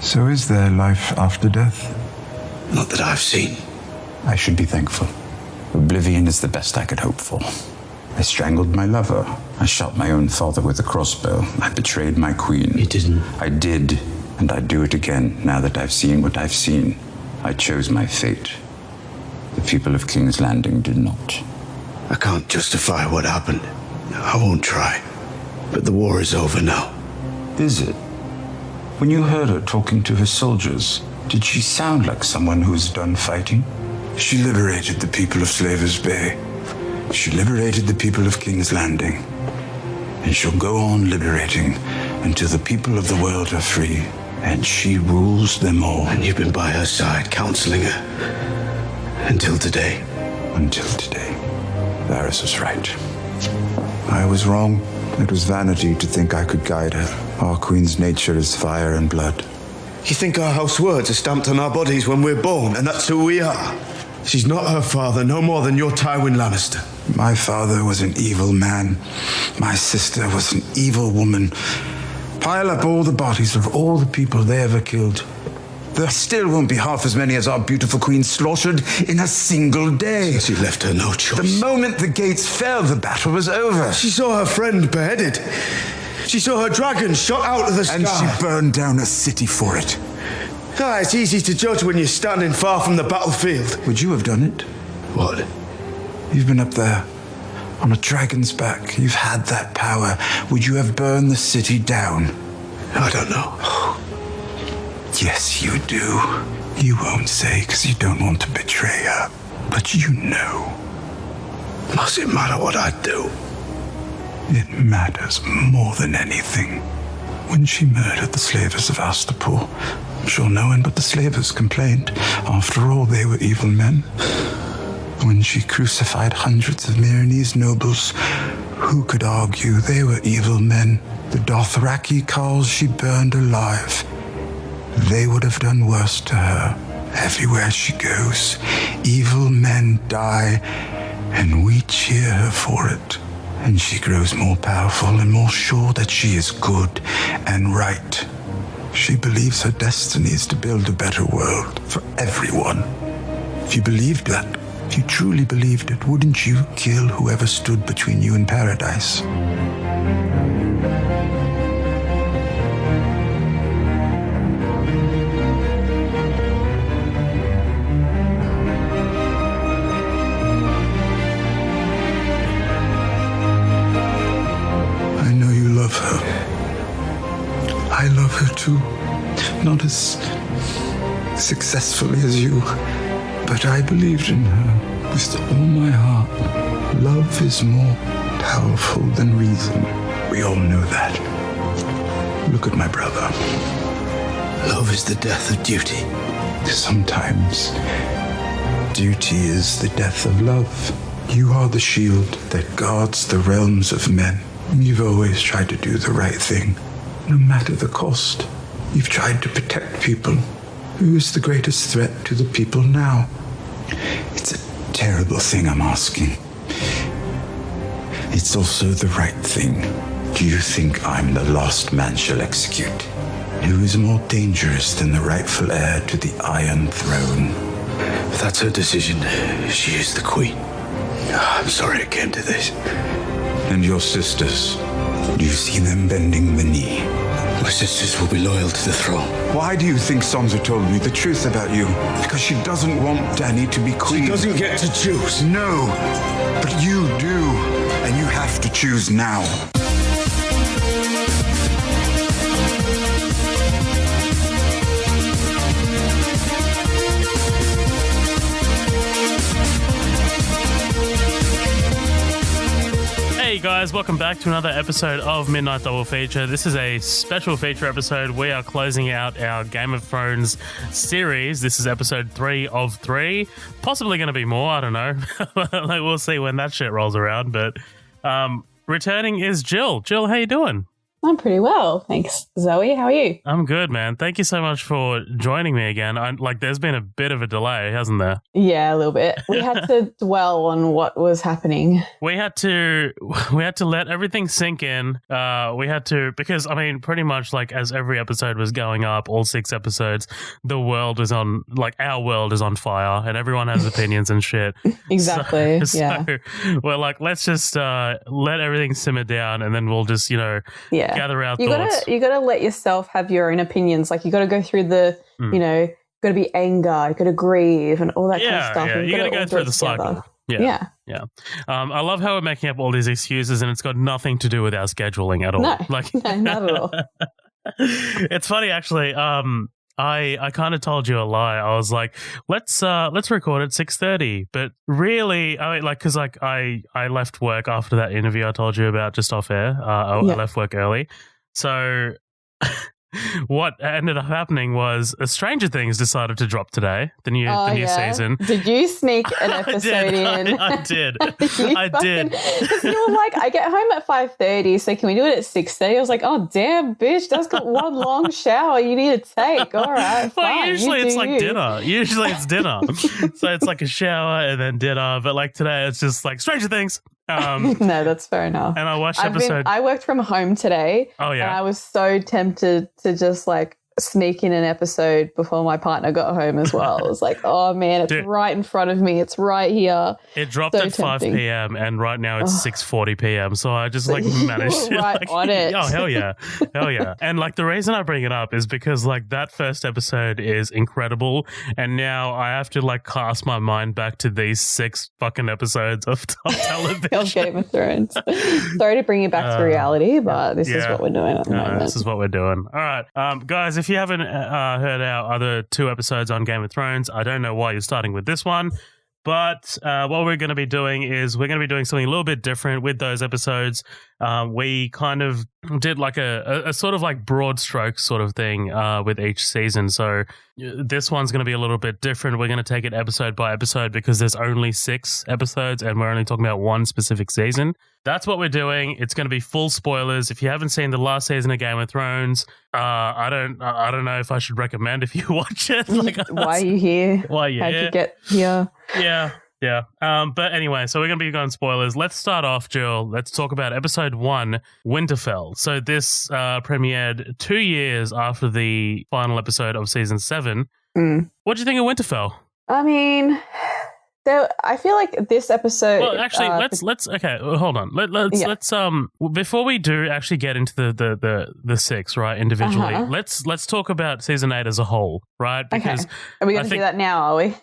So is there life after death? Not that I've seen. I should be thankful. Oblivion is the best I could hope for. I strangled my lover. I shot my own father with a crossbow. I betrayed my queen. You didn't? I did, and I'd do it again now that I've seen what I've seen. I chose my fate. The people of King's Landing did not. I can't justify what happened. I won't try. But the war is over now. Is it? When you heard her talking to her soldiers, did she sound like someone who's done fighting? She liberated the people of Slavers Bay. She liberated the people of King's Landing. And she'll go on liberating until the people of the world are free. And she rules them all. And you've been by her side, counseling her. Until today. Until today. Varys was right. I was wrong. It was vanity to think I could guide her. Our queen's nature is fire and blood. You think our house words are stamped on our bodies when we're born, and that's who we are? She's not her father, no more than your Tywin Lannister. My father was an evil man. My sister was an evil woman. Pile up all the bodies of all the people they ever killed. There still won't be half as many as our beautiful queen slaughtered in a single day. Since you left her no choice. The moment the gates fell, the battle was over. She saw her friend beheaded. She saw her dragon shot out of the sky. And she burned down a city for it. Ah, it's easy to judge when you're standing far from the battlefield. Would you have done it? What? You've been up there, on a dragon's back. You've had that power. Would you have burned the city down? I don't know. Yes, you do. You won't say because you don't want to betray her. But you know. Does it matter what I do? It matters more than anything. When she murdered the slavers of Astapor, I'm sure no one but the slavers complained. After all, they were evil men. When she crucified hundreds of Myronese nobles, who could argue they were evil men? The Dothraki Carls she burned alive. They would have done worse to her. Everywhere she goes, evil men die, and we cheer her for it. And she grows more powerful and more sure that she is good and right. She believes her destiny is to build a better world for everyone. If you believed that, if you truly believed it, wouldn't you kill whoever stood between you and paradise? I love her too. Not as successfully as you, but I believed in her with all my heart. Love is more powerful than reason. We all know that. Look at my brother. Love is the death of duty. Sometimes duty is the death of love. You are the shield that guards the realms of men. You've always tried to do the right thing, no matter the cost. You've tried to protect people. Who is the greatest threat to the people now? It's a terrible thing I'm asking. It's also the right thing. Do you think I'm the last man she'll execute? Who is more dangerous than the rightful heir to the Iron Throne? If that's her decision, she is the queen. I'm sorry it came to this. And your sisters, do you see them bending the knee? My sisters will be loyal to the throne. Why do you think Sansa told me the truth about you? Because she doesn't want Dany to be queen. She doesn't get to choose. No, but you do. And you have to choose now. Hey guys, welcome back to another episode of Midnight Double Feature. This is a special feature episode. We are closing out our Game of Thrones series. This is episode 3 of 3. Possibly going to be more, I don't know. Like, we'll see when that shit rolls around. But returning is Jill. Jill, how you doing? I'm pretty well, thanks. Zoe, how are you? I'm good, man. Thank you so much for joining me again. There's been a bit of a delay, hasn't there? Yeah, a little bit. We had to dwell on what was happening. We had to let everything sink in. We had to, because I mean, pretty much like as every episode was going up, all 6 episodes, the world is on, like our world is on fire, and everyone has opinions and shit. Exactly. So we're like, let's just let everything simmer down, and then we'll just gather our thoughts. You gotta let yourself have your own opinions. Like you gotta go through the got to be anger, you got to grieve, and all that kind of stuff. Yeah, you got to go through the cycle. Yeah. I love how we're making up all these excuses, and it's got nothing to do with our scheduling at all. No, not at all. It's funny, actually. I kind of told you a lie. I was like, let's record at 6:30, but really, I mean, because I left work after that interview I told you about just off air. I left work early, so. What ended up happening was Stranger Things decided to drop today, the new season. Did you sneak an episode in? I did. I did. Because you were like, I get home at 5:30, so can we do it at 6:30? I was like, oh, damn, bitch, that's got one long shower you need to take. All right, fine. Usually it's like dinner. Usually it's dinner. So it's like a shower and then dinner. But like today, it's just like Stranger Things. No, that's fair enough. And I watched I worked from home today. Oh yeah. And I was so tempted to just like sneak in an episode before my partner got home as well. It was like, oh man, it's right in front of me. It's right here. It dropped at 5 p.m. and right now it's 6:40 p.m. So I just like managed to right on it. Oh hell yeah. Hell yeah. And like the reason I bring it up is because like that first episode is incredible, and now I have to like cast my mind back to these 6 fucking episodes of television. Of Game of Thrones. Sorry to bring you back to reality, but this is what we're doing at the moment. This is what we're doing. All right. Guys, if you haven't heard our other 2 episodes on Game of Thrones, I don't know why you're starting with this one, but what we're going to be doing is we're going to be doing something a little bit different with those episodes. We kind of did like a sort of like broad stroke sort of thing with each season. So this one's going to be a little bit different. We're going to take it episode by episode because there's only 6 episodes and we're only talking about one specific season. That's what we're doing. It's going to be full spoilers. If you haven't seen the last season of Game of Thrones, I don't know if I should recommend if you watch it. Like, why are you here? Why are you How'd here? you get here? Yeah. But anyway, so we're going to be going spoilers. Let's start off, Jill. Let's talk about episode 1, Winterfell. So this premiered 2 years after the final episode of season 7. What do you think of Winterfell? I mean, I feel like this episode. Well, actually, let's okay. Hold on. Let's before we do actually get into the 6 right individually. Let's talk about season 8 as a whole, right? Because are we going to do that now? Are we?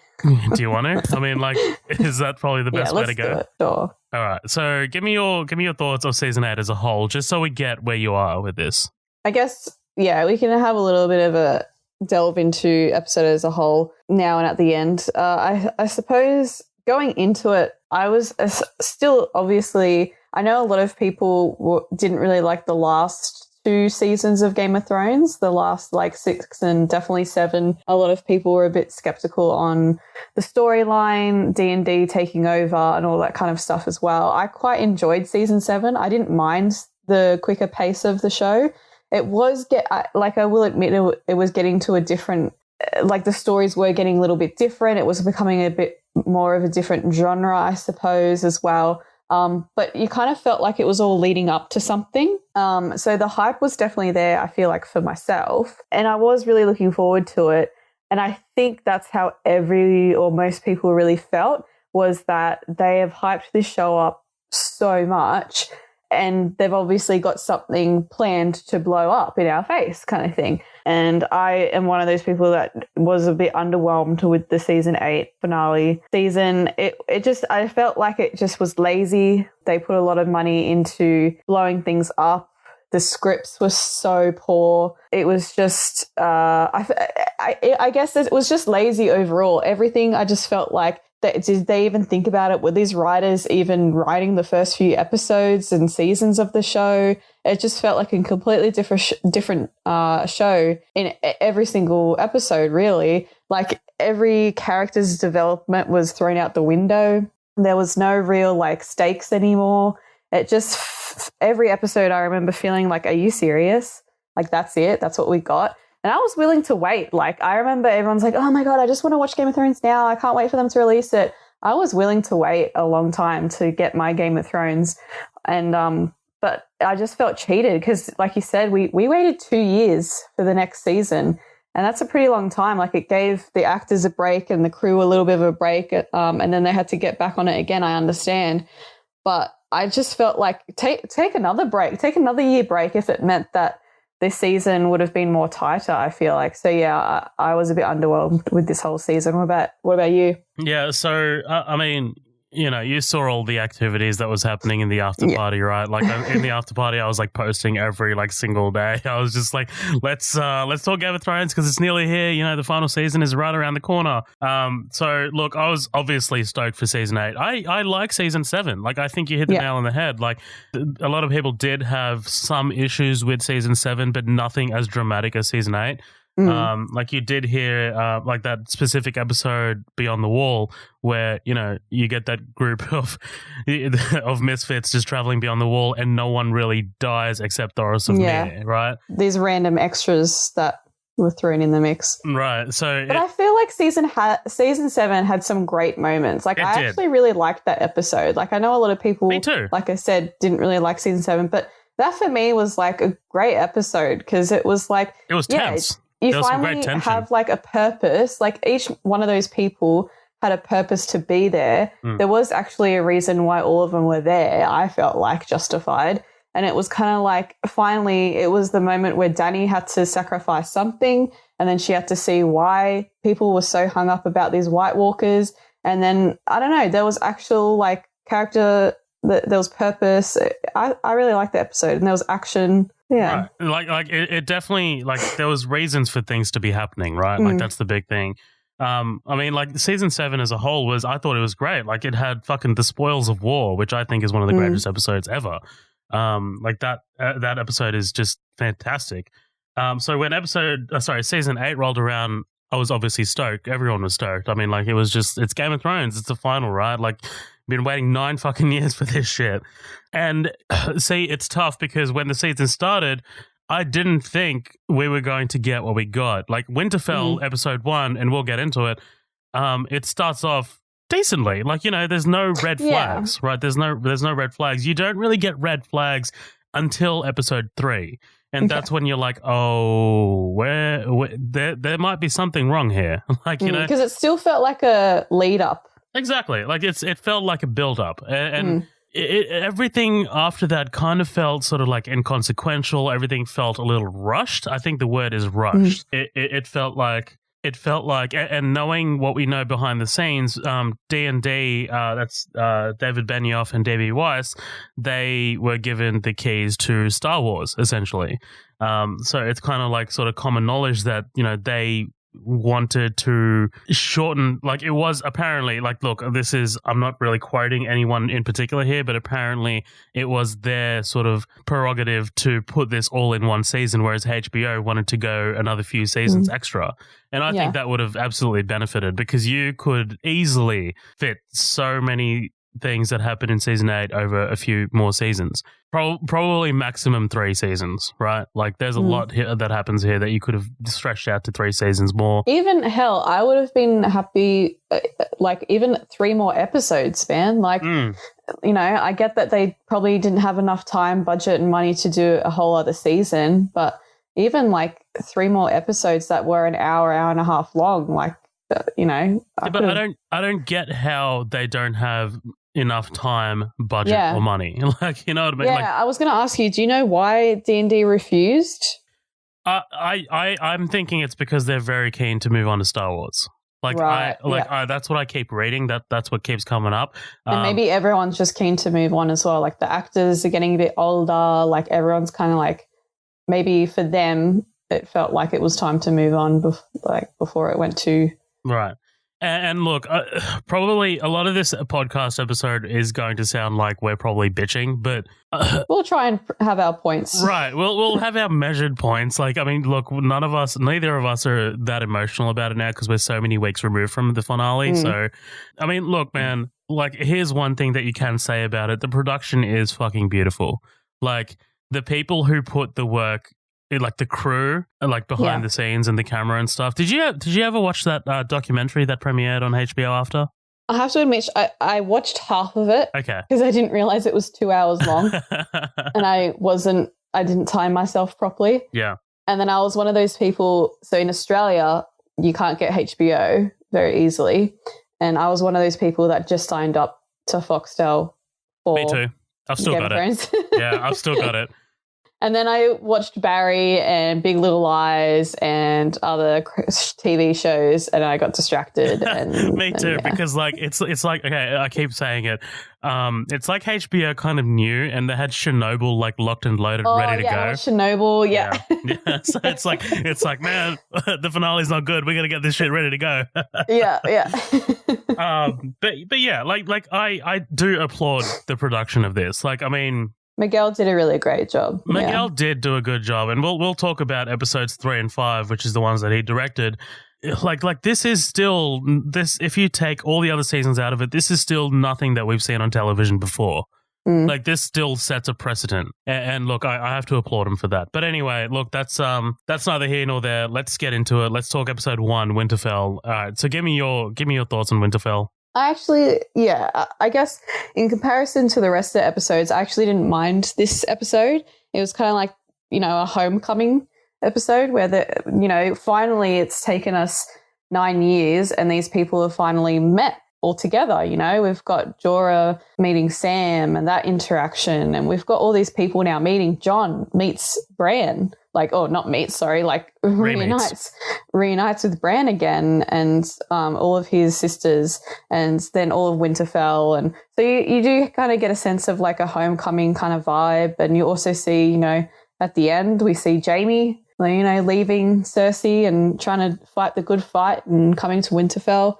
Do you want to? I mean, like, is that probably the best way to go? Do it. Sure. All right. So give me your thoughts of season 8 as a whole, just so we get where you are with this. I guess, we can have a little bit of a delve into episode as a whole now and at the end. I suppose going into it, I was still obviously, I know a lot of people didn't really like the last 2 seasons of Game of Thrones, the last like 6 and definitely 7. A lot of people were a bit skeptical on the storyline, D&D taking over and all that kind of stuff as well. I quite enjoyed season 7. I didn't mind the quicker pace of the show. It was I will admit it was getting to a different, like the stories were getting a little bit different. It was becoming a bit more of a different genre, I suppose, as well. But you kind of felt like it was all leading up to something. So the hype was definitely there, I feel like, for myself. And I was really looking forward to it. And I think that's how most people really felt, was that they have hyped this show up so much and they've obviously got something planned to blow up in our face kind of thing. And I am one of those people that was a bit underwhelmed with the season 8 finale season. I felt like it just was lazy. They put a lot of money into blowing things up. The scripts were so poor. It was just, I guess it was just lazy overall. Everything, I just felt like, did they even think about it? Were these writers even writing the first few episodes and seasons of the show? It just felt like a completely different show in every single episode, really. Like every character's development was thrown out the window. There was no real like stakes anymore. it just, every episode I remember feeling like, are you serious? Like, that's it? That's what we got? And I was willing to wait. Like, I remember everyone's like, oh my God, I just want to watch Game of Thrones now. I can't wait for them to release it. I was willing to wait a long time to get my Game of Thrones. And, but I just felt cheated because, like you said, we waited 2 years for the next season. And that's a pretty long time. Like, it gave the actors a break and the crew a little bit of a break. And then they had to get back on it again. I understand. But I just felt like take another break, take another year break if it meant that this season would have been more tighter, I feel like. So, yeah, I was a bit underwhelmed with this whole season. What about you? Yeah, so, I mean, you know, you saw all the activities that was happening in the after party, right? Like, in the after party, I was like posting every like single day. I was just like, let's talk Game of Thrones because it's nearly here. You know, the final season is right around the corner. So look, I was obviously stoked for season 8. I like season 7. Like, I think you hit the nail on the head. Like, a lot of people did have some issues with season 7, but nothing as dramatic as season 8. Like, you did hear like that specific episode Beyond the Wall where, you know, you get that group of misfits just traveling beyond the wall and no one really dies except Thoros of Myr, right? These random extras that were thrown in the mix. Right. So but I feel like season 7 had some great moments. Like, I actually really liked that episode. Like, I know a lot of people, me too, like I said, didn't really like season 7, but that for me was like a great episode because it was like, it was tense. You finally have like a purpose. Like, each one of those people had a purpose to be there. There was actually a reason why all of them were there. I felt like justified. And it was kind of like, finally, it was the moment where Dany had to sacrifice something. And then she had to see why people were so hung up about these White Walkers. And then, I don't know, there was actual like character, there was purpose. I really liked the episode, and there was action. Yeah. Right. Like it definitely, like, there was reasons for things to be happening, right? Like, that's the big thing. I mean, like, season 7 as a whole I thought it was great. Like, it had fucking The Spoils of War, which I think is one of the greatest episodes ever. Like, that episode is just fantastic. So when season 8 rolled around, I was obviously stoked. Everyone was stoked. I mean, like, it's Game of Thrones. It's the final, right? Like, been waiting 9 fucking years for this shit. And see, it's tough because when the season started, I didn't think we were going to get what we got. Like, Winterfell episode 1, and we'll get into it. It starts off decently. Like, you know, there's no red flags, right? There's no red flags. You don't really get red flags until episode 3. And that's when you're like, oh, there might be something wrong here. Like, you know, because it still felt like a lead up. Exactly. Like, it felt like a build up, and everything after that kind of felt sort of like inconsequential. Everything felt a little rushed. I think the word is rushed. It felt like, and knowing what we know behind the scenes, D&D, that's David Benioff and Debbie Weiss, they were given the keys to Star Wars, essentially. So it's kind of like sort of common knowledge that, you know, they wanted to shorten, like, it was apparently, like, look, I'm not really quoting anyone in particular here, but apparently it was their sort of prerogative to put this all in one season, whereas HBO wanted to go another few seasons extra. And I think that would have absolutely benefited, because you could easily fit so many things that happened in season 8 over a few more seasons. Probably maximum 3 seasons, right? Like, there's a lot here that happens here that you could have stretched out to 3 seasons more. Even hell, I would have been happy, like, even 3 more episodes, man. Like, you know, I get that they probably didn't have enough time, budget, and money to do a whole other season, but even like 3 more episodes that were an hour and a half long, like, you know. But I don't get how they don't have enough time, budget, or money. Like, you know what I mean? Yeah, like, I was going to ask you, do you know why D&D refused? I'm thinking it's because they're very keen to move on to Star Wars. Like, that's what I keep reading. That's what keeps coming up. And maybe everyone's just keen to move on as well. Like, the actors are getting a bit older. Like, everyone's kind of like, maybe for them, it felt like it was time to move on before it went too... Right. And look, probably a lot of this podcast episode is going to sound like we're probably bitching, but we'll try and have our points. Right. We'll have our measured points. Like, I mean, look, neither of us are that emotional about it now because we're so many weeks removed from the finale. So, I mean, look, man, like, here's one thing that you can say about it. The production is fucking beautiful. Like, the people who put the work, like the crew, like behind the scenes and the camera and stuff. Did you ever watch that documentary that premiered on HBO after? I have to admit, I watched half of it. Okay. Because I didn't realize it was 2 hours long. And I didn't time myself properly. Yeah. And then I was one of those people. So in Australia, you can't get HBO very easily. And I was one of those people that just signed up to Foxtel. Me too. I've still got it. Yeah, I've still got it. And then I watched Barry and Big Little Lies and other TV shows, and I got distracted. And Me too, because like it's like, okay, I keep saying it. It's like HBO kind of knew, and they had Chernobyl like locked and loaded, ready to go. Chernobyl, yeah. So it's like, man, the finale's not good. We got to get this shit ready to go. Yeah. But yeah, like I do applaud the production of this. Like, I mean, Miguel did a really great job. Miguel did do a good job, and we'll talk about episodes 3 and 5, which is the ones that he directed. Like this is still this. If you take all the other seasons out of it, this is still nothing that we've seen on television before. Like this still sets a precedent, and look, I have to applaud him for that. But anyway, look, that's neither here nor there. Let's get into it. Let's talk episode 1, Winterfell. All right, so give me your thoughts on Winterfell. I guess in comparison to the rest of the episodes, I actually didn't mind this episode. It was kind of like, a homecoming episode where finally it's taken us 9 years and these people have finally met all together. We've got Jorah meeting Sam and that interaction, and we've got all these people now meeting. Jon meets Bran. Reunites with Bran again, and all of his sisters, and then all of Winterfell. And so you do kind of get a sense of like a homecoming kind of vibe. And you also see, at the end, we see Jaime, leaving Cersei and trying to fight the good fight and coming to Winterfell.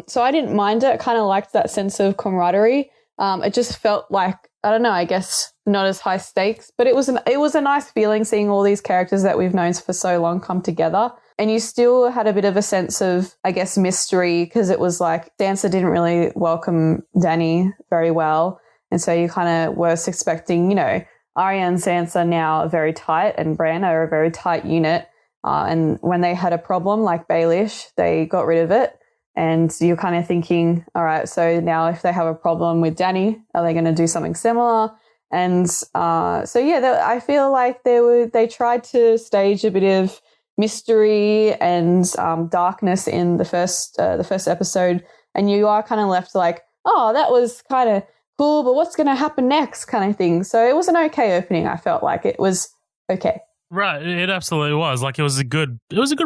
So I didn't mind it. I kind of liked that sense of camaraderie. It just felt like, I don't know, I guess not as high stakes, but it was a nice feeling seeing all these characters that we've known for so long come together. And you still had a bit of a sense of, I guess, mystery, because it was like Sansa didn't really welcome Dany very well. And so you kind of were expecting, Arya and Sansa now are very tight, and Bran are a very tight unit. And when they had a problem like Baelish, they got rid of it. And you're kind of thinking, all right, so now if they have a problem with Dany, are they going to do something similar? And I feel like they tried to stage a bit of mystery and darkness in the first episode, and you are kind of left like, oh, that was kind of cool, but what's going to happen next, kind of thing. So it was an okay opening. I felt like it was okay. Right, it absolutely was. Like it was a good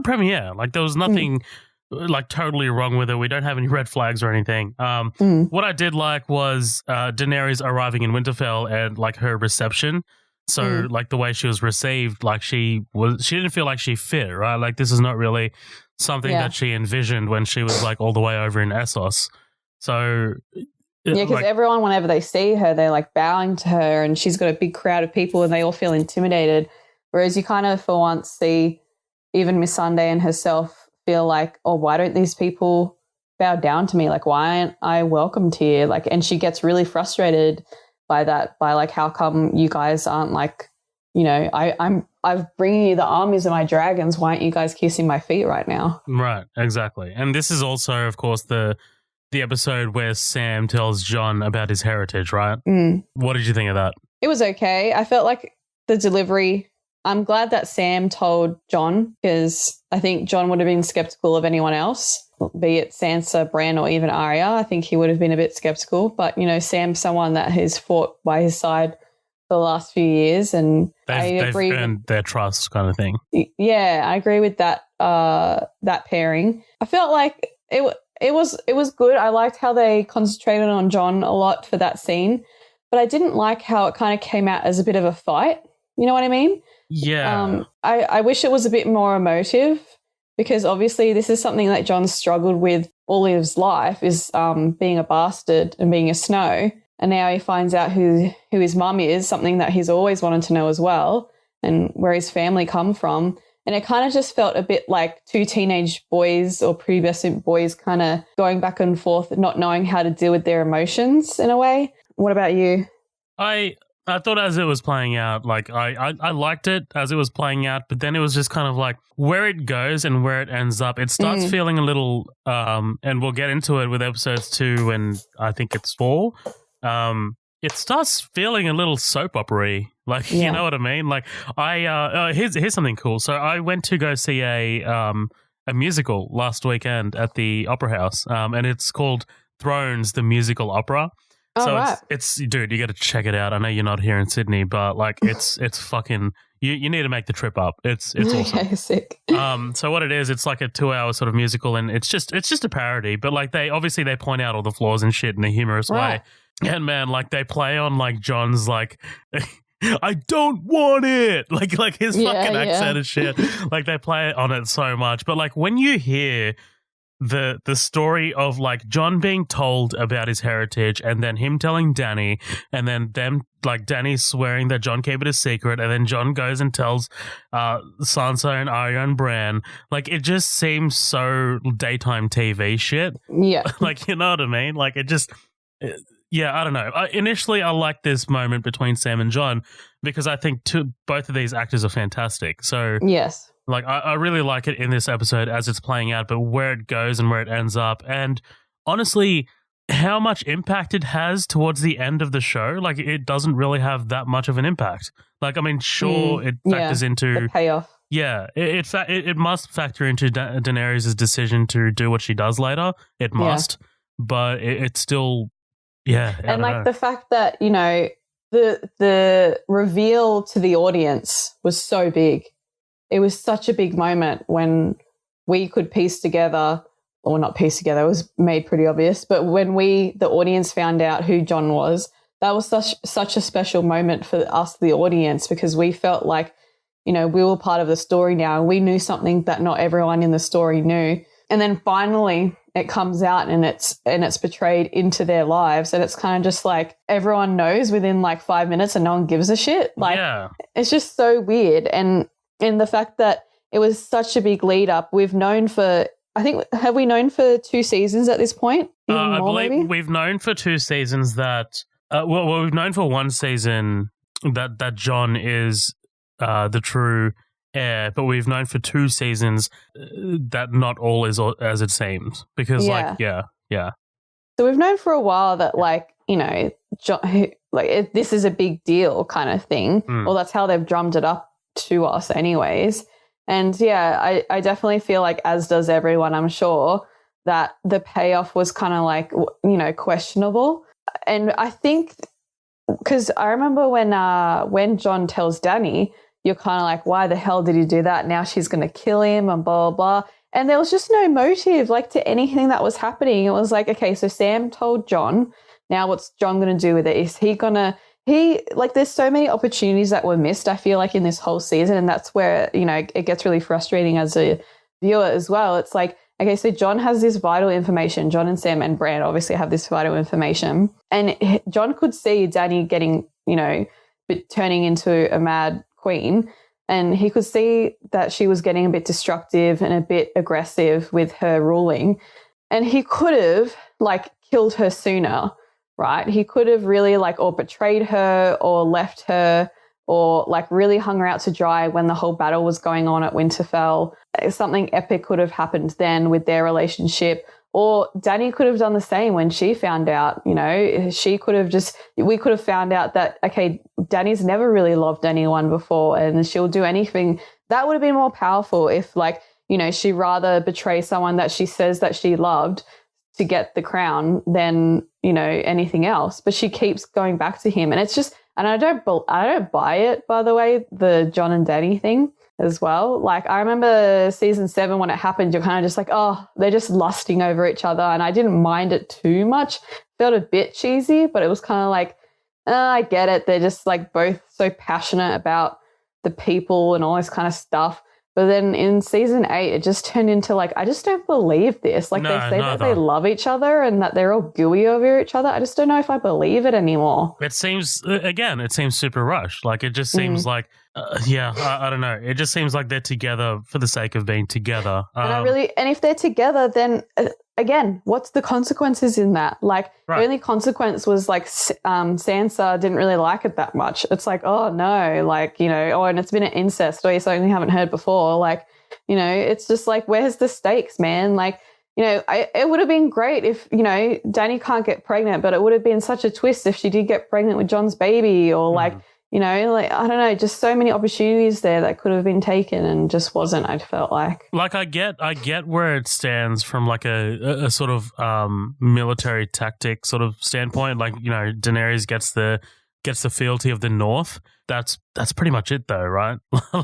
premiere. Like there was nothing like totally wrong with it. We don't have any red flags or anything. What I did like was Daenerys arriving in Winterfell and like her reception. So like the way she was received, like she didn't feel like she fit, right? Like this is not really something that she envisioned when she was like all the way over in Essos. So because everyone, whenever they see her, they're like bowing to her, and she's got a big crowd of people and they all feel intimidated. Whereas you kind of for once see even Miss Sunday and herself feel like, oh, why don't these people bow down to me? Like, why aren't I welcomed here? Like, and she gets really frustrated by that, by like, how come you guys aren't like, I've bringing you the armies of my dragons. Why aren't you guys kissing my feet right now? Right, exactly. And this is also, of course, the episode where Sam tells Jon about his heritage, right? What did you think of that? It was okay. I felt like the delivery, I'm glad that Sam told Jon, because I think Jon would have been skeptical of anyone else, be it Sansa, Bran, or even Arya. I think he would have been a bit skeptical. But, Sam's someone that has fought by his side for the last few years, and they've earned their trust, kind of thing. Yeah, I agree with that. That pairing. I felt like it was good. I liked how they concentrated on Jon a lot for that scene, but I didn't like how it kind of came out as a bit of a fight. You know what I mean? Yeah. I wish it was a bit more emotive, because obviously this is something that Jon struggled with all his life is being a bastard and being a Snow. And now he finds out who his mum is, something that he's always wanted to know as well, and where his family come from. And it kind of just felt a bit like two teenage boys or prepubescent boys kind of going back and forth, not knowing how to deal with their emotions in a way. What about you? I thought as it was playing out, like I liked it as it was playing out, but then it was just kind of like where it goes and where it ends up. It starts feeling a little, and we'll get into it with episodes 2 and I think it's 4. It starts feeling a little soap opera-y. Like, you know what I mean? Like here's something cool. So I went to go see a musical last weekend at the Opera House, and it's called Thrones, the Musical Opera. Oh, so right. it's dude, you got to check it out. I know you're not here in Sydney, but like it's fucking you need to make the trip up. It's awesome. Okay, sick. So what it is, it's like a 2-hour sort of musical, and it's just a parody. But like they point out all the flaws and shit in a humorous way. And man, like they play on like John's like I don't want it. Like his fucking accent and shit. Like they play on it so much. But like when you hear the story of like John being told about his heritage and then him telling Danny and then them like Danny swearing that John kept it a secret and then John goes and tells Sansa and Arya and Bran, like it just seems so daytime TV shit. Yeah. Like, you know what I mean? Like it just yeah, I don't know. Initially, I liked this moment between Sam and John because I think both of these actors are fantastic. So, yes. Like, I really like it in this episode as it's playing out, but where it goes and where it ends up. And honestly, how much impact it has towards the end of the show, like, it doesn't really have that much of an impact. Like, I mean, sure, it factors into the payoff. Yeah, it must factor into Daenerys' decision to do what she does later. It must. But it's still... Yeah, and like the fact that, you know, the reveal to the audience was so big. It was such a big moment when we could piece together, or not piece together, it was made pretty obvious, but when the audience found out who John was, that was such a special moment for us, the audience, because we felt like, you know, we were part of the story now. We knew something that not everyone in the story knew. And then finally it comes out and it's portrayed into their lives, and it's kind of just like everyone knows within like 5 minutes and no one gives a shit. Like it's just so weird. And the fact that it was such a big lead up, we've known for, I think, have we known for 2 seasons at this point? I believe maybe? We've known for 2 seasons that we've known for 1 season that John is the true heir, but we've known for 2 seasons that not all is as it seems, because so we've known for a while that, like, you know, John, like this is a big deal kind of thing. Well, that's how they've drummed it up to us anyways. And yeah, I definitely feel like, as does everyone, I'm sure, that the payoff was kind of like, you know, questionable. And I think, because I remember when John tells Danny, you're kind of like, why the hell did he do that? Now she's going to kill him and blah, blah, blah. And there was just no motive, like, to anything that was happening. It was like, okay, so Sam told John. Now what's John going to do with it? Is he going to... there's so many opportunities that were missed, I feel like, in this whole season. And that's where, you know, it gets really frustrating as a viewer as well. It's like, okay, so John has this vital information. John and Sam and Bran obviously have this vital information. And John could see Dany getting, you know, turning into a mad queen. And he could see that she was getting a bit destructive and a bit aggressive with her ruling. And he could have, like, killed her sooner, right? He could have really, like, or betrayed her or left her or, like, really hung her out to dry when the whole battle was going on at Winterfell. Something epic could have happened then with their relationship. Or Dany could have done the same when she found out, you know. We could have found out that, okay, Dany's never really loved anyone before and she'll do anything. That would have been more powerful if, like, you know, she rather betray someone that she says that she loved to get the crown than, you know, anything else. But she keeps going back to him. And it's just, and I don't buy it, by the way, the John and Dany thing as well. Like, I remember season 7 when it happened, you're kind of just like, oh, they're just lusting over each other. And I didn't mind it too much. Felt a bit cheesy, but it was kind of like, I get it. They're just, like, both so passionate about the people and all this kind of stuff. But then in season 8, it just turned into like, I just don't believe this. Like they say that they love each other and that they're all gooey over each other. I just don't know if I believe it anymore. It seems, again, it seems super rushed. Like it just seems like, I don't know. It just seems like they're together for the sake of being together. And if they're together, then again, what's the consequences in that? Like the only consequence was like Sansa didn't really like it that much. It's like, oh no, like, you know, and it's been an incest or something we haven't heard before. Like, you know, it's just like, where's the stakes, man? Like, you know, it would have been great if, you know, Dany can't get pregnant, but it would have been such a twist if she did get pregnant with Jon's baby or like, you know, like, I don't know, just so many opportunities there that could have been taken and just wasn't, I felt like. Like, I get where it stands from, like, a sort of military tactic sort of standpoint. Like, you know, Daenerys gets the fealty of the North. That's pretty much it, though, right?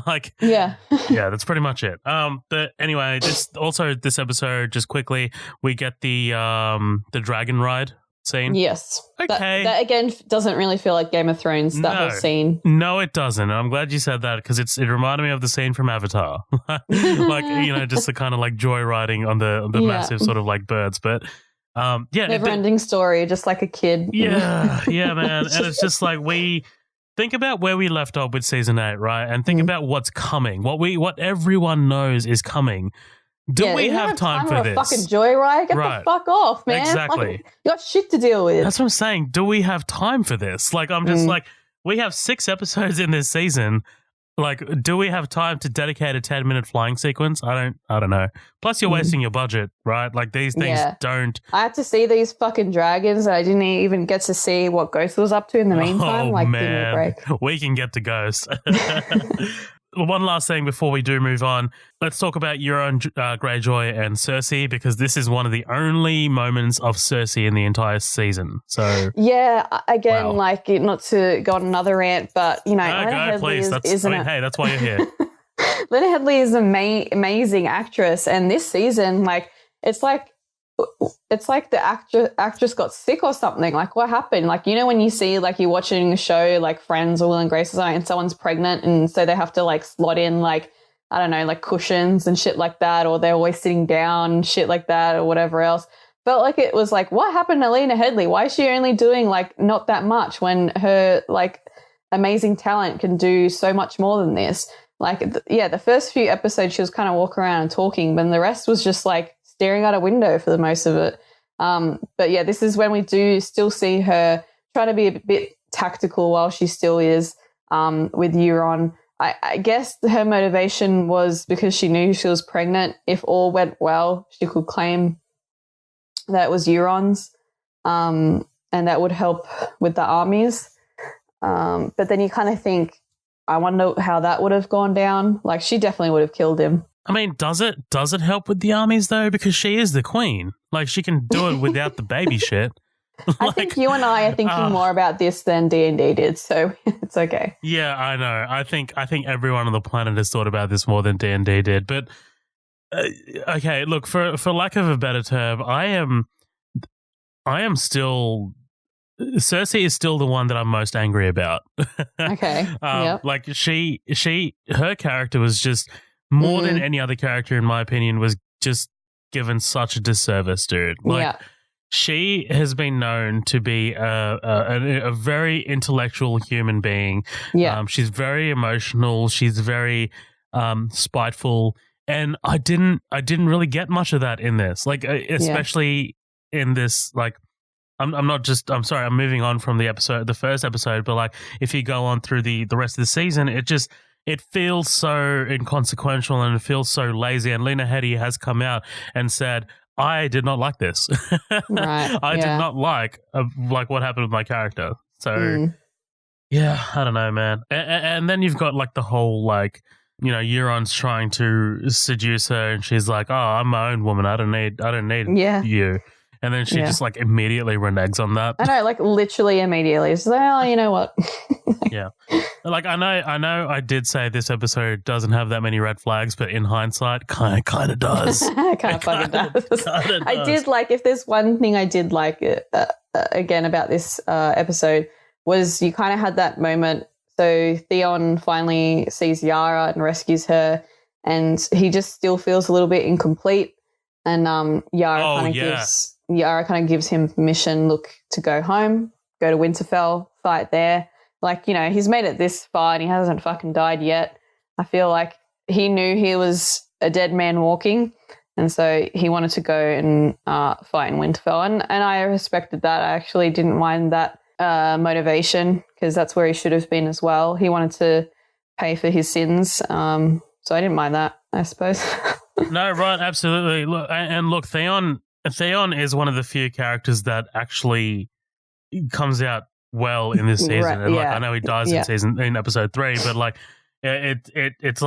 Like, yeah, that's pretty much it. But anyway, just also this episode, just quickly, we get the dragon ride scene. Yes. Okay. That again doesn't really feel like Game of Thrones, that whole scene. No, it doesn't. And I'm glad you said that because it reminded me of the scene from Avatar. Like, you know, just the kind of like joyriding on the massive sort of like birds. But never ending story, just like a kid. Yeah, man. And it's just like we think about where we left off with season 8, right? And think about what's coming. What everyone knows is coming. Do we have time for this? Fucking joyride? Get the fuck off, man. Exactly. Like, you got shit to deal with. That's what I'm saying. Do we have time for this? Like, I'm just like, we have 6 episodes in this season. Like, do we have time to dedicate a 10-minute flying sequence? I don't know. Plus, you're wasting your budget, right? Like, these things don't. I had to see these fucking dragons, and I didn't even get to see what Ghost was up to in the meantime. Oh, like, man. give me a break. We can get to Ghost. One last thing before we do move on. Let's talk about Euron Greyjoy and Cersei, because this is one of the only moments of Cersei in the entire season. So yeah, again, like, not to go on another rant, but, you know, Lena Headey that's why you're here. Lena Headey is an amazing actress, and this season, like, it's like the actress got sick or something. Like, what happened? Like, you know, when you see, like, you're watching a show like Friends or Will and Grace or something, and someone's pregnant, and so they have to like slot in, like, I don't know, like cushions and shit like that, or they're always sitting down and shit like that, or whatever else. Felt like it was like, what happened to Lena Headey? Why is she only doing like not that much when her like amazing talent can do so much more than this? Like, the first few episodes she was kind of walking around and talking, but the rest was just like staring out a window for the most of it. But yeah, this is when we do still see her try to be a bit tactical while she still is with Euron. I guess her motivation was because she knew she was pregnant. If all went well, she could claim that it was Euron's, and that would help with the armies. But then you kind of think, I wonder how that would have gone down. Like, she definitely would have killed him. I mean, does it help with the armies, though? Because she is the queen. Like, she can do it without the baby shit. I think you and I are thinking more about this than D&D did, so it's okay. Yeah, I know. I think everyone on the planet has thought about this more than D&D did. But, okay, look, for lack of a better term, I am still... Cersei is still the one that I'm most angry about. Okay, Like, her character was just... more than any other character, in my opinion, was just given such a disservice, dude. Like, she has been known to be a very intellectual human being. Yeah. She's very emotional. She's very spiteful. And I didn't really get much of that in this. Like, especially in this, like, I'm sorry, I'm moving on from the first episode, but like, if you go on through the rest of the season, it feels so inconsequential and it feels so lazy. And Lena Headey has come out and said, I did not like this. Right, I did not like what happened with my character. So, yeah, I don't know, man. And then you've got like the whole, like, you know, Euron's trying to seduce her and she's like, oh, I'm my own woman. I don't need you. And then she just like immediately reneges on that. I know, like literally immediately. She's like, oh, you know what? Yeah. Like, I know I did say this episode doesn't have that many red flags, but in hindsight, kind of does. Kind of fucking does. I did like, if there's one thing I did like, again, about this episode, was you kind of had that moment. So Theon finally sees Yara and rescues her. and he just still feels a little bit incomplete. And Yara kind of gives him permission, to go home, go to Winterfell, fight there. Like, you know, he's made it this far and he hasn't fucking died yet. I feel like he knew he was a dead man walking, and so he wanted to go and fight in Winterfell. And I respected that. I actually didn't mind that motivation, because that's where he should have been as well. He wanted to pay for his sins. So I didn't mind that, I suppose. No, right, absolutely. Look, Theon is one of the few characters that actually comes out well in this season. Right, and yeah. I know he dies in episode 3, but like it's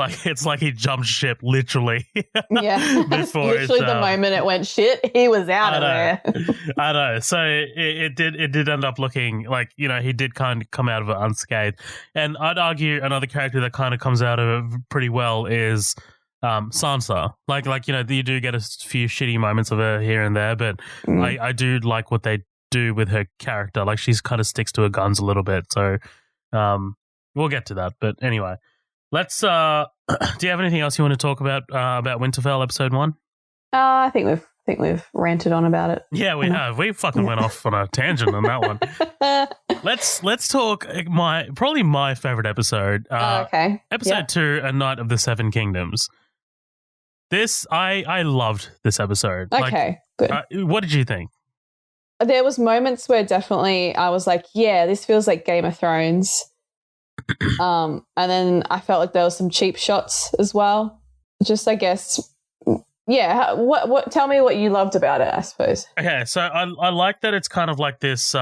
like he jumped ship literally. Yeah, before literally the moment it went shit, he was out of there. I know. So it did end up looking like, you know, he did kind of come out of it unscathed. And I'd argue another character that kind of comes out of it pretty well is Sansa. Like you know, you do get a few shitty moments of her here and there, but I do like what they do with her character. Like, she's kind of sticks to her guns a little bit. So we'll get to that. But anyway, let's do you have anything else you want to talk about Winterfell episode 1? I think we've ranted on about it. Yeah, we have. We fucking went off on a tangent on that one. Let's talk probably my favorite episode. Okay. Episode 2, A Night of the Seven Kingdoms. This I loved this episode. Okay, good. What did you think? There was moments where definitely I was like, yeah, this feels like Game of Thrones. And then I felt like there was some cheap shots as well. Just, I guess, yeah. What? Tell me what you loved about it, I suppose. Okay, so I like that it's kind of like this.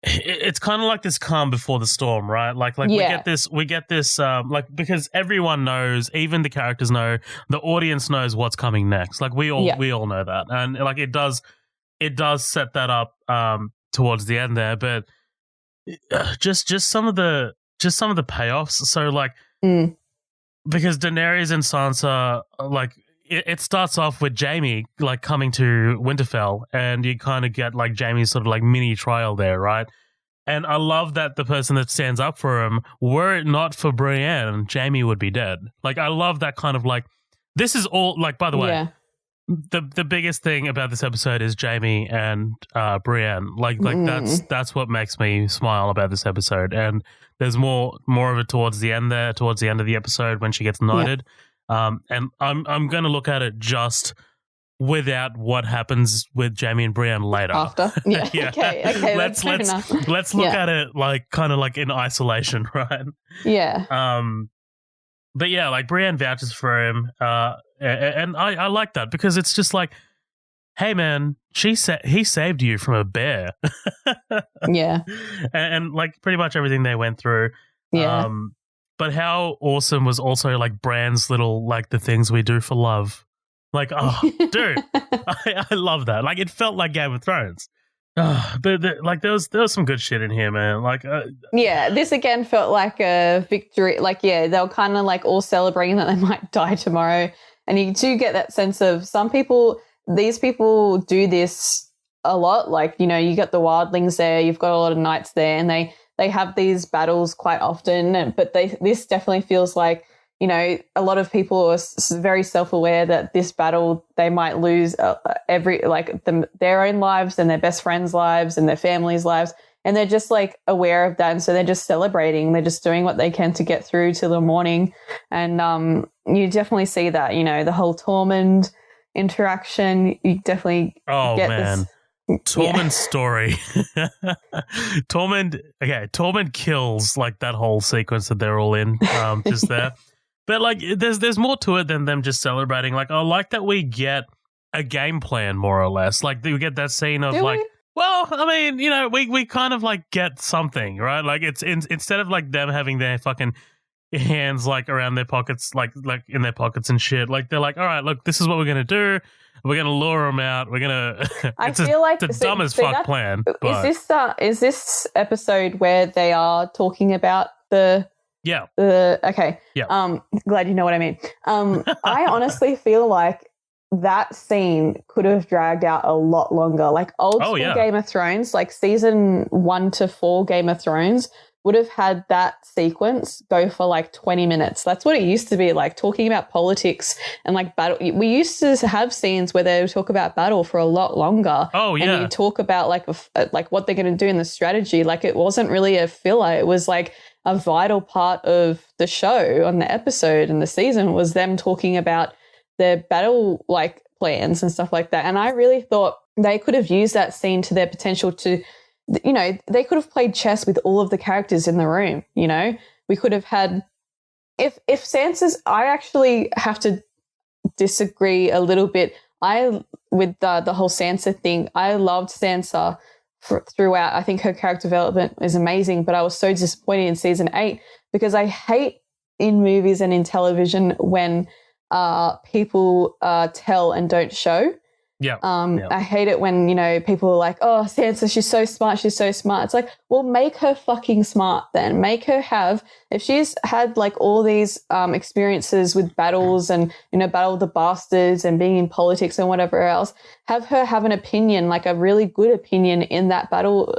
It's kind of like this calm before the storm, right? Like Yeah. we get this like, because everyone knows, even the characters know, the audience knows what's coming next. Like, we all know that, and like it does set that up towards the end there, but just some of the payoffs. So like, because Daenerys and Sansa, like, it starts off with Jaime like coming to Winterfell, and you kind of get like Jaime's sort of like mini trial there, right? And I love that the person that stands up for him, were it not for Brienne, Jaime would be dead. Like, I love that kind of like, this is all like, by the way, the biggest thing about this episode is Jaime and Brienne. Like that's what makes me smile about this episode. And there's more of it towards the end of the episode when she gets knighted. And I'm going to look at it just without what happens with Jaime and Brienne later. After, yeah, yeah. Okay. Let's look at it like kind of like in isolation, right? Yeah. But yeah, like Brienne vouches for him, and I like that, because it's just like, hey man, he saved you from a bear. Yeah. And like pretty much everything they went through. Yeah. But how awesome was also like Bran's little, like, the things we do for love. Like, oh, dude, I love that. Like, it felt like Game of Thrones. But like there was some good shit in here, man. Like, yeah, this again felt like a victory. Like, yeah, they were kind of like all celebrating that they might die tomorrow, and you do get that sense of these people do this a lot. Like, you know, you got the wildlings there, you've got a lot of knights there, and they have these battles quite often. But this definitely feels like, you know, a lot of people are very self-aware that this battle they might lose their own lives and their best friends' lives and their families' lives, and they're just like aware of that, and so they're just celebrating. They're just doing what they can to get through till the morning, and you definitely see that. You know, the whole Tormund interaction. You definitely get this. Tormund's story. Tormund kills like that whole sequence that they're all in, just there. But like, there's more to it than them just celebrating. Like, I like that we get a game plan, more or less. Like, we get that scene of well, I mean, you know, we kind of like get something, right? Like, it's instead of like them having their fucking hands like around their pockets, like in their pockets and shit. Like, they're like, all right, look, this is what we're gonna do. We're gonna lure them out. We're gonna. It's the dumbest fuck plan. But. Is this episode where they are talking about the? Yeah. Okay. Yeah. Glad you know what I mean. I honestly feel like that scene could have dragged out a lot longer. Like old school Game of Thrones, like season 1 to 4 Game of Thrones would have had that sequence go for like 20 minutes. That's what it used to be, like talking about politics and like battle. We used to have scenes where they would talk about battle for a lot longer. Oh, yeah. And you talk about like what they're going to do in the strategy. Like it wasn't really a filler. It was like a vital part of the show on the episode and the season was them talking about their battle like plans and stuff like that. And I really thought they could have used that scene to their potential to, you know, they could have played chess with all of the characters in the room. You know, we could have had, if Sansa's, I actually have to disagree a little bit. With the whole Sansa thing, I loved Sansa throughout. I think her character development is amazing, but I was so disappointed in season 8 because I hate in movies and in television when people tell and don't show. Yeah. I hate it when, you know, people are like, oh, Sansa, she's so smart. She's so smart. It's like, well, make her fucking smart then. Make her have, if she's had like all these experiences with battles and, you know, Battle of the Bastards and being in politics and whatever else, have her have an opinion, like a really good opinion in that battle,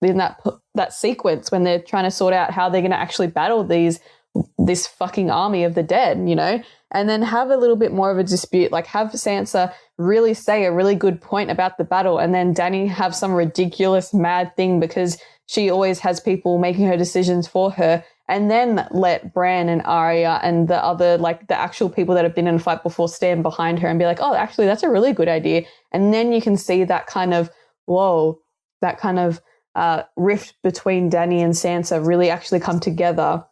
in that sequence when they're trying to sort out how they're going to actually battle this fucking army of the dead, you know, and then have a little bit more of a dispute, like have Sansa really say a really good point about the battle and then Dany have some ridiculous mad thing because she always has people making her decisions for her, and then let Bran and Arya and the other, like the actual people that have been in a fight before stand behind her and be like, oh, actually, that's a really good idea. And then you can see that kind of, rift between Dany and Sansa really actually come together.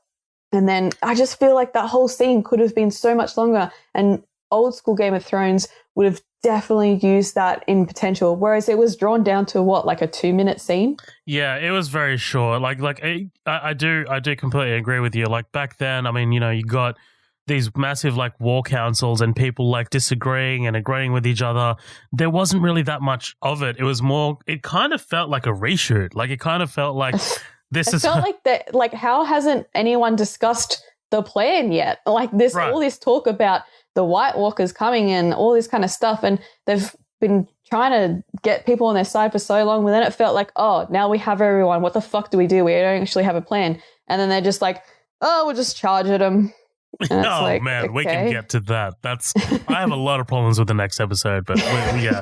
And then I just feel like that whole scene could have been so much longer, and old school Game of Thrones would have definitely used that in potential, whereas it was drawn down to like a 2-minute scene. Yeah, it was very short. I do completely agree with you. Like back then, I mean, you know, you got these massive like war councils and people like disagreeing and agreeing with each other. There wasn't really that much of it. It was more, it kind of felt like a reshoot. Like it kind of felt like felt like that. Like, how hasn't anyone discussed the plan yet? Like this, right. All this talk about the White Walkers coming and all this kind of stuff, and they've been trying to get people on their side for so long. But then it felt like, oh, now we have everyone. What the fuck do? We don't actually have a plan. And then they're just like, oh, we'll just charge at them. Oh like, man, okay. We can get to that. I have a lot of problems with the next episode, but yeah.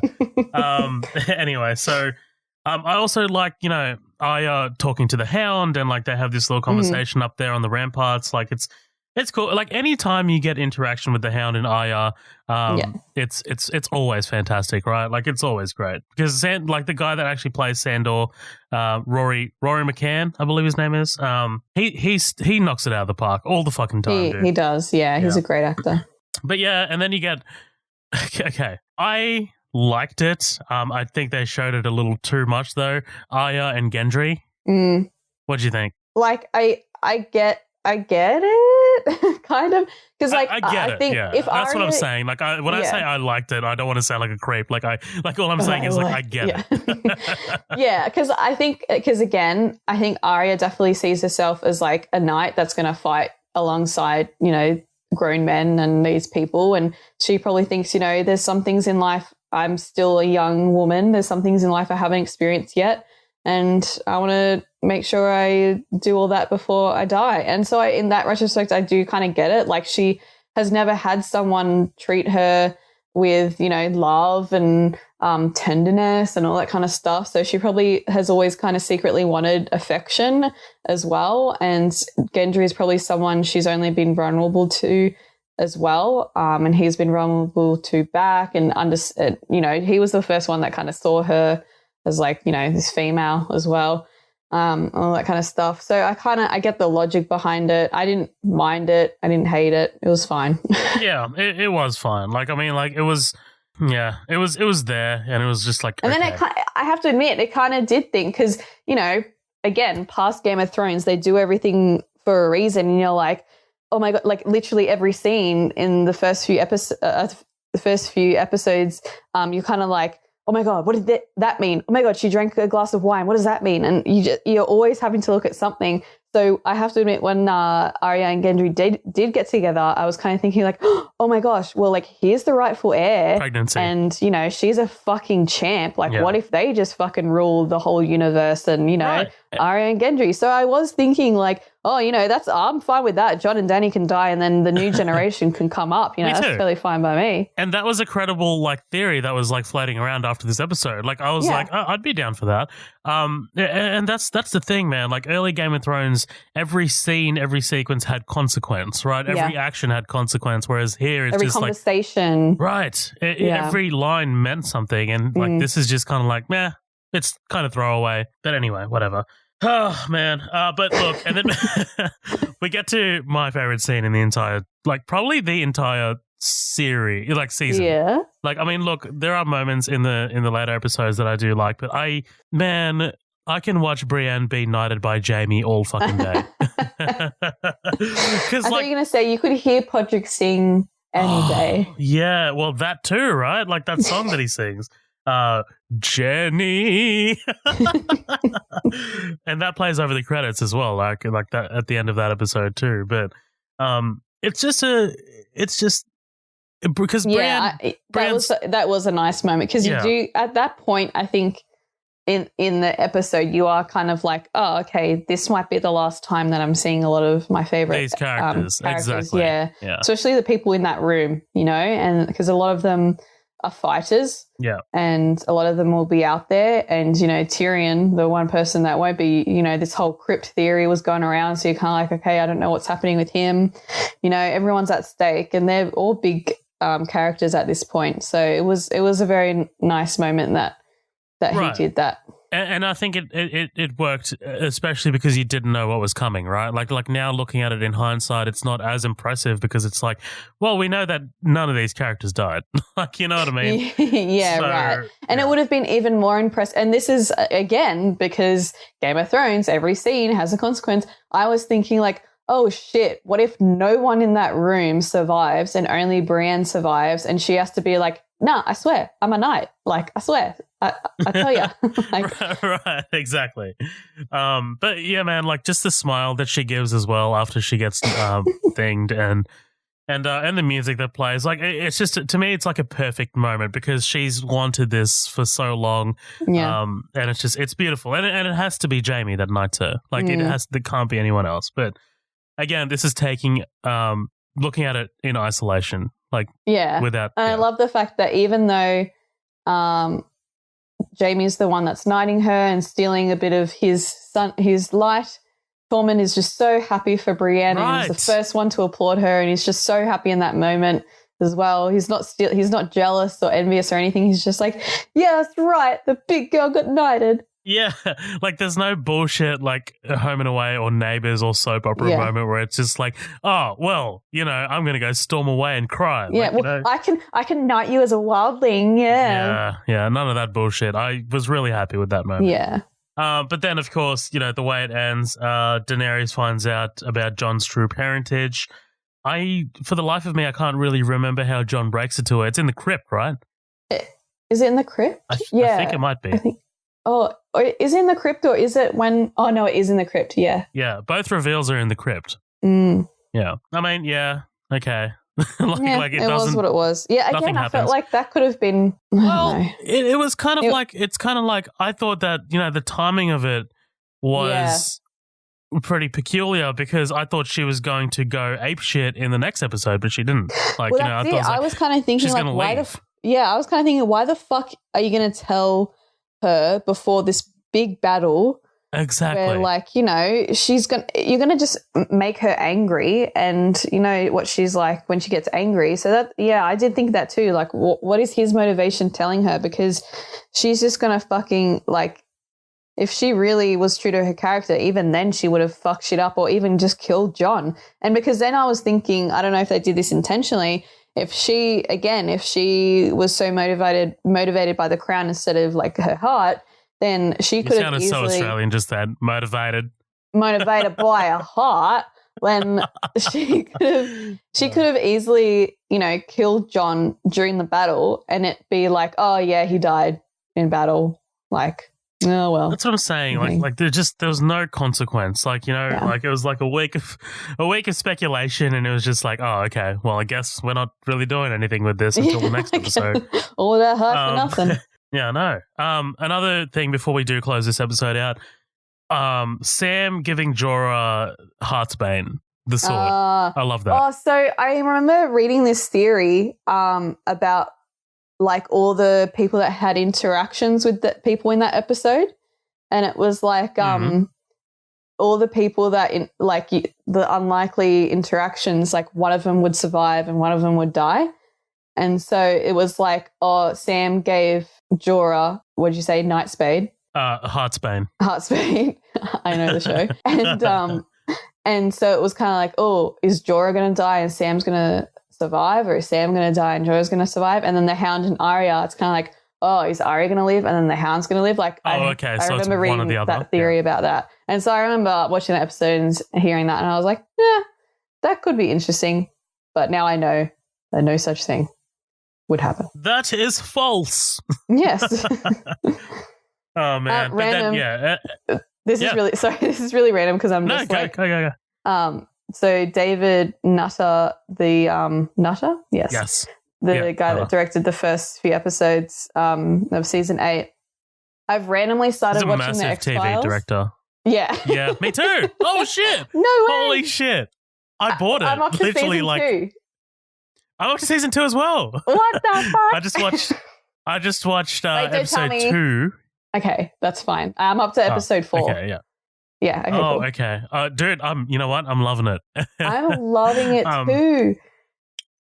Anyway, so I also like, you know, talking to the Hound, and like they have this little conversation up there on the ramparts. Like it's cool. Like anytime you get interaction with the Hound and Arya, it's always fantastic, right? Like it's always great because like the guy that actually plays Sandor, Rory McCann, I believe his name is. He knocks it out of the park all the fucking time. He does. Yeah, he's a great actor. But yeah, and then you get okay. I liked it. I think they showed it a little too much though. Arya and Gendry. What do you think? Like I get it. Kind of, because like I get it. Yeah, if that's what I'm saying. Like when I say I liked it, I don't want to sound like a creep. Like all I'm saying is like I get it. Yeah, because I think Arya definitely sees herself as like a knight that's going to fight alongside, you know, grown men and these people, and she probably thinks, you know, there's some things in life. I'm still a young woman. There's some things in life I haven't experienced yet. And I want to make sure I do all that before I die. And so in that retrospect, I do kind of get it. Like she has never had someone treat her with, you know, love and tenderness and all that kind of stuff. So she probably has always kind of secretly wanted affection as well. And Gendry is probably someone she's only been vulnerable to as well. And he's been vulnerable to back, and you know, he was the first one that kind of saw her as like, you know, this female as well, all that kind of stuff. So I get the logic behind it. I didn't mind it. I didn't hate it. It was fine. Yeah, it was fine. Like, I mean, like it was there, and it was just like, and okay. Then I have to admit, it kind of did think, because, you know, again, past Game of Thrones, they do everything for a reason. And you're like, oh my God, like literally every scene in the first few episodes, you're kind of like, oh my God, what did that mean? Oh my God, she drank a glass of wine. What does that mean? And you're always having to look at something. So I have to admit, when Arya and Gendry did get together, I was kind of thinking like, oh my gosh, well, like, here's the rightful heir. Pregnancy. And, you know, she's a fucking champ. Like, what if they just fucking rule the whole universe and, you know, Arya and Gendry. So I was thinking like, oh, you know, I'm fine with that. Jon and Dany can die and then the new generation can come up. You know, that's totally fine by me. And that was a credible like theory that was like floating around after this episode. Like I was like, oh, I'd be down for that. And that's the thing, man. Like early Game of Thrones, every scene, every sequence had consequence, right? Every action had consequence. Whereas here, it's every just conversation, like, right? Every line meant something, and like this is just kind of like, meh. It's kind of throwaway. But anyway, whatever. Oh, man. But look, and then we get to my favorite scene in the entire, like probably the entire series, like season. Yeah. Like, I mean, look, there are moments in the later episodes that I do like, but I can watch Brienne be knighted by Jaime all fucking day. I thought you were going to say you could hear Podrick sing any day. Yeah, well, that too, right? Like that song that he sings. Jenny. And that plays over the credits as well, like that at the end of that episode too. But it's just because that was a nice moment because you do at that point. I think in the episode you are kind of like, oh, okay, this might be the last time that I'm seeing a lot of my favorite these characters. Exactly. Yeah, especially the people in that room, you know, and because a lot of them are fighters, and a lot of them will be out there, and you know, Tyrion, the one person that won't be, you know, this whole crypt theory was going around, so you're kind of like, okay, I don't know what's happening with him, you know, everyone's at stake, and they're all big characters at this point, so it was a very nice moment that he did that. And I think it worked, especially because you didn't know what was coming, right? Like now looking at it in hindsight, it's not as impressive because it's like, well, we know that none of these characters died. Like, you know what I mean? Right. And it would have been even more impressive. And this is, again, because Game of Thrones, every scene has a consequence. I was thinking like, oh shit, what if no one in that room survives and only Brienne survives and she has to be like, nah, I swear, I'm a knight. Like, I swear, I tell you. Like, right, exactly. But yeah, man, like just the smile that she gives as well after she gets thinged and the music that plays, like it's just, to me, it's like a perfect moment because she's wanted this for so long. Yeah. And it's beautiful. And it has to be Jaime that knights her. Like there can't be anyone else. But again, this is taking, looking at it in isolation. Like, without. And I love the fact that even though Jaime's the one that's knighting her and stealing a bit of his light, Tormund is just so happy for Brienne and he's the first one to applaud her, and he's just so happy in that moment as well. He's not jealous or envious or anything. He's just like, yeah, that's right, the big girl got knighted. Yeah, like there's no bullshit like Home and Away or Neighbours or soap opera moment where it's just like, oh, well, you know, I'm going to go storm away and cry. Yeah, like, well, I can knight you as a wildling, Yeah, none of that bullshit. I was really happy with that moment. Yeah. But then, of course, you know, the way it ends, Daenerys finds out about Jon's true parentage. For the life of me, I can't really remember how Jon breaks it to her. It's in the crypt, right? Is it in the crypt? I think it might be. Oh, is it in the crypt or is it when... Oh, no, it is in the crypt, yeah. Yeah, both reveals are in the crypt. Yeah. I mean, yeah, okay. It was what it was. Yeah, again, I felt like that could have been... It was kind of like... It's kind of like... I thought that, you know, the timing of it was pretty peculiar because I thought she was going to go apeshit in the next episode, but she didn't. Like, well, you know, I was kind of thinking, like, why the fuck are you going to tell her before this big battle? Exactly. Where, like, you know, you're gonna just make her angry, and you know what she's like when she gets angry. So that, I did think that too. Like, what is his motivation telling her? Because she's just gonna fucking, like, if she really was true to her character, even then she would have fucked shit up or even just killed Jon. And because then I was thinking, I don't know if they did this intentionally. If she was so motivated by the crown instead of like her heart, then she could have easily... so Australian, just that, motivated by a heart, when she could have easily, you know, killed Jon during the battle and it be like, oh yeah, he died. in battle. Like, oh well. That's what I'm saying. Like there was no consequence. Like, like it was like a week of speculation, and it was just like, oh, okay. Well, I guess we're not really doing anything with this until the next episode. All that hype for nothing. Yeah, I know. Another thing before we do close this episode out, Sam giving Jorah Heartsbane, the sword. I love that. Oh, so I remember reading this theory about like all the people that had interactions with the people in that episode, and it was like all the people that the unlikely interactions, like one of them would survive and one of them would die. And so it was like, Sam gave Jorah, what did you say, Nightspade? Heartsbane. Heartsbane. I know the show. And so it was kind of like, is Jorah going to die and Sam's going to survive, or is Sam going to die and Jorah's going to survive? And then the Hound and Arya, it's kind of like, is Arya going to live and then the Hound's going to live? Like, I remember reading that theory about that. And so I remember watching the episode and hearing that, and I was like, yeah, that could be interesting. But now I know that no such thing would happen. That is false. Yes. Oh man! Random. This is really random because I'm just go. So David Nutter, the Nutter, yes, the guy that directed the first few episodes of season 8. I've randomly started watching the X-Files. TV director. Yeah, yeah, me too. Oh shit! No way! Holy shit! I bought it. I'm up to literally season 2. I'm up to season 2 as well. What the fuck? I just watched Wait, episode 2. Okay, that's fine. I'm up to episode 4. Okay, yeah. Yeah. Okay, oh, cool. okay. Dude, you know what? I'm loving it. I'm loving it too.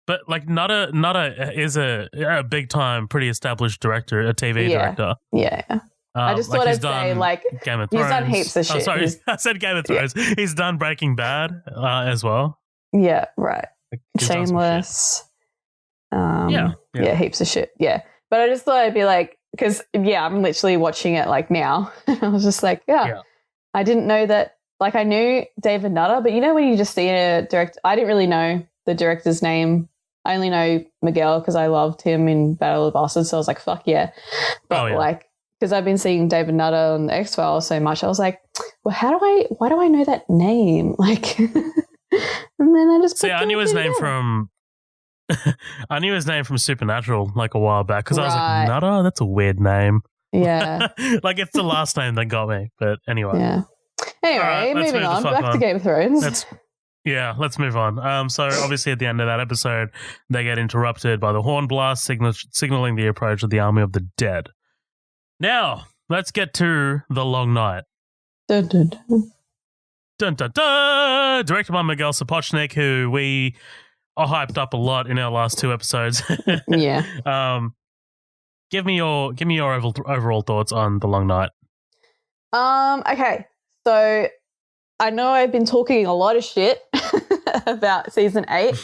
But like, Nutter is a big time, pretty established director, a TV director. Yeah. I just thought I'd say like Game of Thrones. He's done heaps of shit. Oh, sorry, I said Game of Thrones. Yeah. He's done Breaking Bad as well. Yeah. Right. Like, Shameless. Yeah, heaps of shit. Yeah. But I just thought I'd be like, because, I'm literally watching it like now. I was just like, I didn't know that. Like, I knew David Nutter, but when you just see a director, I didn't really know the director's name. I only know Miguel because I loved him in Battle of the Bastards. So I was like, fuck yeah. But because I've been seeing David Nutter on the X-Files so much, I was like, well, why do I know that name? Like, and then I just I knew his name from. I knew his name from Supernatural like a while back because I was like, Nutter? That's a weird name. Yeah. Like it's the last name that got me. But anyway. Yeah. Anyway, moving on. Back to Game of Thrones. Let's move on. So obviously at the end of that episode, they get interrupted by the horn blast signaling the approach of the army of the dead. Now, let's get to The Long Night. Dun, dun, dun. Dun, dun, dun. Directed by Miguel Sapochnik, who we are hyped up a lot in our last 2 episodes. Yeah. Give me your overall thoughts on The Long Night. Okay. So I know I've been talking a lot of shit about season 8.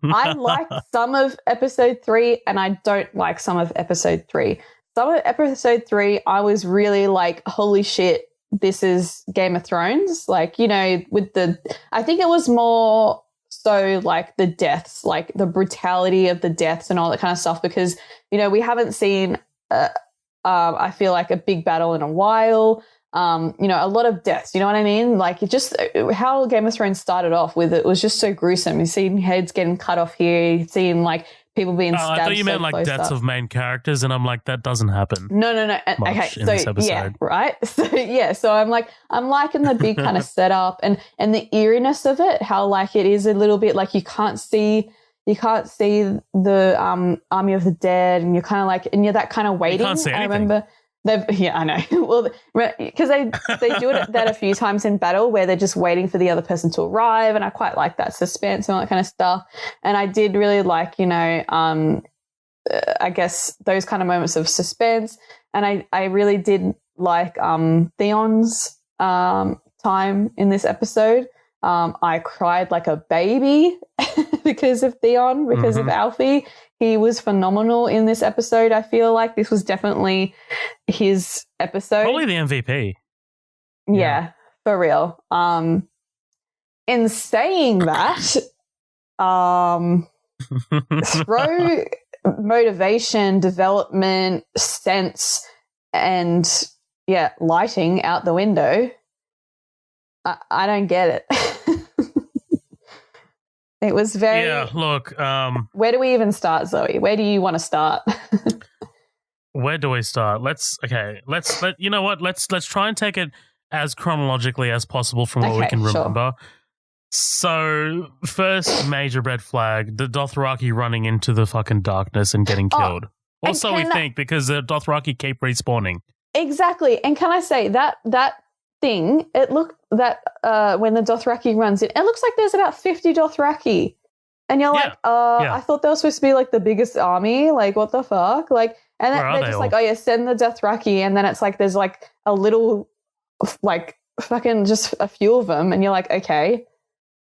I like some of episode 3 and I don't like some of episode 3. Some of episode 3 I was really like, holy shit, this is Game of Thrones. Like, I think it was more so like the deaths, like the brutality of the deaths and all that kind of stuff, because, we haven't seen, I feel like a big battle in a while. A lot of deaths, you know what I mean? Like how Game of Thrones started off with it was just so gruesome. You've seen heads getting cut off here. You've seen like people being stabbed. I thought you meant like deaths of main characters, and I'm like, that doesn't happen. No. Okay, so right. So I'm liking the big kind of setup and the eeriness of it. How like it is a little bit like you can't see the army of the dead, and you're kind of like, and you're that kind of waiting. You can't see anything. I remember. I know. Well, because they do that a few times in battle where they're just waiting for the other person to arrive, and I quite like that suspense and all that kind of stuff. And I did really like, I guess those kind of moments of suspense. And I really did like Theon's time in this episode. I cried like a baby because of Theon, because of Alfie. He was phenomenal in this episode. I feel like this was definitely his episode. Probably the MVP. Yeah, for real. In saying that, throw motivation, development, sense, and lighting out the window. I don't get it. It was very... Yeah, look... where do we even start, Zoe? Where do you want to start? Where do we start? You know what? Let's try and take it as chronologically as possible from what we can remember. Sure. So, first major red flag, the Dothraki running into the fucking darkness and getting killed. Also, we think, because the Dothraki keep respawning. Exactly. And can I say that thing, it looked that when the Dothraki runs in, it looks like there's about 50 Dothraki. And you're like, I thought they were supposed to be like the biggest army. Like, what the fuck? Like, and then they're just like, oh yeah, send the Dothraki. And then it's like, there's like a little, like fucking just a few of them. And you're like, okay.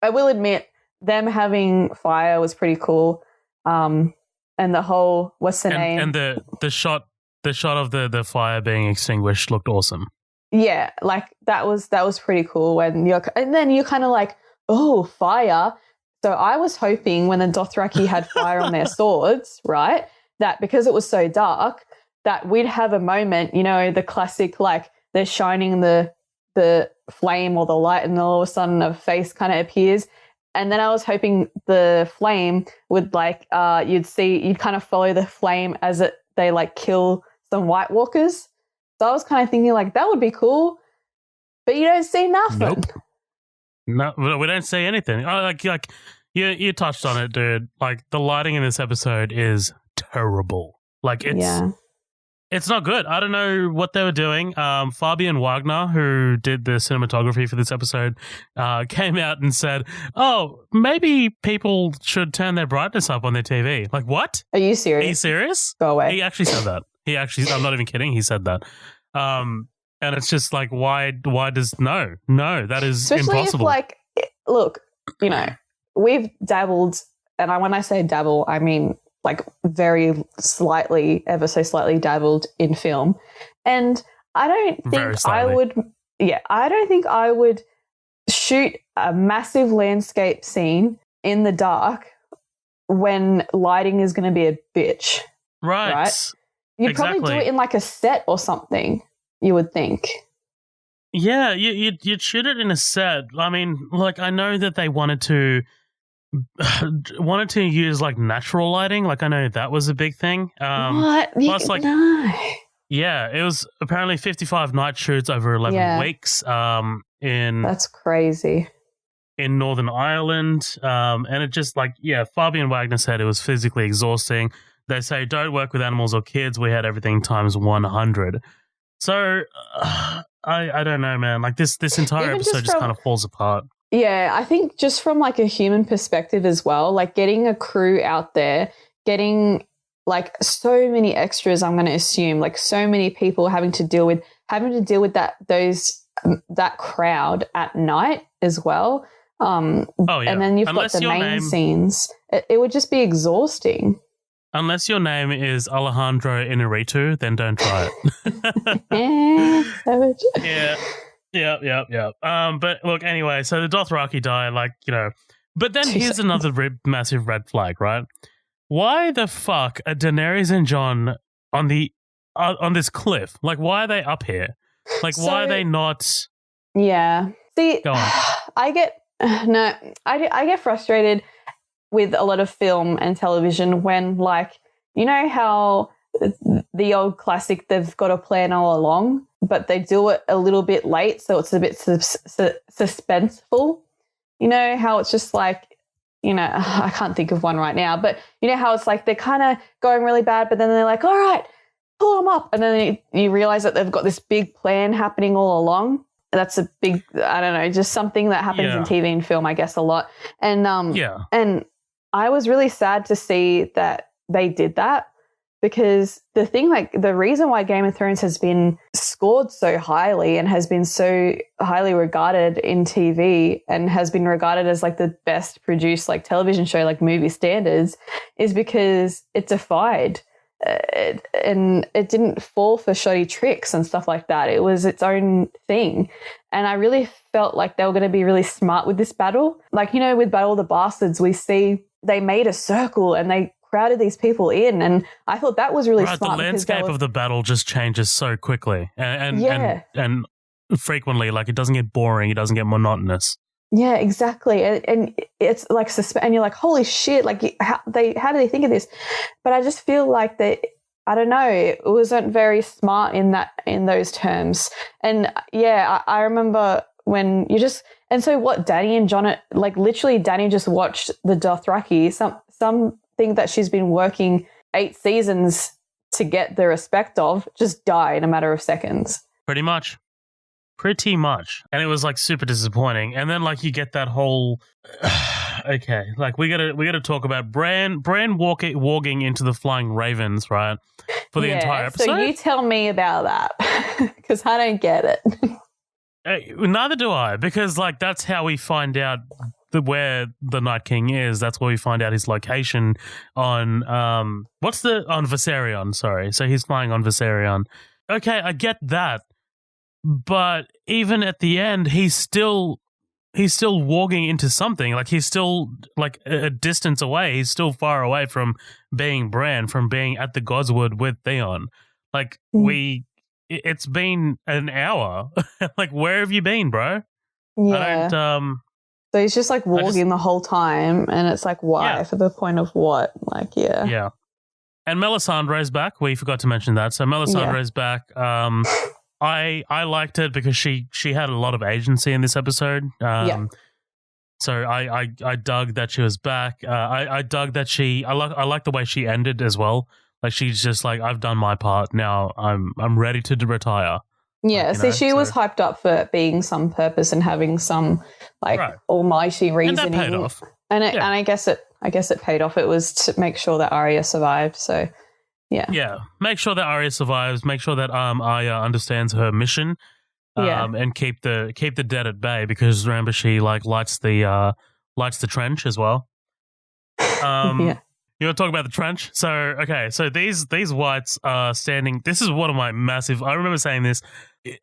I will admit, them having fire was pretty cool. And the whole, what's the name? And the shot of the fire being extinguished looked awesome. Yeah, like that was pretty cool and then you're kind of like, oh, fire. So I was hoping when the Dothraki had fire on their swords, right, that because it was so dark, that we'd have a moment, you know, the classic, like they're shining the flame or the light and all of a sudden a face kind of appears. And then I was hoping the flame would like, you'd kind of follow the flame as they like kill some White Walkers. So I was kind of thinking like that would be cool, but you don't see nothing. Nope. No, we don't see anything. Oh, like you touched on it, dude. Like the lighting in this episode is terrible. Like it's not good. I don't know what they were doing. Fabian Wagner, who did the cinematography for this episode, came out and said, "Oh, maybe people should turn their brightness up on their TV." Like, what? Are you serious? Are you serious? Go away. He actually said that. I'm not even kidding. He said that. And it's just like, why does no, that is especially impossible. If, like, look, you know, we've dabbled, and when I say dabble, I mean like very slightly, ever so slightly dabbled in film. And I don't think I would shoot a massive landscape scene in the dark when lighting is going to be a bitch. Right? You'd probably do it in like a set or something, you would think. Yeah, you'd shoot it in a set. I mean, like, I know that they wanted to use like natural lighting. Like, I know that was a big thing. What? Plus, like, no. Yeah, it was apparently 55 night shoots over 11 weeks. That's crazy. In Northern Ireland, and it just like Fabian Wagner said it was physically exhausting. They say don't work with animals or kids. We had everything times 100. So I don't know, man. Like this entire Even episode just kind of falls apart. Yeah, I think just from like a human perspective as well, like getting a crew out there, getting like so many extras, I'm going to assume, like so many people having to deal with that crowd at night as well. And then you've got the main scenes. It would just be exhausting. Unless your name is Alejandro Inarritu, then don't try it. Savage. Yeah. But look, anyway, so the Dothraki die, like, you know. But then here's another massive red flag, right? Why the fuck are Daenerys and Jon on this cliff? Like, why are they up here? Like, why are they not? Yeah. See, go on. I get frustrated with a lot of film and television when, like, you know how the old classic, they've got a plan all along, but they do it a little bit late, so it's a bit suspenseful. You know how it's just like, you know, I can't think of one right now, but you know how it's like they're kind of going really bad, but then they're like, all right, pull them up. And then you realize that they've got this big plan happening all along. That's a big, I don't know, just something that happens in TV and film, I guess, a lot. And and I was really sad to see that they did that, because the reason why Game of Thrones has been scored so highly and has been so highly regarded in TV and has been regarded as like the best produced like television show, like movie standards, is because it defied and it didn't fall for shoddy tricks and stuff like that. It was its own thing. And I really felt like they were going to be really smart with this battle. Like, you know, with Battle of the Bastards, we see they made a circle and they crowded these people in. And I thought that was really right, smart. The landscape of the battle just changes so quickly, and frequently, like it doesn't get boring, it doesn't get monotonous. Yeah, exactly. And it's like, and you're like, holy shit, like how do they think of this? But I just feel like I don't know, it wasn't very smart in those terms. And yeah, I remember when and so what, Dany and Jon, like literally Dany just watched the Dothraki, something that she's been working 8 seasons to get the respect of, just die in a matter of seconds. Pretty much. And it was like super disappointing. And then like you get that whole okay, like we gotta talk about Bran walking into the flying ravens, right? For the entire episode. So you tell me about that, because I don't get it. Neither do I, because like that's how we find out where the Night King is. That's where we find out his location on on Viserion. Sorry, so he's flying on Viserion. Okay, I get that. But even at the end, he's still walking into something. Like he's still like a distance away. He's still far away from being Bran, from being at the Godswood with Theon. Like it's been an hour. Like where have you been, bro? Yeah. So he's just like walking the whole time, and it's like why? Yeah. For the point of what? Like yeah. And Melisandre's back. We forgot to mention that. So Melisandre's back. I liked it because she had a lot of agency in this episode. So I dug that she was back. I dug that I like the way she ended as well. Like she's just like, I've done my part. Now I'm ready to retire. Yeah, she was hyped up for being some purpose and having some almighty reasoning. And that paid off. And I guess it paid off. It was to make sure that Arya survived. So yeah. Make sure that Arya survives. Make sure that Arya understands her mission. And keep the dead at bay, because remember she like lights the trench as well. You want to talk about the trench? So these whites are standing. This is one of my massive. I remember saying this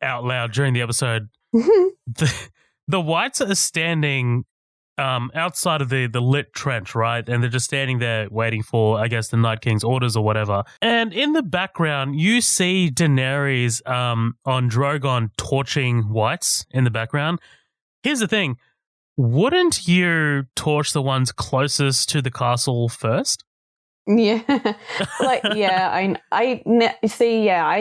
out loud during the episode. The whites are standing outside of the lit trench, right? And they're just standing there waiting for, I guess, the Night King's orders or whatever. And in the background, you see Daenerys on Drogon torching whites in the background. Here's the thing. Wouldn't you torch the ones closest to the castle first? Yeah. I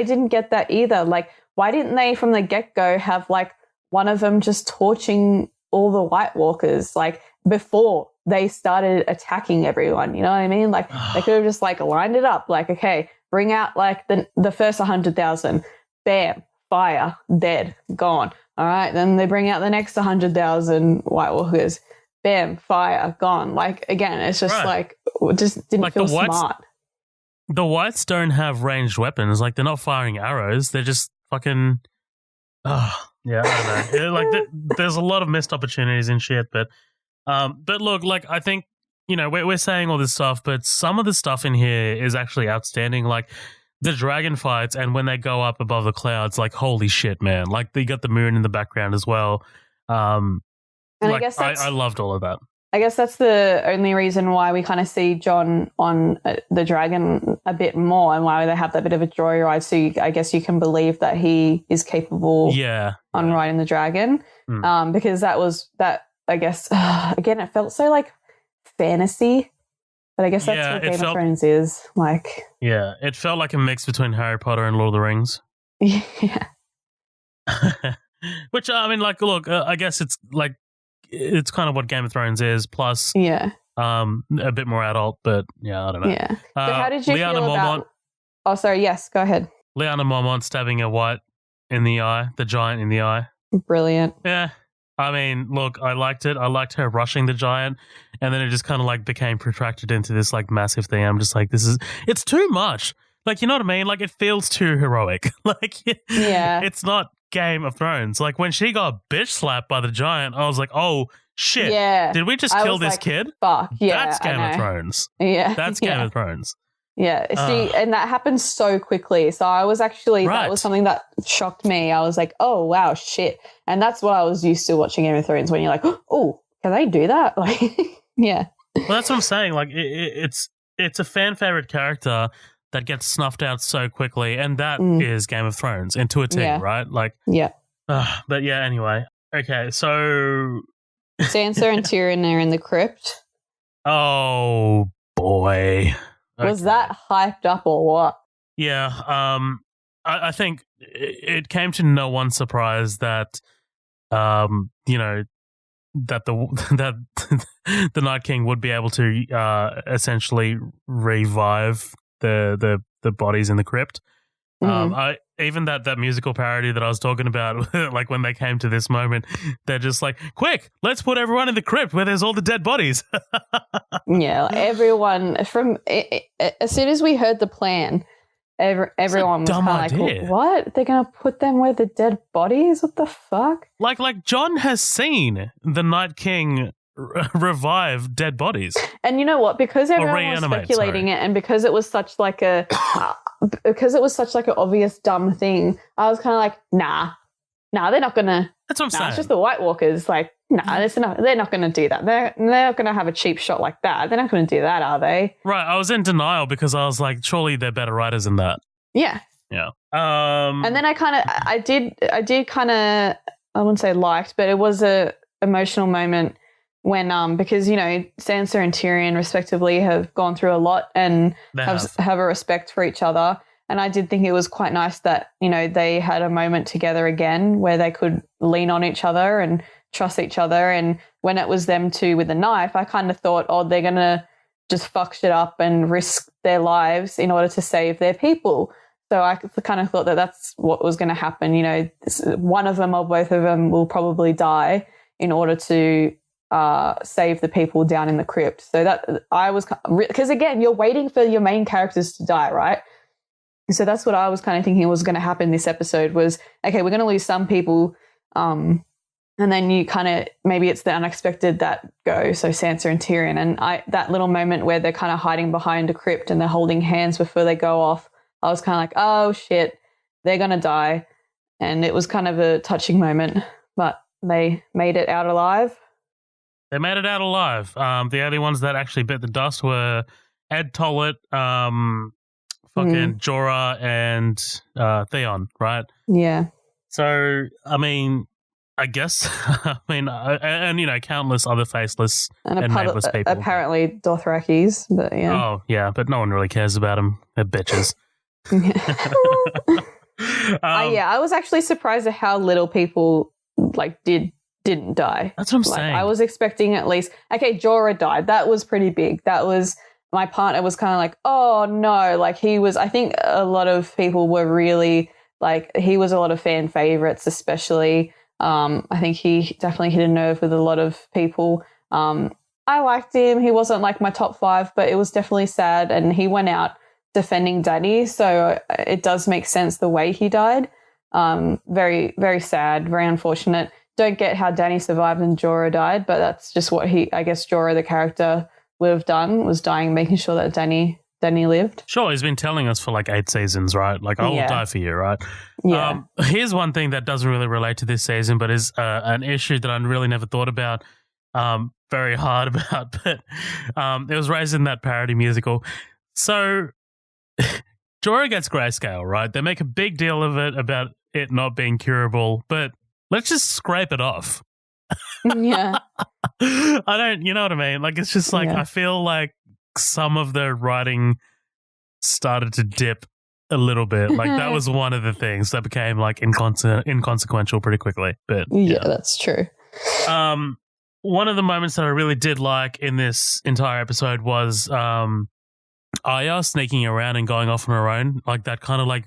didn't get that either. Like, why didn't they from the get-go have like one of them just torching all the White Walkers, like before they started attacking everyone? You know what I mean? Like they could have just like lined it up. Like, okay, bring out like the first 100,000, bam, fire, dead, gone. All right, then they bring out the next 100,000 White Walkers, bam, fire, gone. Like again, it's just like it just didn't feel smart. The Whites don't have ranged weapons. Like they're not firing arrows. They're just fucking. Yeah, I don't know. Like there's a lot of missed opportunities and shit, but look, like I think we're saying all this stuff, but some of the stuff in here is actually outstanding. Like the dragon fights, and when they go up above the clouds, like holy shit, man! Like they got the moon in the background as well. And like, I guess I loved all of that. I guess that's the only reason why we kind of see Jon on the dragon a bit more, and why they have that bit of a joyride. So I guess you can believe that he is capable on riding the dragon. Because that I guess, again, it felt so like fantasy, but I guess that's what Game of Thrones is. Like, yeah, it felt like a mix between Harry Potter and Lord of the Rings. Yeah. Which, I mean, like, look, I guess it's like, it's kind of what Game of Thrones is, plus a bit more adult, but I don't know. Yeah. So how did you feel about... Oh, sorry, yes, go ahead. Lyanna Mormont stabbing a white in the eye, the giant in the eye. Brilliant. Yeah. I mean, look, I liked it. I liked her rushing the giant, and then it just kind of like became protracted into this like massive thing. I'm just like, it's too much. Like, you know what I mean? Like, it feels too heroic. Like, it's not Game of Thrones. Like when she got bitch slapped by the giant, I was like, oh shit, did we just kill this kid? Fuck yeah, that's Game of Thrones. Yeah, that's Game of Thrones. Yeah, and that happened so quickly. So I was actually that was something that shocked me. I was like, oh wow, shit, and that's what I was used to watching Game of Thrones, when you're like, oh, can they do that? Like, yeah. Well, that's what I'm saying. Like it's it's a fan favorite character that gets snuffed out so quickly, and that is Game of Thrones into a T, right? Like, yeah. But yeah, anyway. Okay, so Sansa and Tyrion are in the crypt. Oh boy. Was that hyped up or what? Yeah, I think it came to no one's surprise that, you know, that the Night King would be able to essentially revive the bodies in the crypt. Even that musical parody that I was talking about, like when they came to this moment, they're just like, quick, let's put everyone in the crypt where there's all the dead bodies. Yeah, everyone as soon as we heard the plan, everyone was kind of like, what? They're going to put them where the dead bodies? What the fuck? Like John has seen the Night King revive dead bodies. And you know what? Because everyone was speculating it, and because it was such like a an obvious dumb thing, I was kind of like, nah, they're not gonna. That's what I'm saying. It's just the White Walkers. Like, they're not gonna do that. They're not gonna have a cheap shot like that. They're not gonna do that, are they? Right. I was in denial because I was like, surely they're better writers than that. Yeah. Yeah. And then I did kind of, I wouldn't say liked, but it was a emotional moment when because you know Sansa and Tyrion respectively have gone through a lot and have a respect for each other, and I did think it was quite nice that you know they had a moment together again where they could lean on each other and trust each other. And when it was them two with the knife, I kind of thought, oh, they're gonna just fuck shit up and risk their lives in order to save their people. So I kind of thought that that's what was going to happen. You know, one of them or both of them will probably die in order to save the people down in the crypt. So that I was, because again, you're waiting for your main characters to die, right? So that's what I was kind of thinking was going to happen this episode was, okay, we're going to lose some people, and then you kind of, maybe it's the unexpected that go, so Sansa and Tyrion. And that little moment where they're kind of hiding behind a crypt and they're holding hands before they go off, I was kind of like, oh shit, they're going to die. And it was kind of a touching moment, but they made it out alive. They made it out alive. The only ones that actually bit the dust were Ed Tollett, fucking Jorah, and Theon, right? Yeah. So, I mean, I guess, and you know, countless other faceless and nameless people. Apparently Dothrakis, but yeah. Oh, yeah, but no one really cares about them. They're bitches. I was actually surprised at how little people didn't die. That's what I'm saying. I was expecting at least, okay, Jorah died. That was pretty big. That was, my partner was kind of like, oh no, like he was, I think a lot of people were really, like, he was a lot of fan favorites, especially. I think he definitely hit a nerve with a lot of people. I liked him. He wasn't like my top 5, but it was definitely sad. And he went out defending Dany. So it does make sense the way he died. Very, very sad, very unfortunate. Don't get how Dany survived and Jorah died, but that's just what I guess Jorah, the character, would have done, was dying, making sure that Dany lived. Sure, he's been telling us for like 8 seasons, right? Like, I will die for you, right? Yeah. Here's one thing that doesn't really relate to this season, but is an issue that I really never thought about very hard about, but it was raised in that parody musical. So Jorah gets grayscale, right? They make a big deal of it about it not being curable, but let's just scrape it off. Yeah. I don't, you know what I mean? Like, it's just like, I feel like some of the writing started to dip a little bit. Like, that was one of the things that became like inconsequential pretty quickly. But yeah, that's true. One of the moments that I really did like in this entire episode was Arya sneaking around and going off on her own, like that kind of like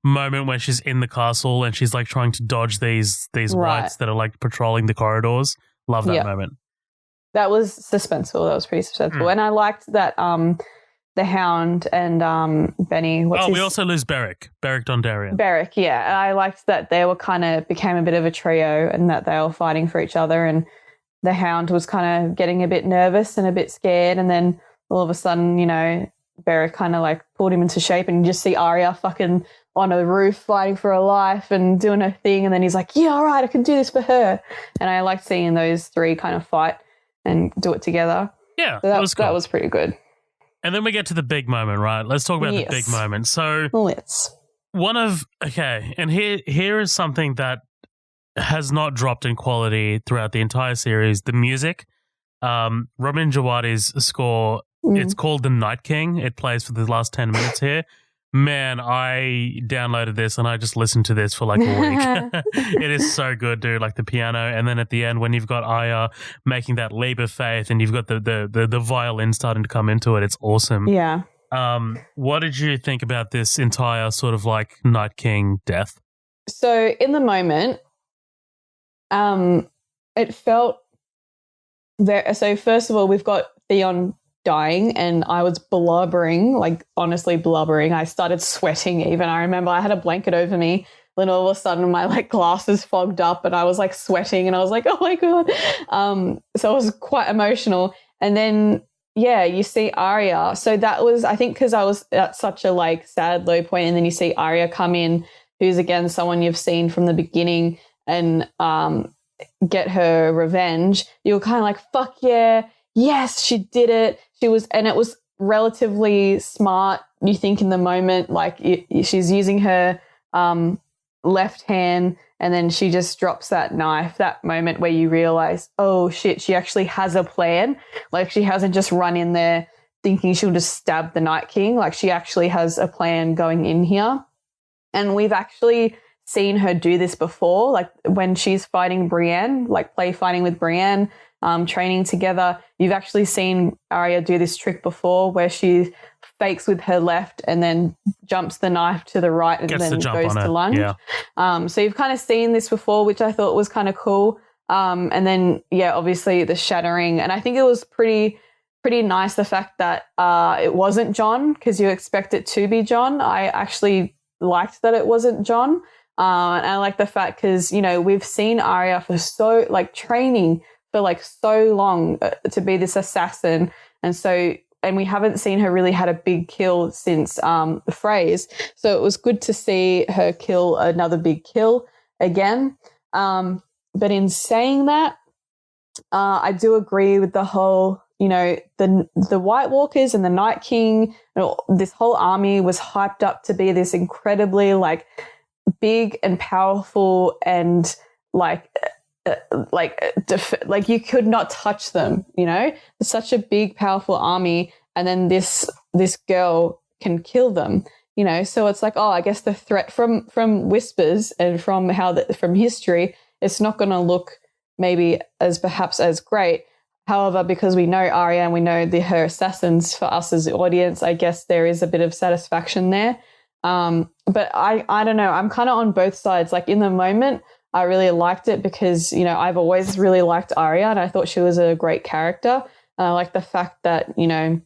moment where she's in the castle and she's like trying to dodge these whites that are like patrolling the corridors. Love that moment. That was suspenseful. That was pretty suspenseful. And I liked that the Hound and Benny. We also lose Beric Dondarrion. Beric, yeah. I liked that they were kind of became a bit of a trio and that they were fighting for each other, and the Hound was kind of getting a bit nervous and a bit scared, and then all of a sudden, you know, Beric kind of like pulled him into shape, and you just see Arya fucking on a roof fighting for her life and doing her thing, and then he's like, yeah, all right, I can do this for her. And I liked seeing those three kind of fight and do it together. Yeah, so that was cool. That was pretty good. And then we get to the big moment, right? Let's talk about the big moment. So let's. And here is something that has not dropped in quality throughout the entire series. The music, Robin Djawadi's score, it's called The Night King. It plays for the last 10 minutes here. Man, I downloaded this and I just listened to this for like a week. It is so good, dude. Like the piano, and then at the end when you've got Aya making that leap of faith, and you've got the violin starting to come into it, it's awesome. Yeah. What did you think about this entire sort of like Night King death? So in the moment, it felt very. So first of all, we've got Theon dying, and I was blubbering, like honestly blubbering. I started sweating even. I remember I had a blanket over me, then all of a sudden my like glasses fogged up and I was like sweating and I was like, oh my God. So it was quite emotional. And then, yeah, you see Arya. So that was, I think because I was at such a like sad low point, and then you see Arya come in, who's again someone you've seen from the beginning, and get her revenge. You were kind of like, fuck yeah. Yes, she did it. And it was relatively smart. You think in the moment, like she's using her left hand, and then she just drops that knife. That moment where you realize, oh shit, she actually has a plan. Like she hasn't just run in there thinking she'll just stab the Night King. Like she actually has a plan going in here. And we've actually seen her do this before, like when she's fighting Brienne, like play fighting with Brienne. Training together, you've actually seen Arya do this trick before where she fakes with her left and then jumps the knife to the right and then goes to lunge. Yeah. So you've kind of seen this before, which I thought was kind of cool. And then, yeah, obviously the shattering. And I think it was pretty nice, the fact that it wasn't Jon, because you expect it to be Jon. I actually liked that it wasn't Jon. And I like the fact because, you know, we've seen Arya for training for like so long to be this assassin, and we haven't seen her really had a big kill since the Freys. So it was good to see her kill another big kill again. But in saying that, I do agree with the whole, you know, the White Walkers and the Night King. You know, this whole army was hyped up to be this incredibly like big and powerful and like you could not touch them, you know. It's such a big, powerful army, and then this girl can kill them, you know. So it's like, oh, I guess the threat from whispers and from from history, it's not going to look maybe perhaps as great. However, because we know Arya and we know her assassins, for us as the audience, I guess there is a bit of satisfaction there. But I don't know. I'm kind of on both sides. Like in the moment, I really liked it because, you know, I've always really liked Arya and I thought she was a great character. And I like the fact that, you know,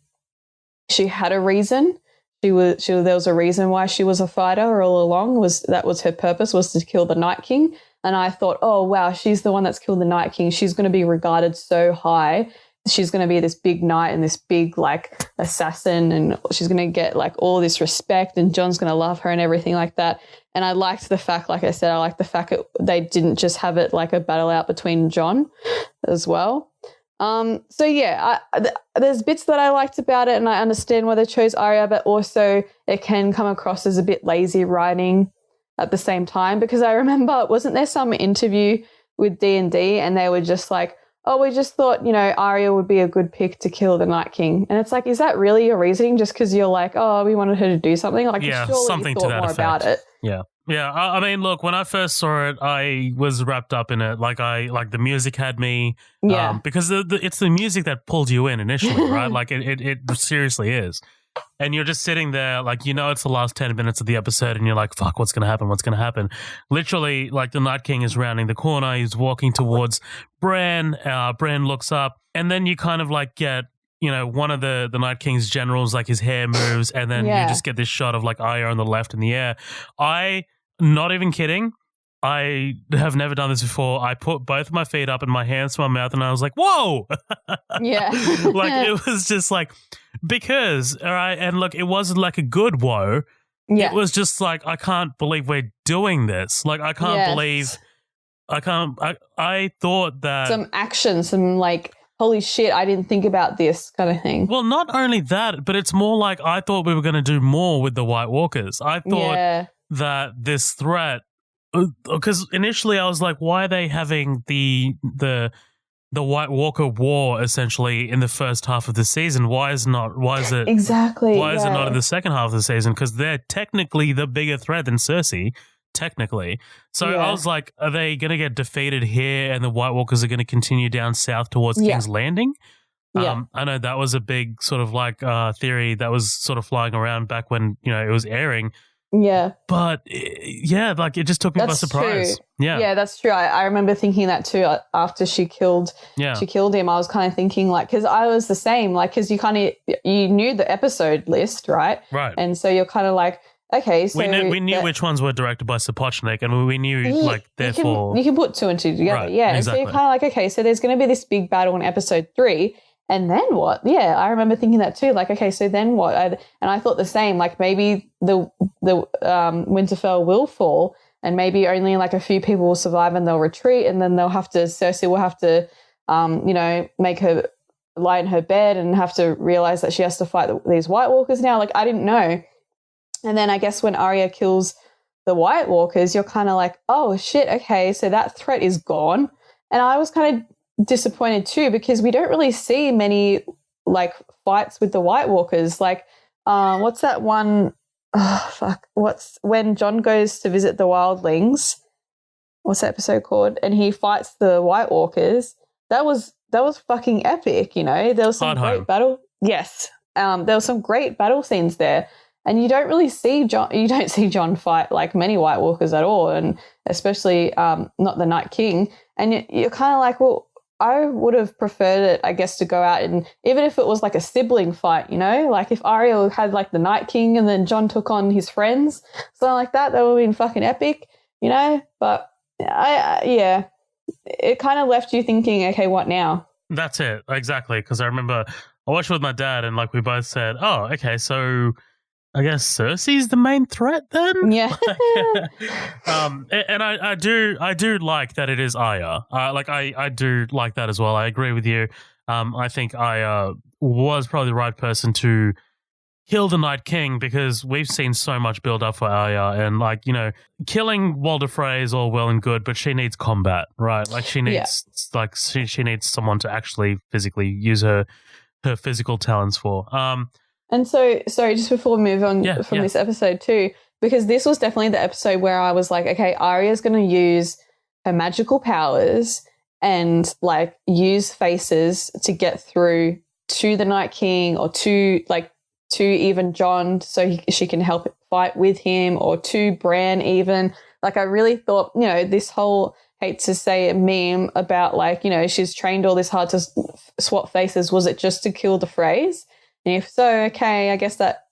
she had a reason. There was a reason why she was a fighter all along. That was her purpose, was to kill the Night King. And I thought, oh, wow, she's the one that's killed the Night King. She's going to be regarded so high. She's going to be this big knight and this big like assassin, and she's going to get like all this respect, and Jon's going to love her and everything like that. And I liked the fact, like I said, that they didn't just have it like a battle out between Jon as well. So yeah, there's bits that I liked about it, and I understand why they chose Arya, but also it can come across as a bit lazy writing at the same time, because I remember, wasn't there some interview with D&D and they were just like, oh, we just thought, you know, Arya would be a good pick to kill the Night King. And it's like, is that really your reasoning, just because you're like, oh, we wanted her to do something? Like, yeah, surely something you thought to that more effect. about it. Yeah. Yeah, I mean, look, when I first saw it, I was wrapped up in it. Like the music had me. Yeah. Because it's the music that pulled you in initially, right? Like it seriously is. And you're just sitting there, like, you know, it's the last 10 minutes of the episode, and you're like, fuck, what's going to happen? What's going to happen? Literally, like, the Night King is rounding the corner. He's walking towards Bran. Bran looks up, and then you kind of like get, you know, one of the Night King's generals, like his hair moves, and then you just get this shot of like Arya on the left in the air. Not even kidding, I have never done this before. I put both my feet up and my hands to my mouth, and I was like, whoa! Yeah. Like, it was just like, because, all right, and look, it wasn't like a good whoa. Yeah. It was just like, I can't believe we're doing this. Like, I can't believe, I thought that. Some action, some like holy shit, I didn't think about this kind of thing. Well, not only that, but it's more like I thought we were going to do more with the White Walkers. I thought that this threat, because initially I was like, why are they having the White Walker War essentially in the first half of the season? Why is it not in the second half of the season? Because they're technically the bigger threat than Cersei, technically. So I was like, are they going to get defeated here and the White Walkers are going to continue down south towards King's Landing? I know that was a big sort of like theory that was sort of flying around back when, it was airing. Yeah. But like it just took me by surprise. True. Yeah. Yeah, that's true. I remember thinking that too after she killed him. I was kind of thinking like, because I was the same, like, because you knew the episode list, right? Right. And so you're kind of like, okay, so we knew which ones were directed by Sapochnik, and we knew like therefore you can put two and two together. Right, yeah. exactly. And so you're kind of like, okay, so there's going to be this big battle in episode 3. And then what? Yeah, I remember thinking that too. Like, okay, so then what? And I thought the same. Like, maybe the Winterfell will fall, and maybe only like a few people will survive, and they'll retreat, and then Cersei will have to, make her lie in her bed and have to realize that she has to fight these White Walkers now. Like, I didn't know. And then I guess when Arya kills the White Walkers, you're kind of like, oh shit, okay, so that threat is gone. And I was kind of disappointed too, because we don't really see many like fights with the White Walkers. Like, what's that one? Oh, fuck. What's when Jon goes to visit the wildlings? What's that episode called? And he fights the White Walkers. That was fucking epic. There was some great battle. Yes, there was some great battle scenes there. And you don't really see Jon. You don't see Jon fight like many White Walkers at all, and especially not the Night King. And you're kind of like, well, I would have preferred it, I guess, to go out and even if it was like a sibling fight, like if Arya had like the Night King and then Jon took on his friends, something like that, that would have been fucking epic, But it kind of left you thinking, okay, what now? That's it, exactly. Because I remember I watched it with my dad, and like we both said, oh, okay, so I guess Cersei's the main threat then? Yeah. And I do like that it is Arya. I do like that as well. I agree with you. I think Arya was probably the right person to kill the Night King, because we've seen so much build up for Arya, and killing Walder Frey is all well and good, but she needs combat, right? Like she needs she needs someone to actually physically use her physical talents for. And so, sorry, just before we move on from this episode too, because this was definitely the episode where I was like, okay, Arya's going to use her magical powers and like use faces to get through to the Night King, or to even Jon, so she can help fight with him, or to Bran even. Like, I really thought, this whole, hate to say it, meme about like, she's trained all this hard to swap faces. Was it just to kill the Freys? And if so, okay, I guess that,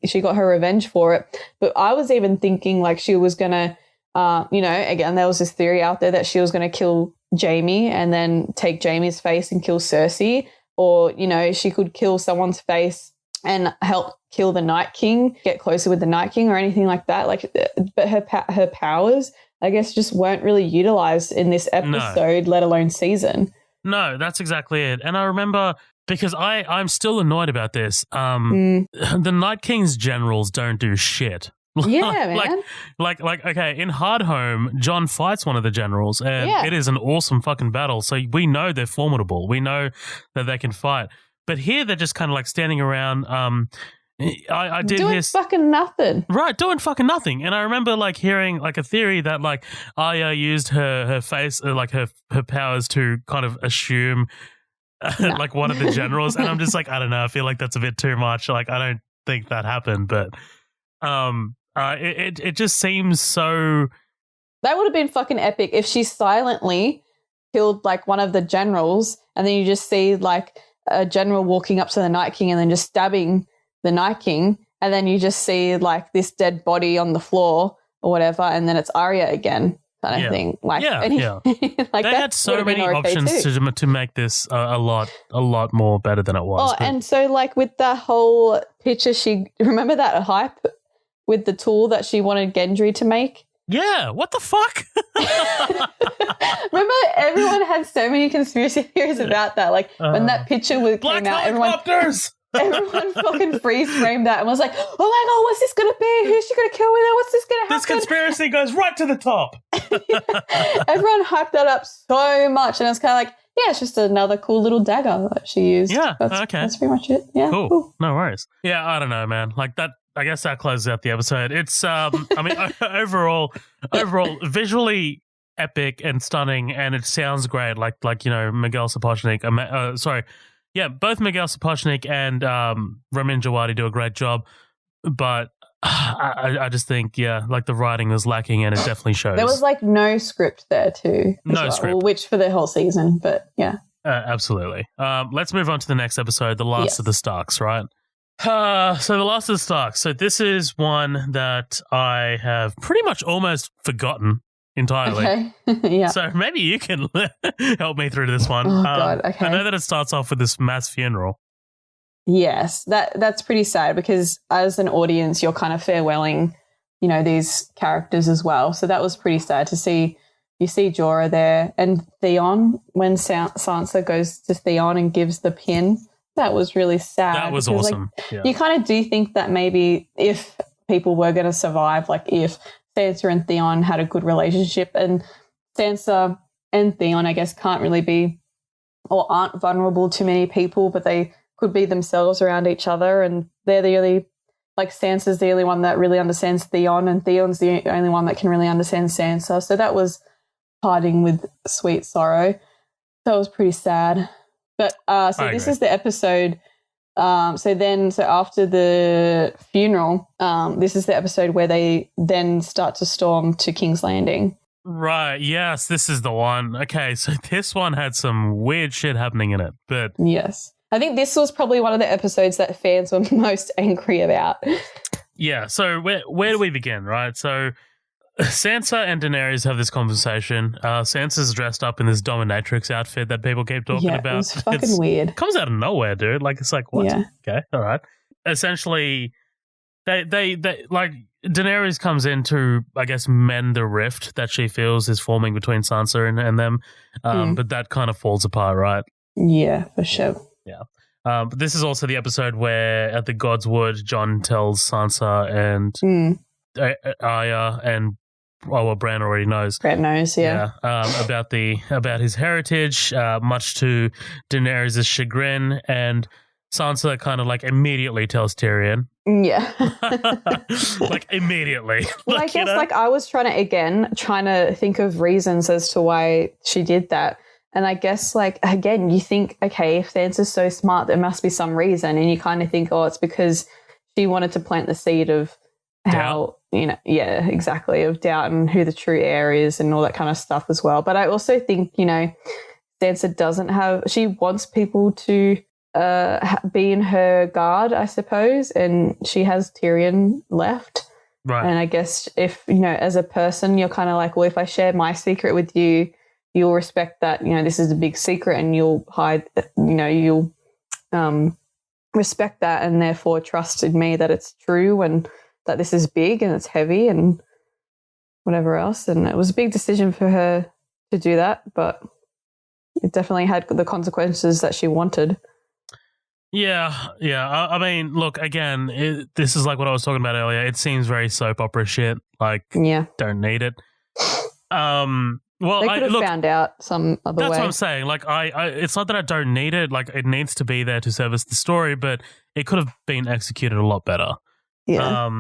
she got her revenge for it. But I was even thinking like she was going to, again, there was this theory out there that she was going to kill Jaime and then take Jaime's face and kill Cersei. Or, she could kill someone's face and help kill the Night King, get closer with the Night King or anything like that. Like, but her powers, I guess, just weren't really utilized in this episode, let alone season. No, that's exactly it. And I remember, because I'm still annoyed about this. The Night King's generals don't do shit. Yeah, man. Like, okay, in Hardhome, Jon fights one of the generals, and it is an awesome fucking battle. So we know they're formidable. We know that they can fight. But here they're just kind of like standing around. I did doing fucking nothing. Right, doing fucking nothing. And I remember like hearing like a theory that like Arya used her face, like her powers to kind of assume like one of the generals. And I'm just like, I don't know. I feel like that's a bit too much. Like, I don't think that happened, but it just seems so. That would have been fucking epic if she silently killed like one of the generals, and then you just see like a general walking up to the Night King and then just stabbing the Night King, and then you just see like this dead body on the floor or whatever, and then it's Arya again, kind of thing. Like, like they had so many options to make this a lot more better than it was. Oh, and so like with that whole picture, remember that hype with the tool that she wanted Gendry to make? Yeah, what the fuck? Remember, everyone had so many conspiracy theories about that. Like, when that picture Black came out, helicopters! everyone fucking freeze framed that and was like, oh my God, what's this going to be? Who's she going to kill with it? What's this going to happen? This conspiracy goes right to the top. Everyone hyped that up so much. And I was kind of like, yeah, it's just another cool little dagger that she used. Yeah, okay. That's pretty much it. Yeah, cool. No worries. Yeah, I don't know, man. Like that, I guess that closes out the episode. It's, I mean, overall, visually epic and stunning, and it sounds great. Like Miguel Sapochnik. Yeah, both Miguel Sapochnik and Ramin Djawadi do a great job, but I just think, like the writing was lacking, and it definitely shows. There was like no script there too. No script. Which for the whole season, but yeah. Absolutely. Let's move on to the next episode, The Last of the Starks, right? So The Last of the Starks. So this is one that I have pretty much almost forgotten entirely. Okay. Yeah. So maybe you can help me through this one. Oh, God. Okay. I know that it starts off with this mass funeral. Yes, that's pretty sad because as an audience, you're kind of farewelling, these characters as well. So that was pretty sad to see. You see Jorah there and Theon when Sansa goes to Theon and gives the pin. That was really sad. That was awesome. You kind of do think that maybe if people were going to survive, like if Sansa and Theon had a good relationship, and Sansa and Theon, I guess, can't really be or aren't vulnerable to many people, but they could be themselves around each other, and they're the only, like Sansa's the only one that really understands Theon, and Theon's the only one that can really understand Sansa. So that was parting with sweet sorrow. That was pretty sad. But this is the episode. So after the funeral, this is the episode where they then start to storm to King's Landing. Right. Yes, this is the one. Okay, so this one had some weird shit happening in it, but yes, I think this was probably one of the episodes that fans were most angry about. Yeah. So where do we begin? Right. So Sansa and Daenerys have this conversation. Sansa's dressed up in this dominatrix outfit that people keep talking about. It was fucking weird. It comes out of nowhere, dude. Like, it's like, what? Yeah. Okay, all right. Essentially, they like Daenerys comes in to, I guess, mend the rift that she feels is forming between Sansa and them. But that kind of falls apart, right? Yeah, for sure. Yeah. But this is also the episode where at the God's Wood, Jon tells Sansa and Arya and Bran already knows. Bran knows, yeah. About his heritage, much to Daenerys' chagrin, and Sansa kind of like immediately tells Tyrion. Yeah. Like immediately. Well, I guess like I was trying to think of reasons as to why she did that. And I guess like, again, you think, okay, if Sansa's so smart, there must be some reason. And you kind of think, oh, it's because she wanted to plant the seed of how, exactly, of doubt and who the true heir is and all that kind of stuff as well. But I also think, Sansa she wants people to be in her guard, I suppose, and she has Tyrion left. Right. And I guess if, as a person, you're kind of like, well, if I share my secret with you, you'll respect that, this is a big secret and you'll hide, you'll respect that and therefore trust in me that it's true and that this is big and it's heavy and whatever else. And it was a big decision for her to do that, but it definitely had the consequences that she wanted. Yeah. I mean, look, again, this is like what I was talking about earlier. It seems very soap opera shit. Like, don't need it. Well, they could have found out some other way. That's what I'm saying. Like, I it's not that I don't need it. Like, it needs to be there to service the story, but it could have been executed a lot better. Yeah.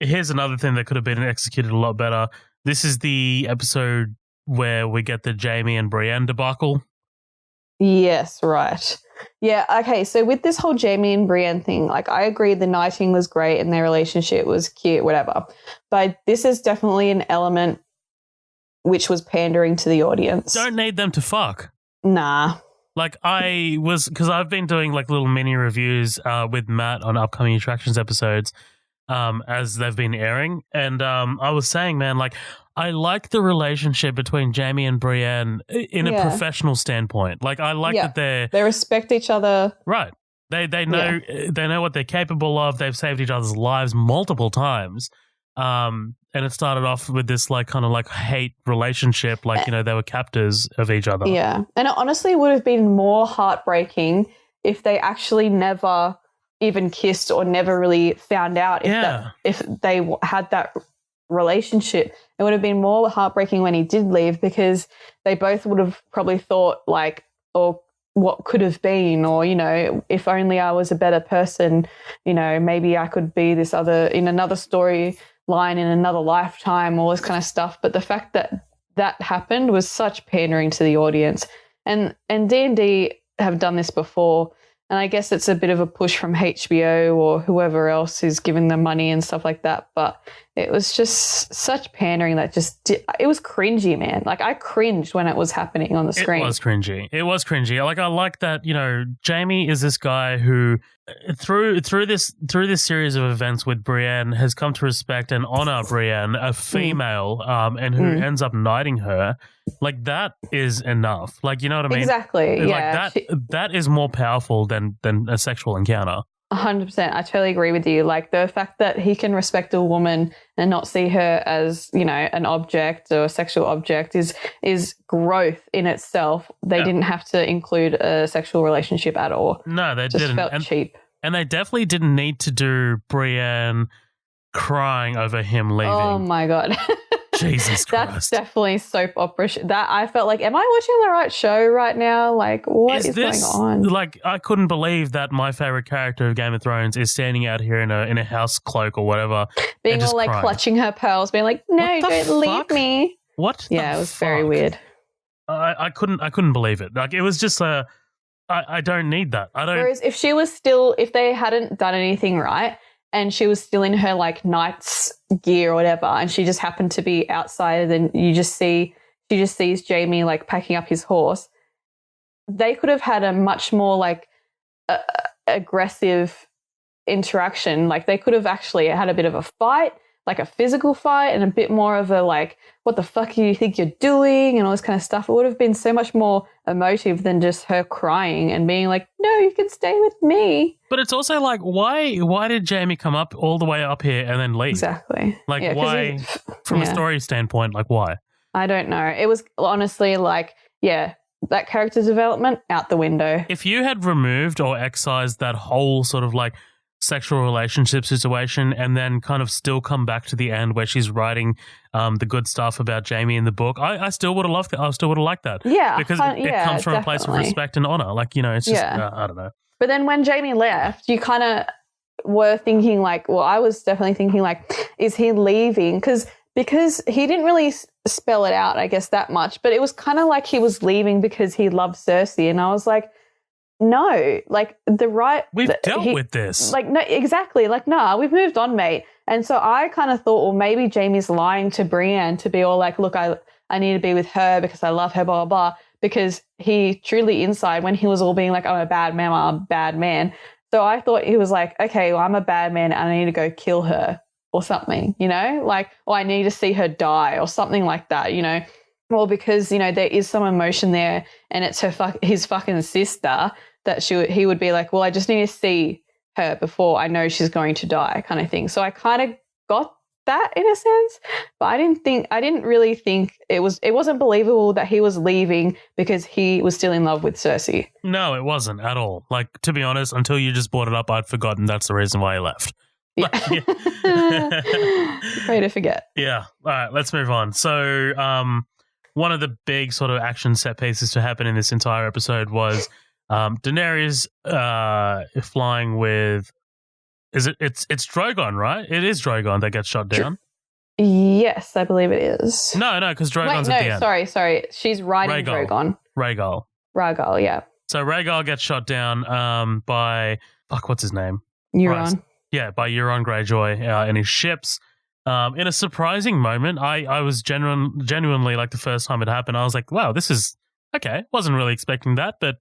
Here's another thing that could have been executed a lot better. This is the episode where we get the Jaime and Brienne debacle. Yes, right. Yeah, okay, so with this whole Jaime and Brienne thing, like I agree the knighting was great and their relationship was cute, whatever. But this is definitely an element which was pandering to the audience. Don't need them to fuck. Nah. Like because I've been doing like little mini reviews with Matt on upcoming Attractions episodes as they've been airing. And I was saying, man, like I like the relationship between Jaime and Brienne in a professional standpoint. Like I like that they respect each other. Right. They know what they're capable of. They've saved each other's lives multiple times. And it started off with this like kind of like hate relationship, like, you know, they were captors of each other. Yeah. And it honestly would have been more heartbreaking if they actually never even kissed or never really found out if they had that relationship. It would have been more heartbreaking when he did leave, because they both would have probably thought like, or what could have been, or, you know, if only I was a better person, you know, maybe I could be this other in another storyline in another lifetime, all this kind of stuff. But the fact that that happened was such pandering to the audience. And D&D have done this before, and I guess it's a bit of a push from HBO or whoever else is giving them money and stuff like that. But it was just such pandering that it was cringy, man. Like, I cringed when it was happening on the screen. It was cringy. Like, I like that, you know, Jamie is this guy who through this series of events with Brienne has come to respect and honor Brienne, a female, and who ends up knighting her. Like, that is enough. Like, you know what I mean? Exactly. Like, that is more powerful than a sexual encounter. 100%. I totally agree with you. Like, the fact that he can respect a woman and not see her as, you know, an object or a sexual object is growth in itself. They didn't have to include a sexual relationship at all. No, they just didn't. Felt cheap. And they definitely didn't need to do Brienne crying over him leaving. Oh my God. Jesus Christ. That's definitely soap opera. That I felt like, am I watching the right show right now? Like, what is going on? Like, I couldn't believe that my favorite character of Game of Thrones is standing out here in a house cloak or whatever, being all like crying. Clutching her pearls, being like, "No, don't leave me." What? Yeah, it was very weird. I couldn't believe it. Like, it was just I don't need that. I don't. Whereas if they hadn't done anything right, and she was still in her like knight's gear or whatever, and she just happened to be outside, and then she just sees Jamie like packing up his horse. They could have had a much more like aggressive interaction. Like, they could have actually had a bit of a fight, like a physical fight, and a bit more of a like, what the fuck do you think you're doing, and all this kind of stuff. It would have been so much more emotive than just her crying and being like, no, you can stay with me. But it's also like, why did Jamie come up all the way up here and then leave? Exactly. Like, why, from a story standpoint, like, why? I don't know. It was honestly like, that character development out the window. If you had removed or excised that whole sort of like sexual relationship situation and then kind of still come back to the end where she's writing the good stuff about Jamie in the book, I still would have loved it. I still would have liked that. Yeah. Because it comes from a place of respect and honor. Like, you know, it's just, I don't know. But then when Jamie left, you kind of were thinking like, well, I was definitely thinking like, is he leaving? Because he didn't really spell it out, I guess, that much. But it was kind of like he was leaving because he loved Cersei. And I was like, no, like we've dealt with this. Like, no, exactly. Like, nah, we've moved on, mate. And so I kind of thought, well, maybe Jamie's lying to Brienne to be all like, look, I need to be with her because I love her, blah, blah, blah. Because he truly inside, when he was all being like, I'm a bad man. So I thought he was like, okay, well, I'm a bad man and I need to go kill her or something, you know, like, or I need to see her die or something like that, you know. Well, because, you know, there is some emotion there and it's his fucking sister that he would be like, well, I just need to see her before I know she's going to die, kind of thing. So I kind of got that in a sense, but I didn't really think it wasn't believable that he was leaving because he was still in love with Cersei. No, it wasn't at all. Like, to be honest, until you just brought it up, I'd forgotten that's the reason why he left. Yeah. Pray to forget. Yeah. All right, let's move on. So, one of the big sort of action set pieces to happen in this entire episode was Daenerys flying with, it's Drogon, right? It is Drogon that gets shot down. Yes, I believe it is. No, because Drogon's at the end. Sorry. She's riding Drogon. Rhaegal, yeah. So Rhaegal gets shot down by, what's his name? Euron. Yeah, by Euron Greyjoy in his ships. In a surprising moment, I was genuinely, like, the first time it happened, I was like, wow, this is okay. Wasn't really expecting that, but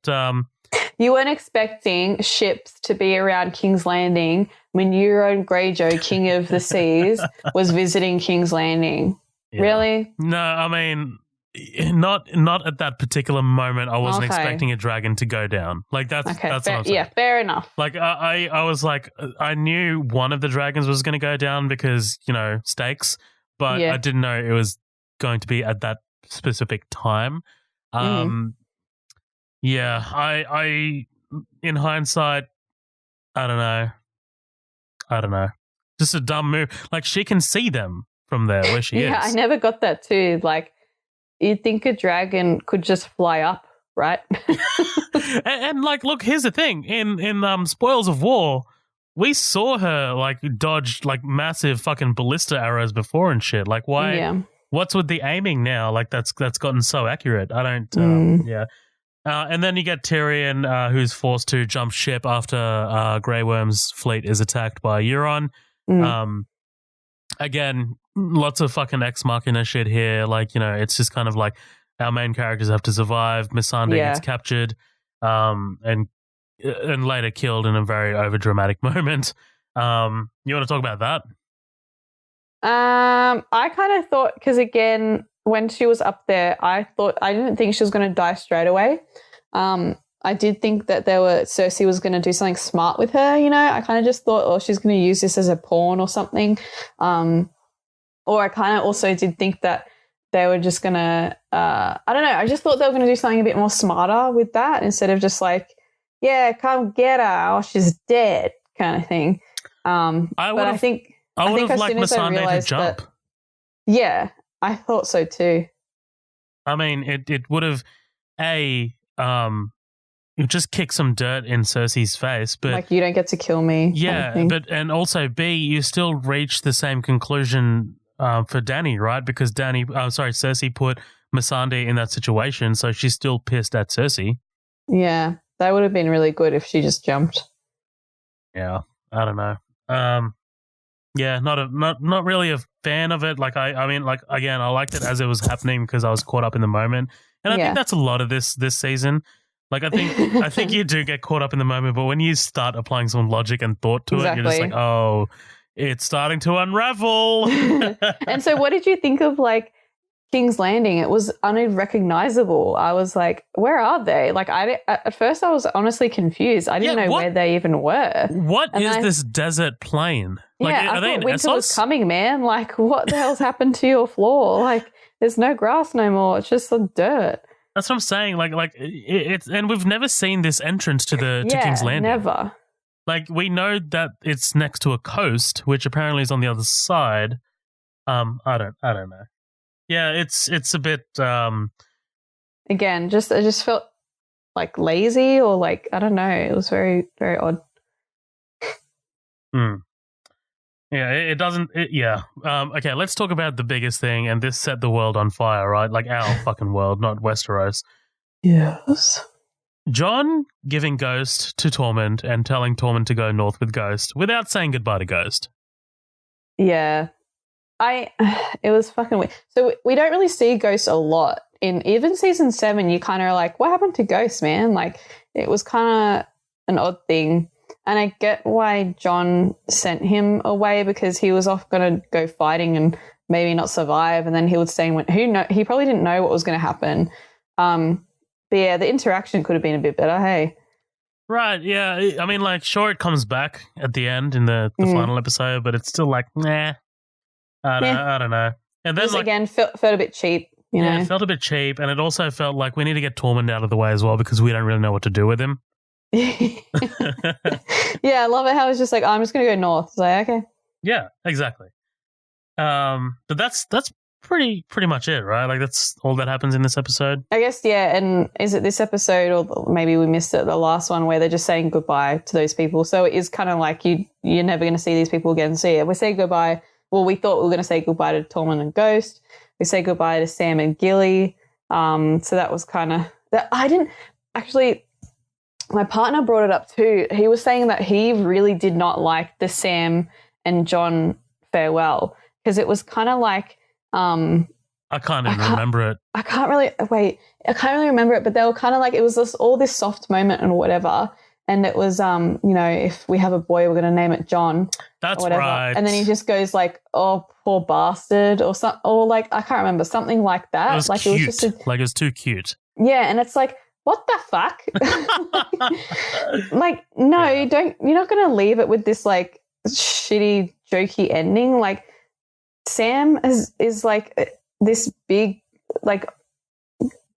you weren't expecting ships to be around King's Landing when Euron Greyjoy, King of the Seas, was visiting King's Landing. Yeah. Really? No, I mean, not at that particular moment. I wasn't Okay. expecting a dragon to go down. Like that's Okay, that's fair, what I'm saying. yeah, fair enough. Like I was like, I knew one of the dragons was going to go down because, you know, stakes, but Yeah. I didn't know it was going to be at that specific time. Yeah, I in hindsight, I don't know. Just a dumb move. Like she can see them from there where she Yeah, I is. never got that too. Like, you'd think a dragon could just fly up, right? And like, look, here's the thing. In Spoils of War, we saw her like dodge like massive fucking ballista arrows before and shit. Like, why? Yeah. What's with the aiming now? Like, that's gotten so accurate. I don't. Yeah. And then you get Tyrion, who's forced to jump ship after Grey Worm's fleet is attacked by Euron. Again, lots of fucking Ex Machina shit here. Like, you know, it's just kind of like our main characters have to survive. Missandei gets captured, and later killed in a very overdramatic moment. You want to talk about that? I kind of thought, because again, when she was up there, I didn't think she was going to die straight away. I did think that Cersei was going to do something smart with her, you know. I kind of just thought, oh, she's going to use this as a pawn or something. Or I kind of also did think that they were just going to, I don't know, I just thought they were going to do something a bit more smarter with that instead of just like, yeah, come get her or she's dead kind of thing. I would have liked Missandei to jump. Yeah, I thought so too. I mean, it would have, just kick some dirt in Cersei's face, but like, you don't get to kill me. Yeah, kind of but and also B, you still reach the same conclusion for Dany, right? Because Cersei put Missandei in that situation, so she's still pissed at Cersei. Yeah, that would have been really good if she just jumped. Yeah, I don't know. Yeah, not really a fan of it. Like I mean, like again, I liked it as it was happening because I was caught up in the moment, and I think that's a lot of this season. Like I think you do get caught up in the moment, but when you start applying some logic and thought to it, you're just like, oh, it's starting to unravel. And so, what did you think of like King's Landing? It was unrecognizable. I was like, where are they? Like, at first I was honestly confused. I didn't know where they even were. What is this desert plain? Like, yeah, are they in winter Essos? was coming, man. Like, what the hell's happened to your floor? Like, there's no grass no more. It's just the dirt. That's what I'm saying. Like it's, and we've never seen this entrance to King's Landing. Never. Like, we know that it's next to a coast, which apparently is on the other side. I don't know. Yeah, it's a bit. Again, I just felt like lazy or like, I don't know. It was very, very odd. Yeah, it doesn't. Okay, let's talk about the biggest thing, and this set the world on fire, right? Like our fucking world, not Westeros. Yes. Jon giving Ghost to Tormund and telling Tormund to go north with Ghost without saying goodbye to Ghost. Yeah. It was fucking weird. So we don't really see Ghost a lot. In even season 7, you kind of are like, what happened to Ghost, man? Like, it was kind of an odd thing. And I get why Jon sent him away, because he was off going to go fighting and maybe not survive. And then he would say, he probably didn't know what was going to happen. But yeah, the interaction could have been a bit better, hey? Right, yeah. I mean, like, sure, it comes back at the end in the final episode, but it's still like, nah. I don't know. And then, just, like, again, felt a bit cheap, you know? It felt a bit cheap, and it also felt like we need to get Tormund out of the way as well, because we don't really know what to do with him. Yeah, I love it how it's just like, I'm just going to go north. It's like, okay. Yeah, exactly. But that's pretty much it, right? Like, that's all that happens in this episode. I guess, yeah. And is it this episode, or maybe we missed it, the last one, where they're just saying goodbye to those people? So it is kind of like you're never going to see these people again. So yeah, we say goodbye. Well, we thought we were going to say goodbye to Tormund and Ghost. We say goodbye to Sam and Gilly. So that was kind of that. I didn't actually. My partner brought it up too. He was saying that he really did not like the Sam and Jon farewell, because it was kind of like. I can't even remember it. I can't really remember it, but they were kind of like, it was all this soft moment and whatever. and it was if we have a boy, we're going to name it John. That's or whatever. right. And then he just goes like, "Oh, poor bastard," or something, or like I can't remember, something like that. It was like cute. it was just Like it was too cute. yeah, and it's like, what the fuck? Like, no, you're not going to leave it with this like shitty, jokey ending. Like, Sam is like this big, like,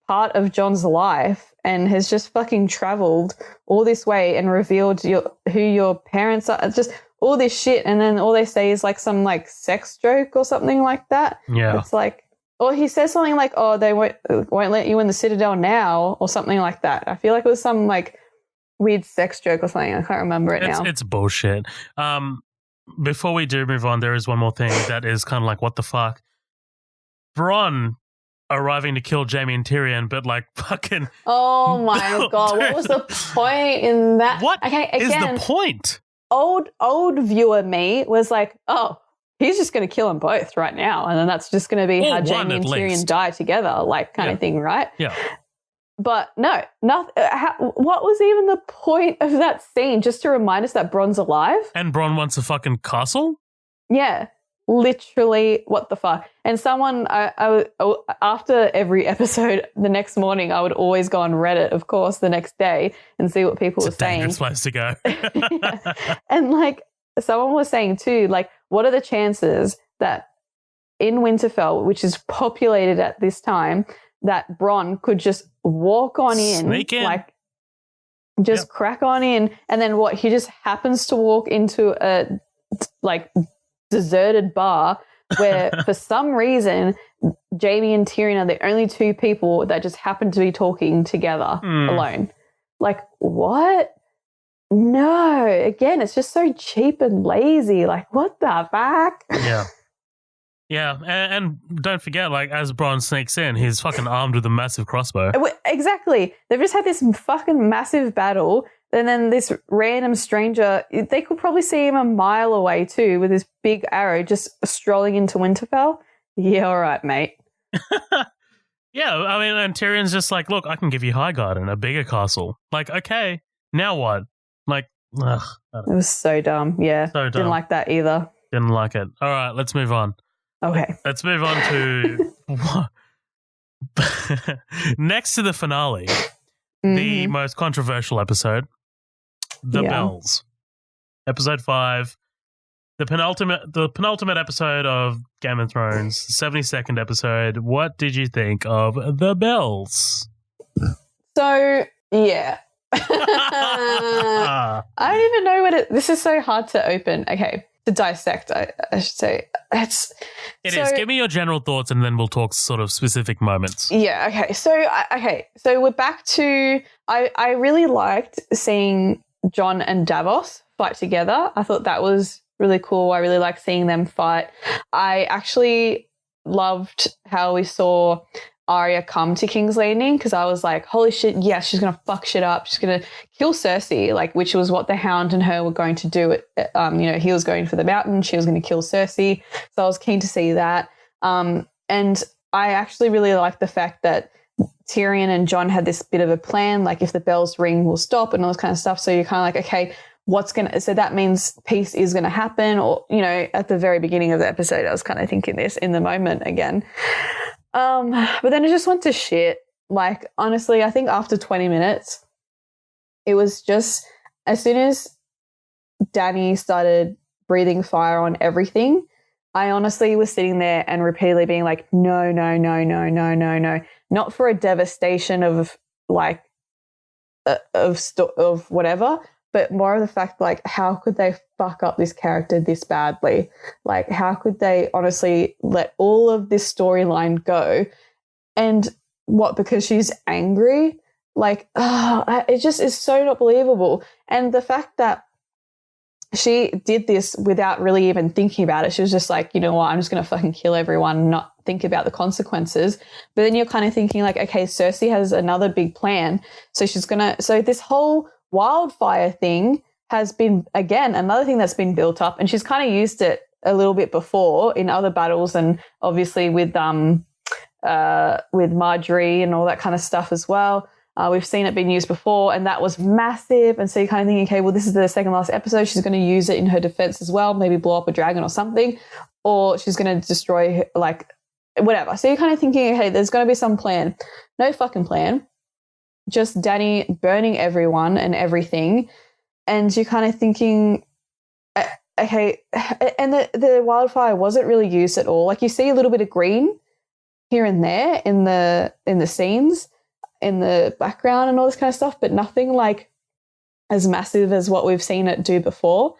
part of John's life and has just fucking traveled all this way and revealed who your parents are. It's just all this shit, and then all they say is like some like sex joke or something like that. Yeah. It's like, or he says something like, "Oh, they won't let you in the Citadel now," or something like that. I feel like it was some like weird sex joke or something. I can't remember it now. It's bullshit. Before we do move on, there is one more thing that is kind of like, what the fuck? Bronn arriving to kill Jaime and Tyrion, but like fucking. Oh my god! Dude. What was the point in that? What okay, is again, the point? Old viewer me was like, "Oh, he's just going to kill them both right now, and then that's just going to be how Jaime and Tyrion die together, like kind of thing, right?" Yeah. But no, nothing. What was even the point of that scene? Just to remind us that Bronn's alive? And Bronn wants a fucking castle? Yeah, literally. What the fuck? And someone, after every episode, the next morning, I would always go on Reddit, of course, the next day and see what people were saying. It's a dangerous place to go. Yeah. And like someone was saying too, like, what are the chances that in Winterfell, which is populated at this time, that Bronn could just walk on in, Sneak in. like just crack on in, and then what? He just happens to walk into a like deserted bar where for some reason Jaime and Tyrion are the only two people that just happen to be talking together alone. Like, what? No, again, it's just so cheap and lazy. Like, what the fuck? Yeah. Yeah, and don't forget, like, as Bronn sneaks in, he's fucking armed with a massive crossbow. Exactly. They've just had this fucking massive battle, and then this random stranger, they could probably see him a mile away too, with this big arrow just strolling into Winterfell. Yeah, all right, mate. Yeah, I mean, and Tyrion's just like, look, I can give you Highgarden, a bigger castle. Like, okay, now what? Like, ugh. It was so dumb. Yeah, So dumb. Didn't like that either. Didn't like it. All right, let's move on. Okay. Let's move on to next to the finale, the most controversial episode, The Bells. Episode 5, the penultimate episode of Game of Thrones, 72nd episode. What did you think of The Bells? So, yeah. I don't even know this is so hard to open. Okay. To dissect, I should say. It is. Give me your general thoughts and then we'll talk sort of specific moments. Yeah, okay. So we're back to I really liked seeing Jon and Davos fight together. I thought that was really cool. I really liked seeing them fight. I actually loved how we saw Arya come to King's Landing, because I was like, holy shit, yes, she's going to fuck shit up. She's going to kill Cersei, like, which was what the Hound and her were going to do. He was going for the mountain. She was going to kill Cersei. So I was keen to see that. And I actually really liked the fact that Tyrion and Jon had this bit of a plan, like if the bells ring, we'll stop and all this kind of stuff. So you're kind of like, okay, so that means peace is going to happen. Or, at the very beginning of the episode, I was kind of thinking this in the moment again. But then it just went to shit. Like, honestly, I think after 20 minutes, it was just, as soon as Dany started breathing fire on everything, I honestly was sitting there and repeatedly being like, no, no, no, no, no, no, no. Not for a devastation of like, of whatever, but more of the fact, like, how could they fuck up this character this badly? Like, how could they honestly let all of this storyline go? And what, because she's angry? Like, it just is so not believable. And the fact that she did this without really even thinking about it. She was just like, you know what, I'm just going to fucking kill everyone, not think about the consequences. But then you're kind of thinking like, okay, Cersei has another big plan. So so this whole wildfire thing has been, again, another thing that's been built up, and she's kind of used it a little bit before in other battles, and obviously with Marjorie and all that kind of stuff as well. We've seen it being used before, and that was massive. And so you're kind of thinking, okay, well, this is the second last episode. She's going to use it in her defense as well, maybe blow up a dragon or something, or she's going to destroy, like, whatever. So you're kind of thinking, hey, there's going to be some plan. No fucking plan. Just Dany burning everyone and everything. And you're kind of thinking, okay, and the wildfire wasn't really used at all. Like, you see a little bit of green here and there in the scenes, in the background and all this kind of stuff, but nothing like as massive as what we've seen it do before.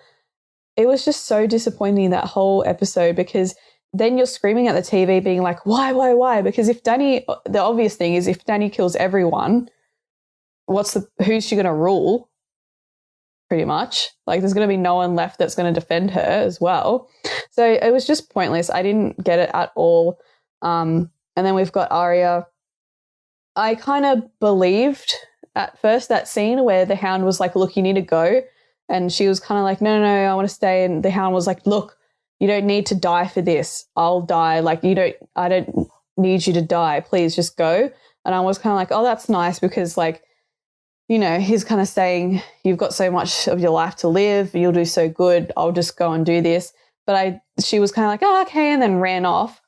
It was just so disappointing, that whole episode, because then you're screaming at the TV being like, why? Because the obvious thing is, if Dany kills everyone, who's she going to rule? Pretty much. Like, there's going to be no one left that's going to defend her as well. So it was just pointless. I didn't get it at all. And then we've got Arya. I kind of believed at first that scene where the Hound was like, look, you need to go. And she was kind of like, no, I want to stay. And the Hound was like, look, you don't need to die for this. I'll die. Like, I don't need you to die. Please just go. And I was kind of like, oh, that's nice, because, like, you know, he's kind of saying, you've got so much of your life to live. You'll do so good. I'll just go and do this. But she was kind of like, oh, okay. And then ran off.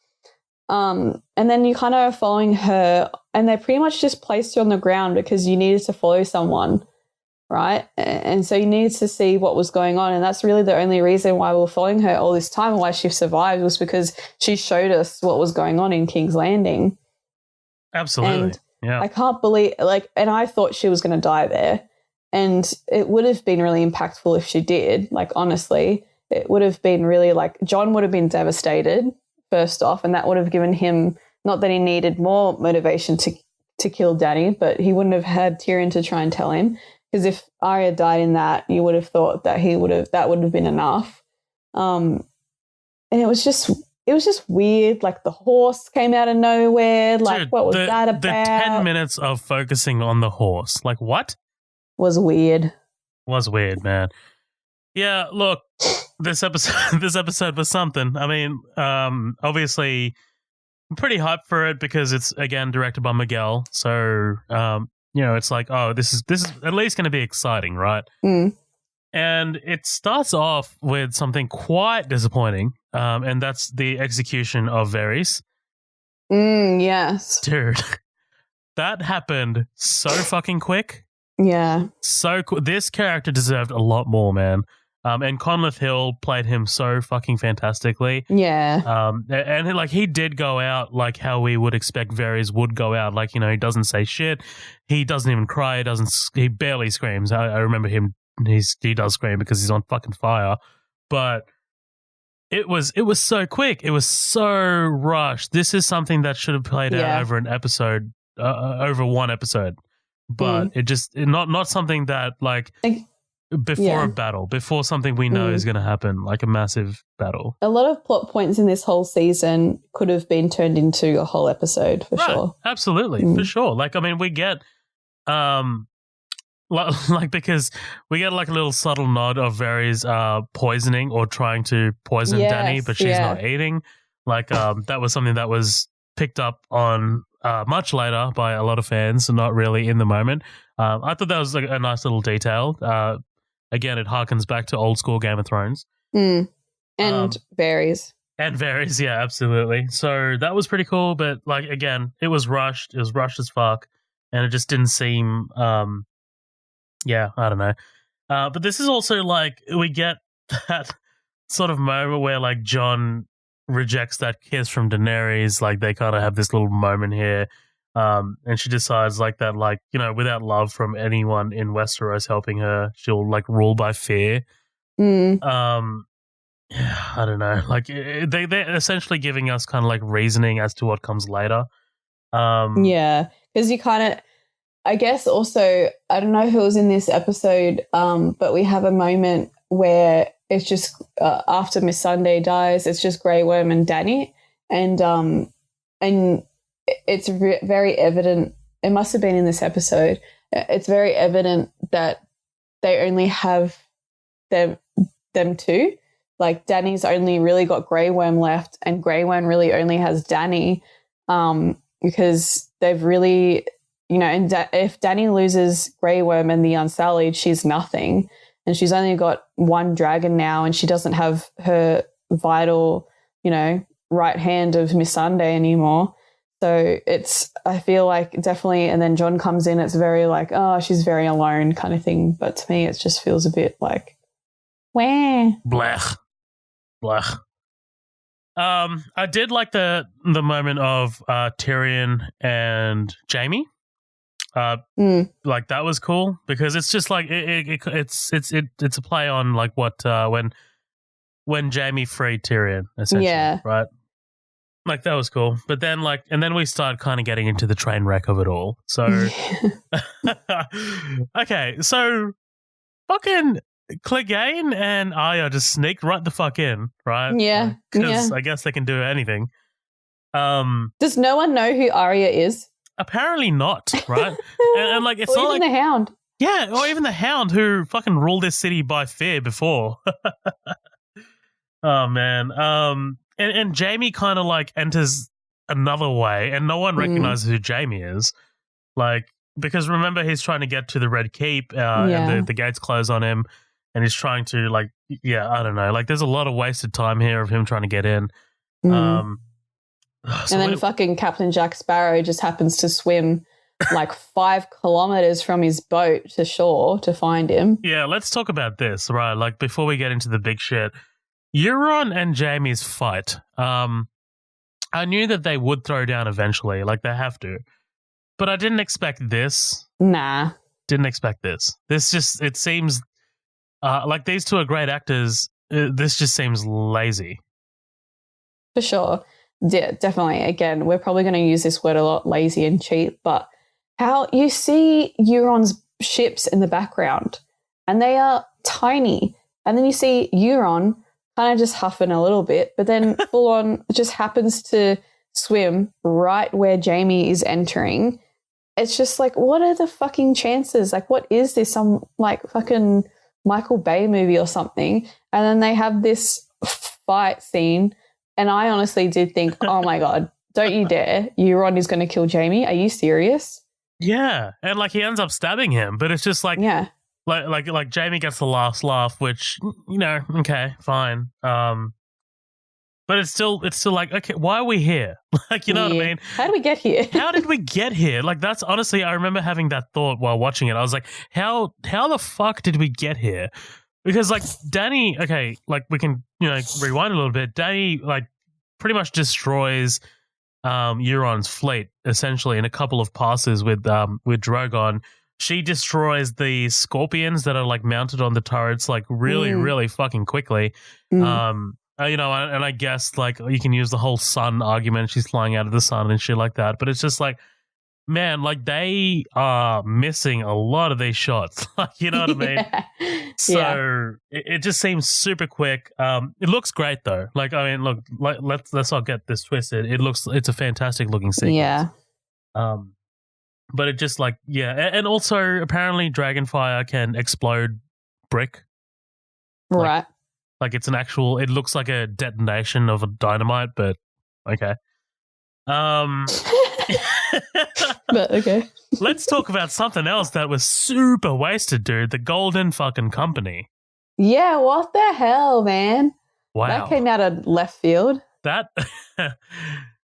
And then you kind of are following her, and they pretty much just placed you on the ground because you needed to follow someone, right? And so you needed to see what was going on, and that's really the only reason why we were following her all this time, and why she survived, was because she showed us what was going on in King's Landing. Absolutely. And yeah. I can't believe, like, and I thought she was going to die there, and it would have been really impactful if she did. Like, honestly, it would have been really, like, Jon would have been devastated first off, and that would have given him, not that he needed more motivation to kill Dany, but he wouldn't have had Tyrion to try and tell him, because if Arya died in that, you would have thought that that would have been enough. And it was just weird. Like, the horse came out of nowhere. Like, dude, what was that about? The 10 minutes of focusing on the horse, like, what? Was weird. Was weird, man. Yeah, look, this episode was something. I mean, obviously, I'm pretty hyped for it because it's, again, directed by Miguel. So, you know, it's like, oh, this is at least going to be exciting, right? Mm. And it starts off with something quite disappointing, and that's the execution of Varys. Yes. Dude, that happened so fucking quick. Yeah. So this character deserved a lot more, man. And Conleth Hill played him so fucking fantastically. Yeah. And like, he did go out like how we would expect Varys would go out. Like, you know, he doesn't say shit. He doesn't even cry. He barely screams. I remember him. He does scream because he's on fucking fire. But it was so quick. It was so rushed. This is something that should have played out over an episode, over one episode. But it just not something that like before a battle, before something we know is going to happen, like a massive battle. A lot of plot points in this whole season could have been turned into a whole episode for sure. Absolutely, for sure. Like, I mean, we get like, because we get like a little subtle nod of Varys poisoning or trying to poison Dany, but she's not eating. Like, that was something that was picked up on much later by a lot of fans, and not really in the moment. I thought that was like a nice little detail. Again, it harkens back to old school Game of Thrones. And Varys. And Varys, yeah, absolutely. So that was pretty cool, but like, again, it was rushed. It was rushed as fuck, and it just didn't seem, I don't know. But this is also like, we get that sort of moment where like Jon rejects that kiss from Daenerys. Like, they kind of have this little moment here. And she decides like that, like, you know, without love from anyone in Westeros helping her, she'll like rule by fear. I don't know. Like, they're essentially giving us kind of like reasoning as to what comes later. Yeah, because you kind of, I guess also, I don't know who was in this episode, but we have a moment where it's just after Miss Sunday dies, it's just Grey Worm and Dany, and it's very evident. It must have been in this episode. It's very evident that they only have them two. Like, Dany's only really got Grey Worm left, and Grey Worm really only has Dany, because they've really, you know, and if Dany loses Grey Worm and the Unsullied, she's nothing. And she's only got one dragon now, and she doesn't have her vital, you know, right hand of Missandei anymore. So I feel like definitely, and then Jon comes in, it's very like, oh, she's very alone kind of thing. But to me, it just feels a bit like, wah. Blech. I did like the moment of Tyrion and Jaime. Like that was cool because it's just like it's a play on like what when Jaime freed Tyrion essentially, right? Like that was cool, but then and then we start kind of getting into the train wreck of it all. So okay, so fucking Clegane and Arya just sneaked right the fuck in, right? Yeah, because I guess they can do anything. Does no one know who Arya is? Apparently not, right? and like it's or not even like the Hound. Yeah, or even the Hound who fucking ruled this city by fear before. Oh man. And Jaime kind of like enters another way, and no one recognizes who Jaime is. Like because remember he's trying to get to the Red Keep, and the gates close on him, and he's trying to like I don't know. Like there's a lot of wasted time here of him trying to get in. So and then fucking Captain Jack Sparrow just happens to swim like 5 kilometers from his boat to shore to find him. Yeah, let's talk about this, right? Like before we get into the big shit, Euron and Jaime's fight. I knew that they would throw down eventually, like they have to, but I didn't expect this. Nah, didn't expect this. It seems like these two are great actors. This just seems lazy. For sure. Yeah, definitely. Again, we're probably going to use this word a lot, lazy and cheap, but how you see Euron's ships in the background and they are tiny. And then you see Euron kind of just huffing a little bit, but then full on just happens to swim right where Jaime is entering. It's just like, what are the fucking chances? Like, what is this? Some like fucking Michael Bay movie or something. And then they have this fight scene. And I honestly did think, oh my God, don't you dare. Euron is going to kill Jaime. Are you serious? Yeah. And like he ends up stabbing him, but it's just like, like Jaime gets the last laugh, which, you know, okay, fine. But it's still like, okay, why are we here? Like, you know what I mean? How did we get here? How did we get here? Like, that's honestly, I remember having that thought while watching it. I was like, how the fuck did we get here? Because like Dany, okay, like we can, you know, rewind a little bit. Dany like pretty much destroys Euron's fleet essentially in a couple of passes with Drogon. She destroys the scorpions that are like mounted on the turrets like really fucking quickly. You know, and I guess like you can use the whole sun argument. She's flying out of the sun and shit like that. But it's just like, man, like they are missing a lot of these shots. Like, you know what I mean? So it just seems super quick. It looks great though. Like, I mean, look, let's not get this twisted. It's a fantastic looking sequence. Yeah. But it just like, and also apparently Dragonfire can explode brick. Right. Like it's it looks like a detonation of a dynamite, but okay. But okay. Let's talk about something else that was super wasted, dude. The Golden fucking Company. Yeah, what the hell, man? Wow. That came out of left field. That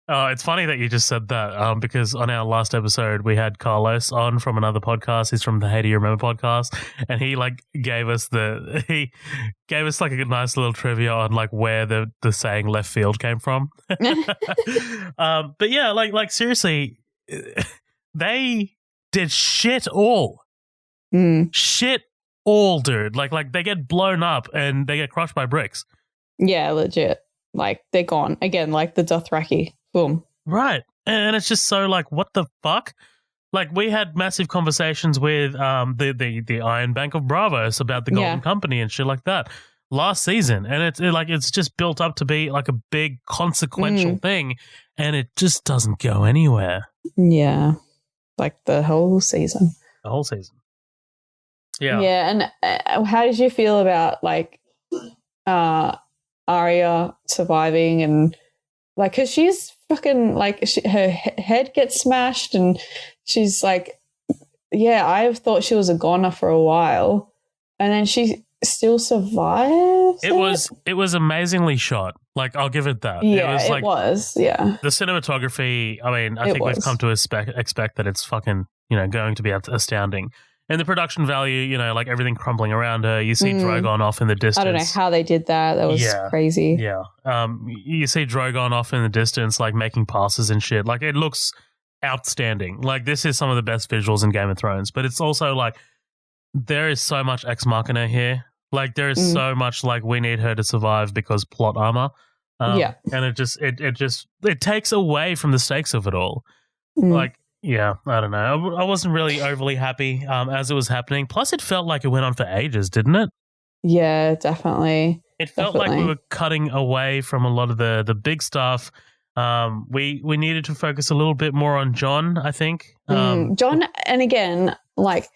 oh, it's funny that you just said that, because on our last episode we had Carlos on from another podcast. He's from the Hey Do You Remember podcast, and he like gave us like a nice little trivia on like where the saying left field came from. But yeah, like seriously, they did shit all. Shit all, dude. Like they get blown up and they get crushed by bricks. Yeah, legit. Like they're gone again. Like the Dothraki. Boom. Right. And it's just so like, what the fuck? Like we had massive conversations with the Iron Bank of Bravos about the Golden Company and shit like that last season, and it's just built up to be like a big consequential thing, and it just doesn't go anywhere. Yeah, like the whole season. The whole season. Yeah. Yeah, and how did you feel about like Arya surviving and like, because she's fucking, like, her head gets smashed and she's like, yeah, I thought she was a goner for a while and then she still survives. It was amazingly shot. Like, I'll give it that. Yeah, it was. Yeah. The cinematography, I mean, I think we've come to expect that it's fucking, going to be astounding. And the production value, like everything crumbling around her. You see Drogon off in the distance. I don't know how they did that. That was crazy. Yeah. You see Drogon off in the distance, like making passes and shit. Like, it looks outstanding. Like, this is some of the best visuals in Game of Thrones. But it's also like, there is so much ex machina here. Like, there is so much like, we need her to survive because plot armor. And it takes away from the stakes of it all. Like, yeah, I don't know. I wasn't really overly happy as it was happening. Plus, it felt like it went on for ages, didn't it? Yeah, definitely. It felt like we were cutting away from a lot of the big stuff. We needed to focus a little bit more on Jon, I think. Jon, and again, like,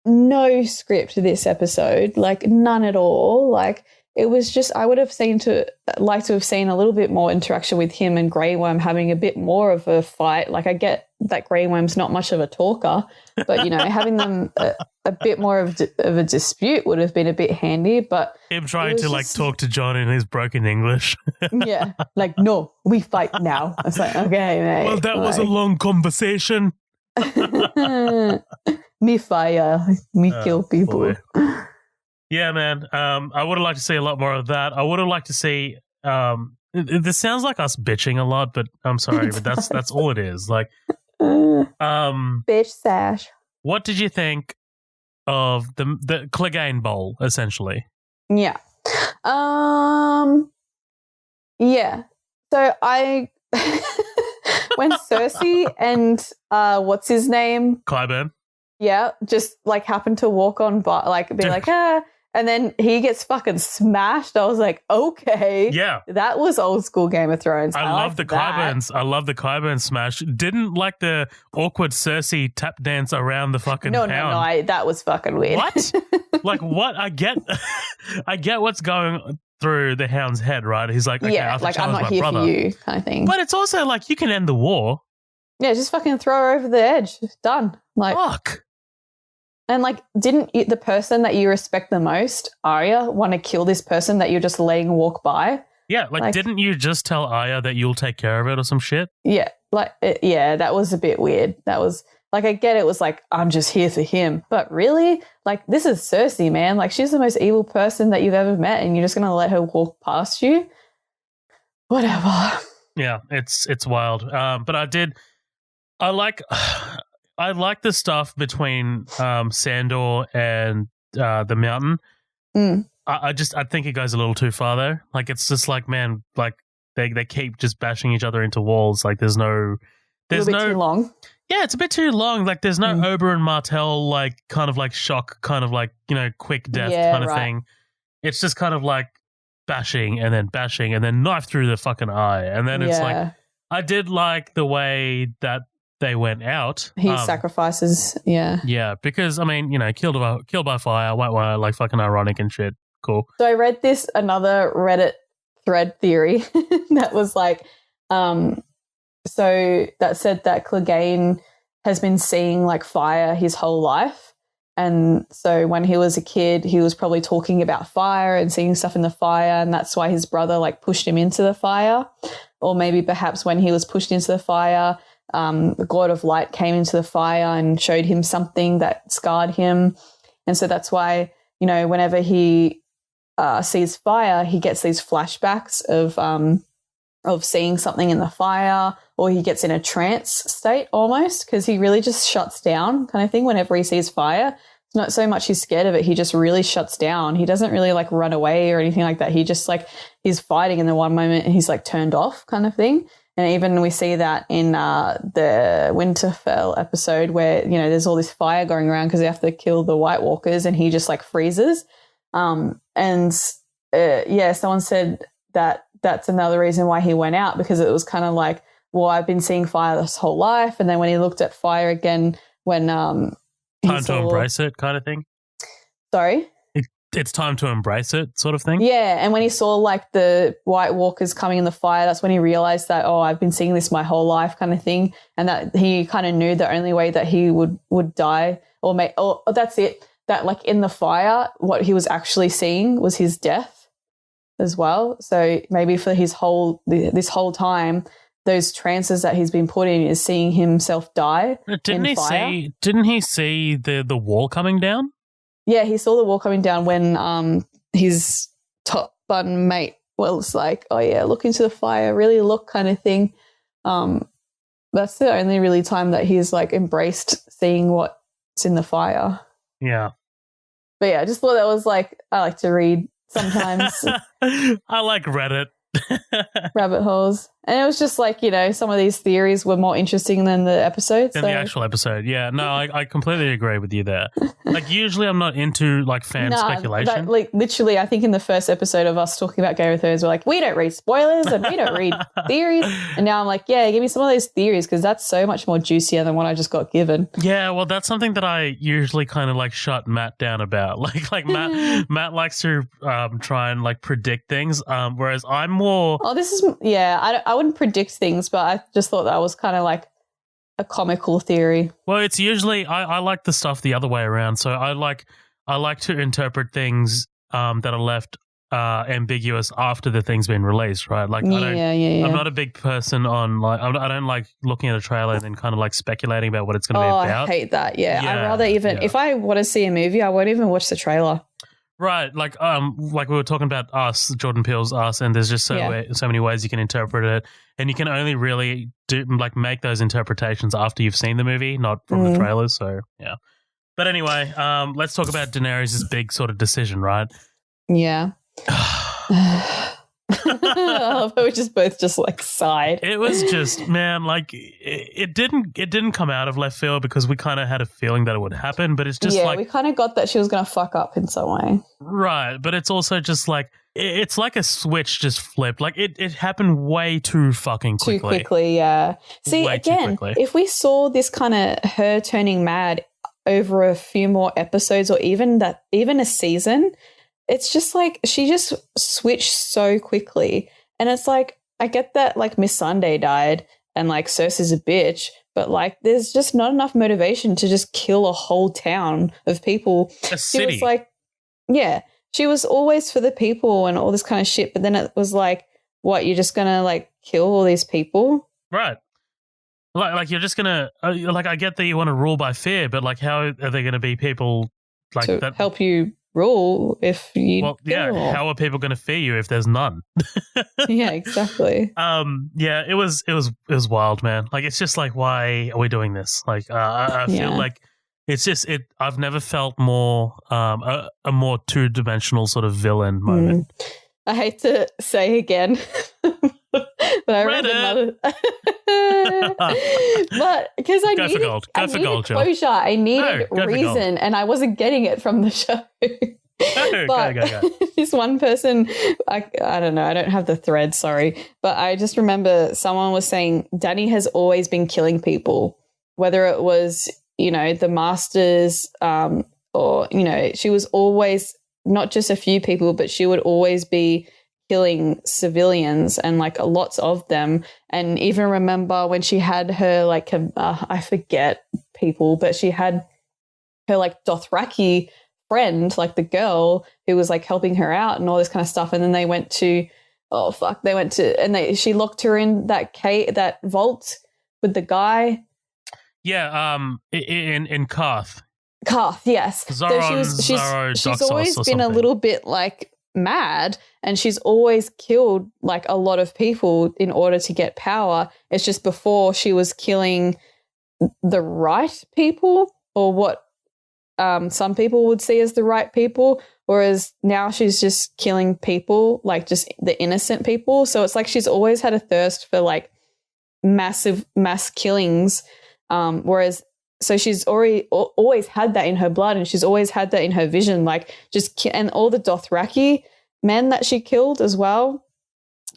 no script this episode, like none at all. Like, it was just, I would have liked to have seen a little bit more interaction with him and Grey Worm having a bit more of a fight. Like, I get that Grey Worm's not much of a talker, but, having them a bit more of a dispute would have been a bit handy. But him trying to like talk to Jon in his broken English. Yeah, like, no, we fight now. I was like, okay, mate. Well, that was a long conversation. Me fire, me kill people. Boy. Yeah, man. I would have liked to see a lot more of that. I would have liked to see. This sounds like us bitching a lot, but I'm sorry, but that's all it is. Like, bitch sash. What did you think of the Clegane Bowl? Essentially, yeah, yeah. So I when Cersei and what's his name, Clyburn. Yeah, just like happened to walk on by, like be like, and then he gets fucking smashed. I was like, okay, yeah, that was old school Game of Thrones. I love the Clyburns. I love the Clyburn smash. Didn't like the awkward Cersei tap dance around the fucking no, pound. That was fucking weird. What? Like, what? I get what's going through the Hound's head, right? He's like, okay, I have to like, I'm challenge not my here brother. for you, kind of thing. But it's also like, you can end the war. Yeah, just fucking throw her over the edge. Done. Like, fuck. And like, didn't the person that you respect the most, Arya, want to kill this person that you're just letting walk by? Yeah, like didn't you just tell Arya that you'll take care of it or some shit? Yeah, that was a bit weird. That was like, I get it was like, I'm just here for him, but really, like, this is Cersei, man. Like, she's the most evil person that you've ever met, and you're just gonna let her walk past you? Whatever. Yeah, it's wild. But I like the stuff between Sandor and the Mountain. I think it goes a little too far though. Like, it's just like, man, like they keep just bashing each other into walls. Like, there's no too long. Yeah, it's a bit too long. Like, there's no Oberyn Martell like kind of like shock, kind of like, quick death kind of thing. It's just kind of like bashing and then knife through the fucking eye, and then it's like, I did like the way that they went out. He sacrifices, yeah, because I mean, killed by fire, white wire, like fucking ironic and shit. Cool. So I read another Reddit thread theory that was like, so that said that Clegane has been seeing like fire his whole life, and so when he was a kid, he was probably talking about fire and seeing stuff in the fire, and that's why his brother like pushed him into the fire, or maybe perhaps when he was pushed into the fire, the God of Light came into the fire and showed him something that scarred him. And so that's why, whenever he sees fire, he gets these flashbacks of seeing something in the fire, or he gets in a trance state almost, because he really just shuts down kind of thing whenever he sees fire. It's not so much he's scared of it, he just really shuts down. He doesn't really like run away or anything like that. He just like, he's fighting in the one moment and he's like turned off kind of thing. And even we see that in the Winterfell episode where, there's all this fire going around because they have to kill the White Walkers, and he just like freezes. Someone said that that's another reason why he went out, because it was kind of like, well, I've been seeing fire this whole life. And then when he looked at fire again, when time to embrace it kind of thing. Sorry? it's time to embrace it sort of thing. Yeah, and when he saw like the White Walkers coming in the fire, that's when he realized that, oh, I've been seeing this my whole life kind of thing, and that he kind of knew the only way that he would die or that's it, that like in the fire, what he was actually seeing was his death as well. So maybe for this whole time, those trances that he's been put in is seeing himself die. Didn't he see the wall coming down? Yeah, he saw the wall coming down when his top bun mate was like, oh, yeah, look into the fire, really look kind of thing. That's the only really time that he's like embraced seeing what's in the fire. Yeah. But yeah, I just thought that was like, I like to read sometimes. I like Reddit. Rabbit holes. And it was just like, you know, some of these theories were more interesting than the episode. The actual episode, yeah. No, I completely agree with you there. Like, usually I'm not into, like, fan speculation. Like, literally, I think in the first episode of us talking about Game of Thrones, we're like, we don't read spoilers and we don't read theories. And now I'm like, yeah, give me some of those theories because that's so much more juicier than what I just got given. Yeah, well, that's something that I usually kind of, like, shut Matt down about. Like Matt likes to try and, like, predict things, whereas I'm more... Oh, this is... Yeah, I wouldn't predict things, but I just thought that was kind of like a comical theory. Well, it's usually I like the stuff the other way around. So I like to interpret things that are left ambiguous after the thing's been released, right? Like, I'm not a big person on like I don't like looking at a trailer and then kind of like speculating about what it's going to be about. I hate that. Yeah, I'd rather if I want to see a movie, I won't even watch the trailer. Right, like we were talking about Us, Jordan Peele's Us, and there's just so many ways you can interpret it, and you can only really make those interpretations after you've seen the movie, not from the trailers. So yeah, but anyway, let's talk about Daenerys' big sort of decision, right? Yeah. I love how we just both just like sighed. It was just, man, like it didn't come out of left field because we kind of had a feeling that it would happen, but it's just we kind of got that she was going to fuck up in some way. Right, but it's also just like it's like a switch just flipped. Like it happened way too fucking quickly. Too quickly, yeah. See, again, if we saw this kind of her turning mad over a few more episodes or even a season, it's just like she just switched so quickly. And it's like, I get that like Miss Sunday died and like Cersei's a bitch, but like there's just not enough motivation to just kill a whole town of people. A city. She was like, yeah, she was always for the people and all this kind of shit. But then it was like, what, you're just going to like kill all these people? Right. Like you're just going to, like, I get that you want to rule by fear, but like how are there going to be people like to that help you rule if you how are people going to fear you if there's none? Yeah, exactly. It was wild, man. Like, it's just like, why are we doing this? Like, I feel like it's just I've never felt more a more two-dimensional sort of villain moment. I hate to say again, but I read another. But because I needed closure, I needed reason, and I wasn't getting it from the show. Go. This one person, I don't know, I don't have the thread, sorry, but I just remember someone was saying Dany has always been killing people, whether it was, you know, the Masters, or, you know, she was always not just a few people, but she would always be killing civilians and like lots of them. And even remember when she had her like I forget people, but she had her like Dothraki friend, like the girl who was like helping her out and all this kind of stuff. And then they went to she locked her in that that vault with the guy. Yeah, in Karth. Karth, yes. She's always been a little bit like mad, and she's always killed like a lot of people in order to get power. It's just before she was killing the right people, or what some people would see as the right people, whereas now she's just killing people, like just the innocent people. So it's like she's always had a thirst for like mass killings, whereas so she's always had that in her blood, and she's always had that in her vision, like and all the Dothraki men that she killed as well.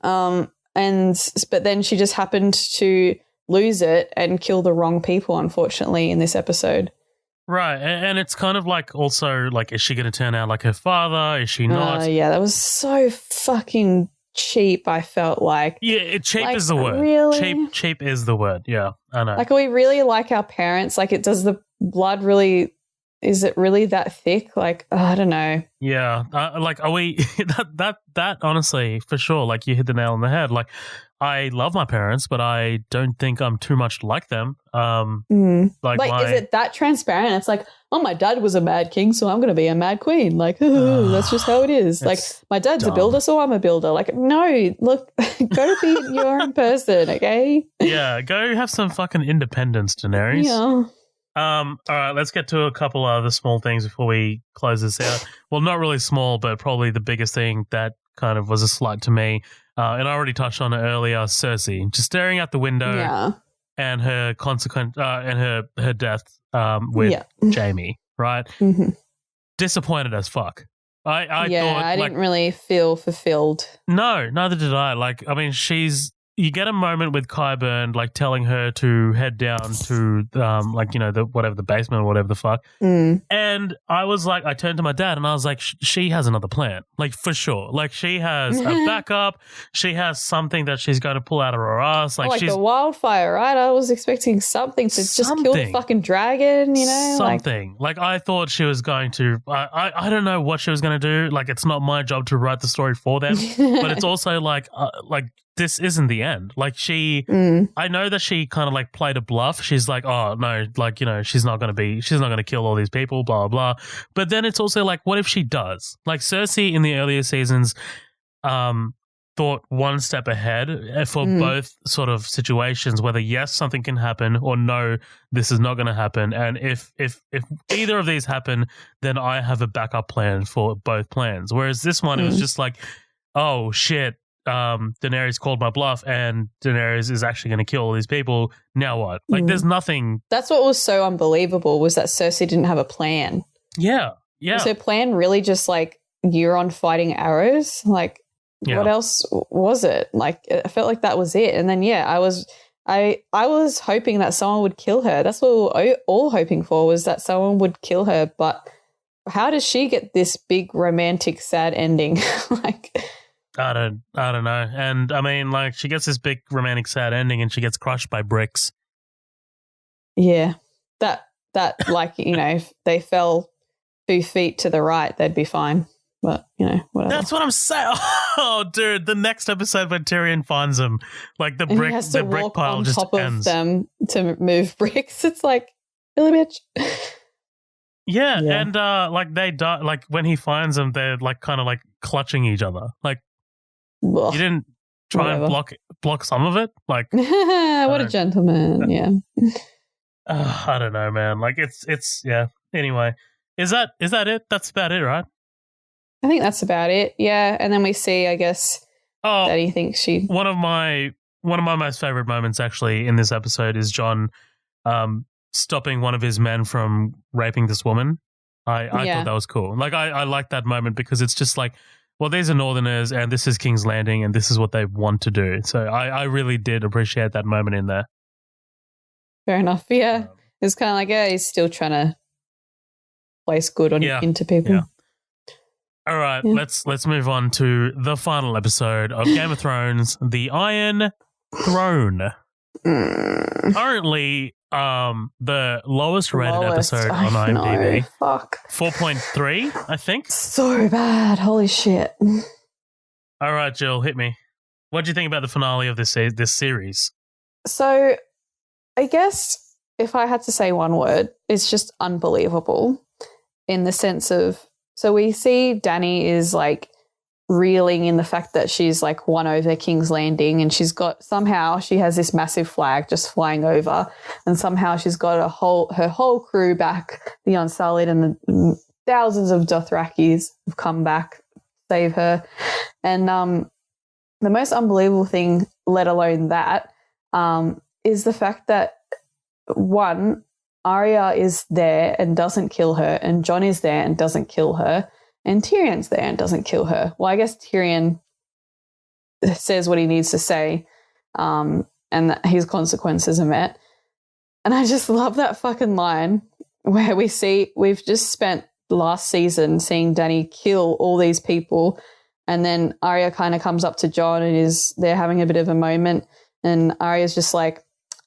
But then she just happened to lose it and kill the wrong people, unfortunately, in this episode. Right, and it's kind of like also like, is she going to turn out like her father? Is she not? Yeah, that was so fucking cheap. I felt like. Yeah, cheap like, is the word. Really? Cheap is the word. Yeah, I know. Like, are we really like our parents? Like, does the blood really? Is it really that thick? Like, I don't know. Yeah, like, are we that honestly, for sure, like, you hit the nail on the head. Like, I love my parents, but I don't think I'm too much like them. Like is it that transparent? It's like, oh, my dad was a mad king, so I'm going to be a mad queen. Like, that's just how it is. Like, my dad's a builder, so I'm a builder. Like, no, look, go be your own person, okay? Yeah, go have some fucking independence, Daenerys. Yeah. All right, let's get to a couple other small things before we close this out. Well, not really small, but probably the biggest thing that kind of was a slight to me, and I already touched on it earlier, Cersei, just staring out the window and her consequent and her death with Jaime, right? Mm-hmm. Disappointed as fuck. I thought, I didn't really feel fulfilled. No, neither did I. Like, I mean, you get a moment with Qyburn, like, telling her to head down to, like, you know, the basement or whatever the fuck. And I was like, I turned to my dad and I was like, she has another plan, like, for sure. Like, she has a backup. She has something that she's going to pull out of her ass. Like, she's the wildfire, right? I was expecting something to just kill the fucking dragon, you know? Something. Like, I thought she was going to, I don't know what she was going to do. Like, it's not my job to write the story for them, but it's also like, this isn't the end. Like, I know that she kind of like played a bluff. She's like, oh no, like, you know, she's not going to kill all these people, blah, blah. But then it's also like, what if she does? Like, Cersei in the earlier seasons, thought one step ahead for both sort of situations, whether yes, something can happen, or no, this is not going to happen. And if either of these happen, then I have a backup plan for both plans. Whereas this one, it was just like, oh shit, Daenerys called my bluff and Daenerys is actually going to kill all these people. Now what? Like, there's nothing. That's what was so unbelievable, was that Cersei didn't have a plan. Yeah. Was her plan really just like Euron fighting arrows? Like, what else was it? Like, I felt like that was it. And then, I was hoping that someone would kill her. That's what we were all hoping for, was that someone would kill her. But how does she get this big romantic sad ending? Like, I don't know. And I mean, like, she gets this big romantic sad ending and she gets crushed by bricks. Yeah. That like, you know, if they fell 2 feet to the right, they'd be fine. But, you know, whatever. That's what I'm saying. Oh, dude, the next episode when Tyrion finds them, like, the brick pile just top ends. Of them to move bricks. It's like, really, bitch? Yeah, and like, they die. Like, when he finds them, they're like kind of like clutching each other. Like, you didn't try and block some of it? Like, what a gentleman. Yeah. I don't know, man. Like, it's yeah. Anyway, is that it? That's about it, right? I think that's about it. Yeah, and then we see, I guess, that he thinks she. One of my most favorite moments actually in this episode is Jon stopping one of his men from raping this woman. I thought that was cool. Like, I like that moment because it's just like, well, these are Northerners and this is King's Landing and this is what they want to do. So I really did appreciate that moment in there. Fair enough. Yeah. It's kind of like, he's still trying to place good into people. Yeah. All right, let's move on to the final episode of Game of Thrones, The Iron Throne. Currently, the lowest rated episode on IMDb. Fuck. 4.3, I think. So bad. Holy shit. All right, Jill, hit me. What do you think about the finale of this series? So, I guess if I had to say one word, it's just unbelievable, in the sense of, so we see Dany is like reeling in the fact that she's like won over King's Landing, and somehow she has this massive flag just flying over, and somehow she's got her whole crew back, the Unsullied, and the thousands of Dothrakis have come back to save her. And the most unbelievable thing, let alone that, is the fact that, one, Arya is there and doesn't kill her, and Jon is there and doesn't kill her, and Tyrion's there and doesn't kill her. Well, I guess Tyrion says what he needs to say, and that his consequences are met. And I just love that fucking line where we've just spent last season seeing Danny kill all these people, and then Arya kind of comes up to Jon and they're having a bit of a moment, and Arya's just like,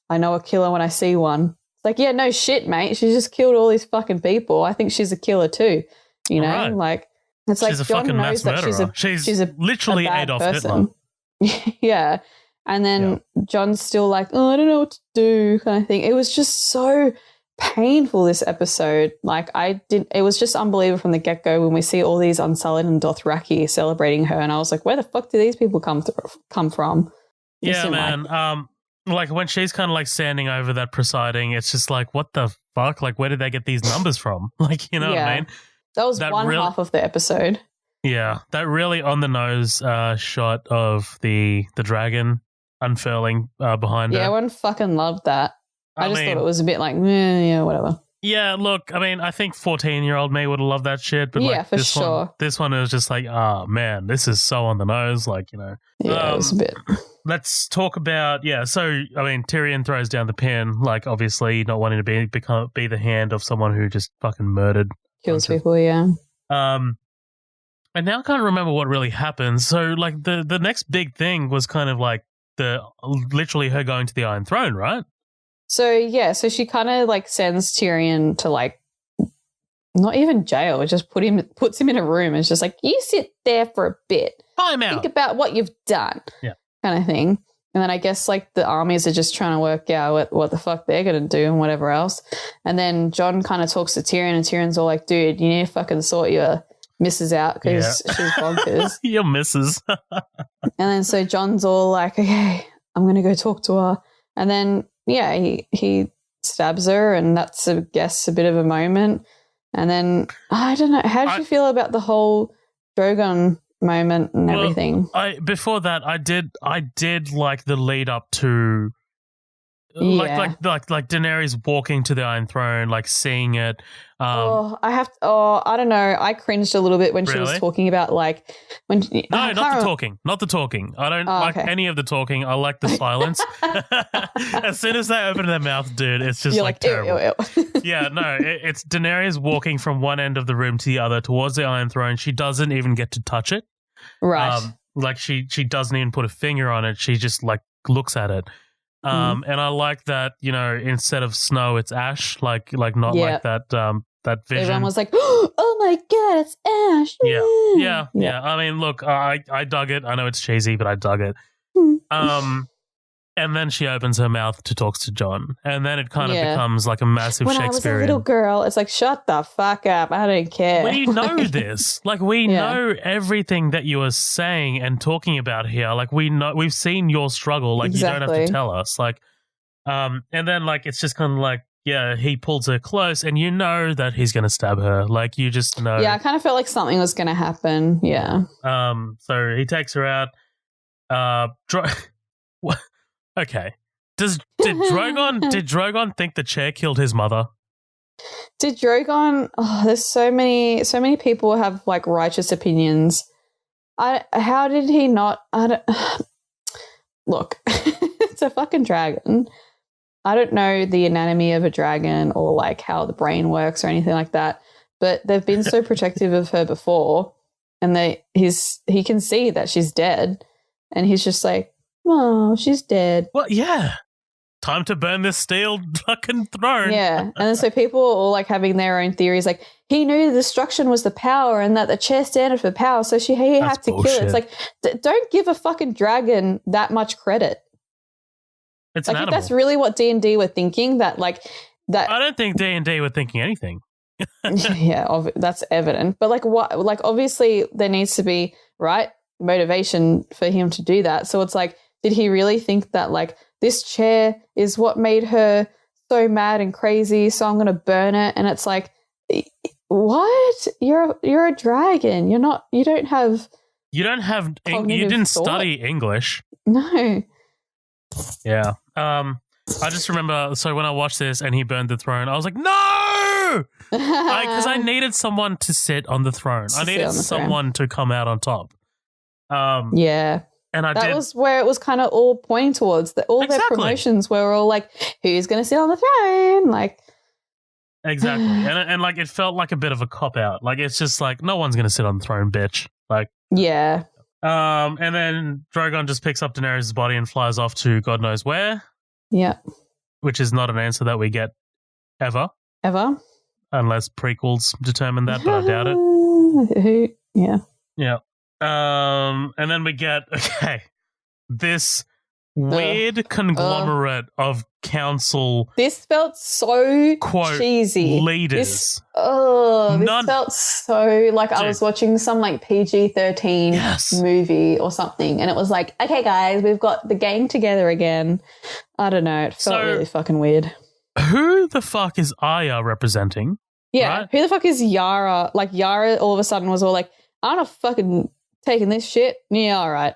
I know a killer when I see one. It's like, yeah, no shit, mate. She just killed all these fucking people. I think she's a killer too. You know, Right. like it's She's like a Jon fucking knows mass that murderer. She's literally a bad Adolf person. Hitler. Yeah. And then Jon's still like, oh, I don't know what to do kind of thing. It was just so painful, this episode. Like it was just unbelievable from the get-go when we see all these Unsullied and Dothraki celebrating her. And I was like, where the fuck do these people come from? Yeah, man. Like when she's kind of like standing over that presiding, it's just like, what the fuck? Like, where did they get these numbers from? Like, you know what I mean? That was one half of the episode. Yeah, that really on the nose shot of the dragon unfurling behind her. Yeah, everyone fucking loved that. I just thought it was a bit like, yeah, whatever. Yeah, look, I mean, I think 14-year-old me would have loved that shit, but yeah, like for this sure. this one is just like, oh man, this is so on the nose, like, you know. Yeah, it was a bit. Let's talk about so I mean, Tyrion throws down the pin, like obviously not wanting to be the hand of someone who just fucking murdered, kills people, yeah. And now I can't remember what really happened. So like the next big thing was kind of like literally her going to the Iron Throne, right? So so she kind of like sends Tyrion to like not even jail, it just puts him in a room. It's just like, you sit there for a bit. Time out. Think about what you've done. Yeah. Kind of thing. And then I guess like the armies are just trying to work out what the fuck they're going to do and whatever else. And then Jon kind of talks to Tyrion, and Tyrion's all like, dude, you need to fucking sort your missus out because she's bonkers. Your missus. And then so Jon's all like, okay, I'm going to go talk to her. And then, he stabs her, and that's, I guess, a bit of a moment. And then, I don't know, how did you feel about the whole Drogon moment and everything? Before that, I did like the lead up to like Daenerys walking to the Iron Throne, like seeing it. I don't know. I cringed a little bit when she was talking about like when. No, not the talking. I don't like any of the talking. I like the silence. As soon as they open their mouth, dude, it's just like terrible. Ew, ew. Yeah, no, it's Daenerys walking from one end of the room to the other towards the Iron Throne. She doesn't even get to touch it. Right. Like she doesn't even put a finger on it. She just like looks at it. And I like that, you know, instead of snow, it's ash, like not like that vision. Everyone was like, oh my God, it's ash. Yeah. I mean, look, I dug it. I know it's cheesy, but I dug it. And then she opens her mouth to talk to Jon, and then it kind of becomes like a massive when Shakespearean. I was a little girl, it's like, shut the fuck up. I don't care. We know this. Like, we know everything that you are saying and talking about here. Like, we've seen your struggle. Like, you don't have to tell us. Like, and then like it's just kind of like, he pulls her close, and you know that he's going to stab her. Like, you just know. Yeah, I kind of felt like something was going to happen. Yeah. So he takes her out. Okay. Did Drogon think the chair killed his mother? Did Drogon? Oh, there's so many people have like righteous opinions. How did he not? Look, it's a fucking dragon. I don't know the anatomy of a dragon or like how the brain works or anything like that, but they've been so protective of her before, and he can see that she's dead, and he's just like, oh, she's dead. Well, yeah. Time to burn this steel fucking throne. Yeah. And then so people are all like having their own theories. Like, he knew the destruction was the power and that the chair standed for power, so he had to kill it. It's like, don't give a fucking dragon that much credit. It's like, an if animal. that's really what D&D were thinking, that. I don't think D&D were thinking anything. Yeah, that's evident. But like, what? Like, obviously there needs to be, right, motivation for him to do that. So it's like, did he really think that like this chair is what made her so mad and crazy, so I'm going to burn it? And it's like, what? You're a dragon. You didn't study English. No. Yeah. I just remember, so when I watched this and he burned the throne, I was like, no! Because I needed someone to sit on the throne. I needed someone to come out on top. Yeah. And that was where it was kind of all pointing towards. All their promotions were all like, who's going to sit on the throne? Like, Exactly. And like it felt like a bit of a cop out. Like it's just like no one's gonna sit on the throne, bitch. Like Yeah. And then Drogon just picks up Daenerys' body and flies off to God knows where. Yeah. Which is not an answer that we get ever. Ever? Unless prequels determine that, but I doubt it. Yeah. Yeah. And then we get this weird conglomerate of council. This felt so quote, cheesy. Leaders. This felt so like I was watching some like PG-13 movie or something, and it was like, okay, guys, we've got the gang together again. I don't know. It felt really fucking weird. Who the fuck is Arya representing? Yeah. Right? Who the fuck is Yara? Like Yara all of a sudden was all like, I'm not fucking taking this shit. Yeah, all right.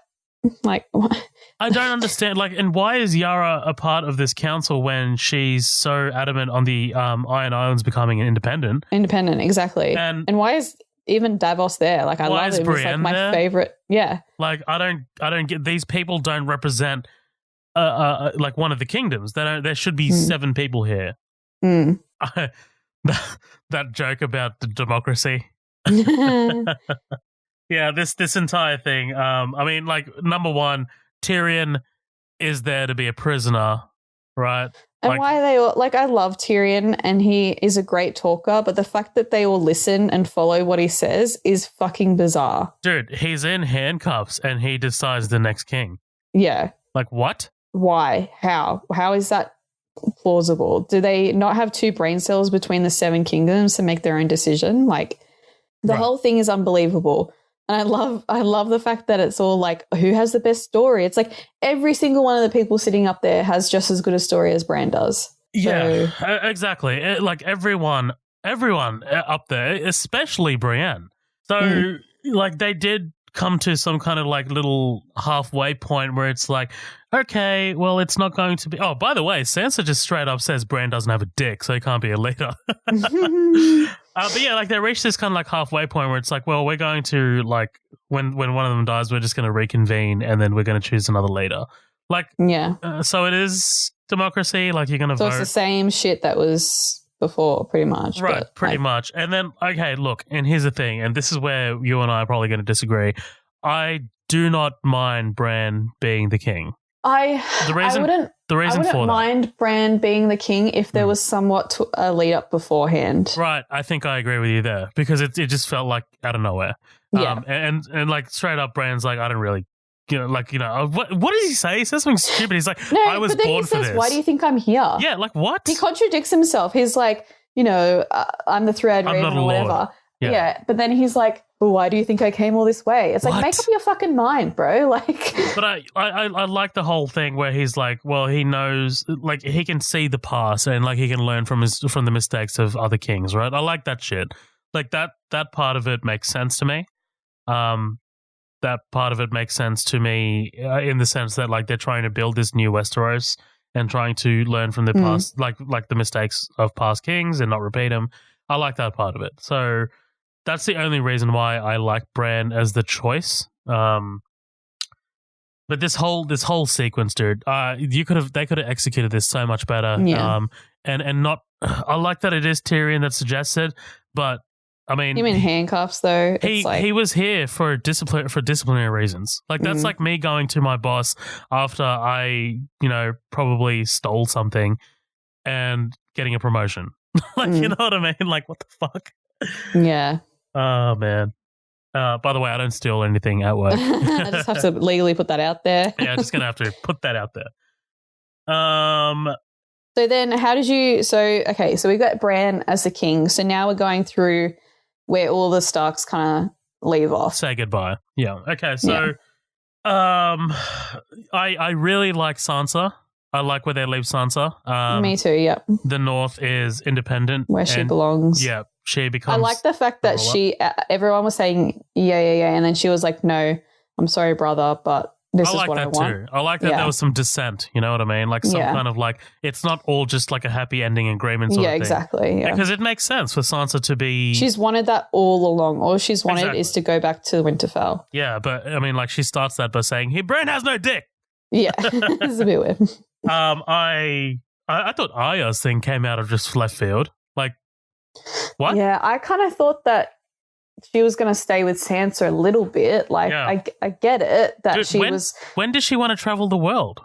Like, what? I don't understand. Like, and why is Yara a part of this council when she's so adamant on the Iron Islands becoming independent? Independent, exactly. And why is even Davos there? Like, I love him. He's like my favorite. Yeah. Like, I don't get, these people don't represent like one of the kingdoms. There should be 7 people here. That joke about the democracy. Yeah, this entire thing. I mean, like, number one, Tyrion is there to be a prisoner, right? And why are they all, like, I love Tyrion and he is a great talker, but the fact that they all listen and follow what he says is fucking bizarre. Dude, he's in handcuffs and he decides the next king. Yeah. Like, what? Why? How? How is that plausible? Do they not have 2 brain cells between the 7 kingdoms to make their own decision? Like, the whole thing is unbelievable. And I love the fact that it's all like, who has the best story? It's like every single one of the people sitting up there has just as good a story as Bran does. Yeah, exactly. Like everyone up there, especially Brienne. So like they did come to some kind of like little halfway point where it's like, okay, well, it's not going to be. Oh, by the way, Sansa just straight up says Bran doesn't have a dick, so he can't be a leader. But yeah, like they reached this kind of like halfway point where it's like, well, we're going to like when one of them dies, we're just going to reconvene and then we're going to choose another leader. Like, yeah. So it is democracy. Like you're going to vote. So it's the same shit that was before, pretty much. Right, pretty much. And then, okay, look, and here's the thing, and this is where you and I are probably going to disagree. I do not mind Bran being the king. I wouldn't mind Bran being the king if there was somewhat a lead up beforehand. Right, I think I agree with you there because it just felt like out of nowhere. Yeah. And like straight up, Bran's like, I don't really, what does he say? He says something stupid. He's like, no, I was born for this. Why do you think I'm here? Yeah, like what? He contradicts himself. He's like, I'm the three-eyed raven or whatever. Yeah, but then he's like, well, why do you think I came all this way? It's like, make up your fucking mind, bro. Like, but I like the whole thing where he's like, well, he knows, like, he can see the past and like he can learn from the mistakes of other kings, right? I like that shit. Like that part of it makes sense to me. That part of it makes sense to me in the sense that like they're trying to build this new Westeros and trying to learn from the past, like the mistakes of past kings and not repeat them. I like that part of it. So that's the only reason why I like Bran as the choice. But this whole sequence, dude, they could have executed this so much better. Yeah. And not. I like that it is Tyrion that suggested, but I mean, him in handcuffs though. He was here for disciplinary reasons. Like that's like me going to my boss after I probably stole something and getting a promotion. Like you know what I mean? Like what the fuck? Yeah. Oh man. By the way, I don't steal anything at work. I just have to legally put that out there. Yeah, I'm just gonna have to put that out there. So then how did you so we got Bran as the king. So now we're going through where all the Starks kind of leave off. Say goodbye. Yeah. Okay, so I really like Sansa. I like where they leave Sansa. Me too, yeah. The North is independent. Where she belongs. Yeah, she becomes... I like the fact that everyone was saying, yeah, and then she was like, no, I'm sorry, brother, but this is what I want. Too. I like that there was some dissent, you know what I mean? Like some kind of like, it's not all just like a happy ending agreement sort of thing. Exactly. Yeah, because it makes sense for Sansa to be... She's wanted that all along. All she's wanted is to go back to Winterfell. Yeah, but I mean, like she starts that by saying, hey, Bran has no dick. Yeah, it's a bit weird. I thought Arya's thing came out of just left field. Like What? Yeah, I kind of thought that she was going to stay with Sansa a little bit. Like, Yeah. I get it that Dude, when does she want to travel the world?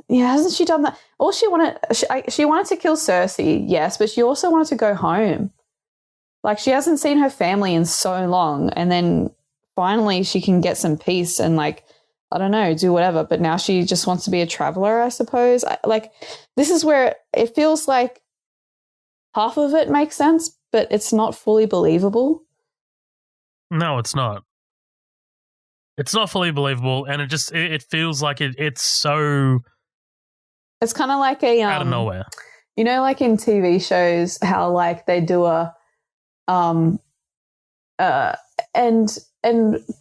Yeah, hasn't she done that? All she wanted to kill Cersei, yes, but she also wanted to go home. Like, she hasn't seen her family in so long, and then finally she can get some peace and, like, I don't know, do whatever. But now she just wants to be a traveler, I suppose. This is where it feels like half of it makes sense, but it's not fully believable. No, it's not. It's not fully believable, and it feels like it's so... It's kind of like out of nowhere. You know, like in TV shows, how like they do and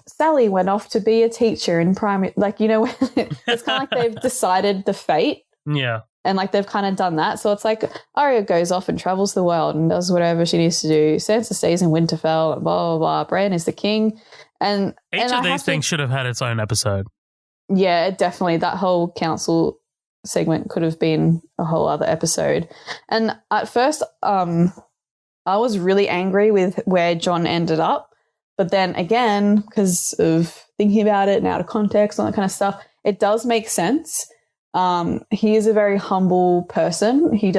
Sally went off to be a teacher in primary. Like, you know, it's kind of like they've decided the fate. Yeah. And like they've kind of done that. So it's like Arya goes off and travels the world and does whatever she needs to do. Sansa stays in Winterfell. Blah blah blah. Bran is the king. And each of these things should have had its own episode. Yeah, definitely. That whole council segment could have been a whole other episode. And at first, I was really angry with where Jon ended up. But then again, because of thinking about it and out of context, all that kind of stuff, it does make sense. He is a very humble person. He's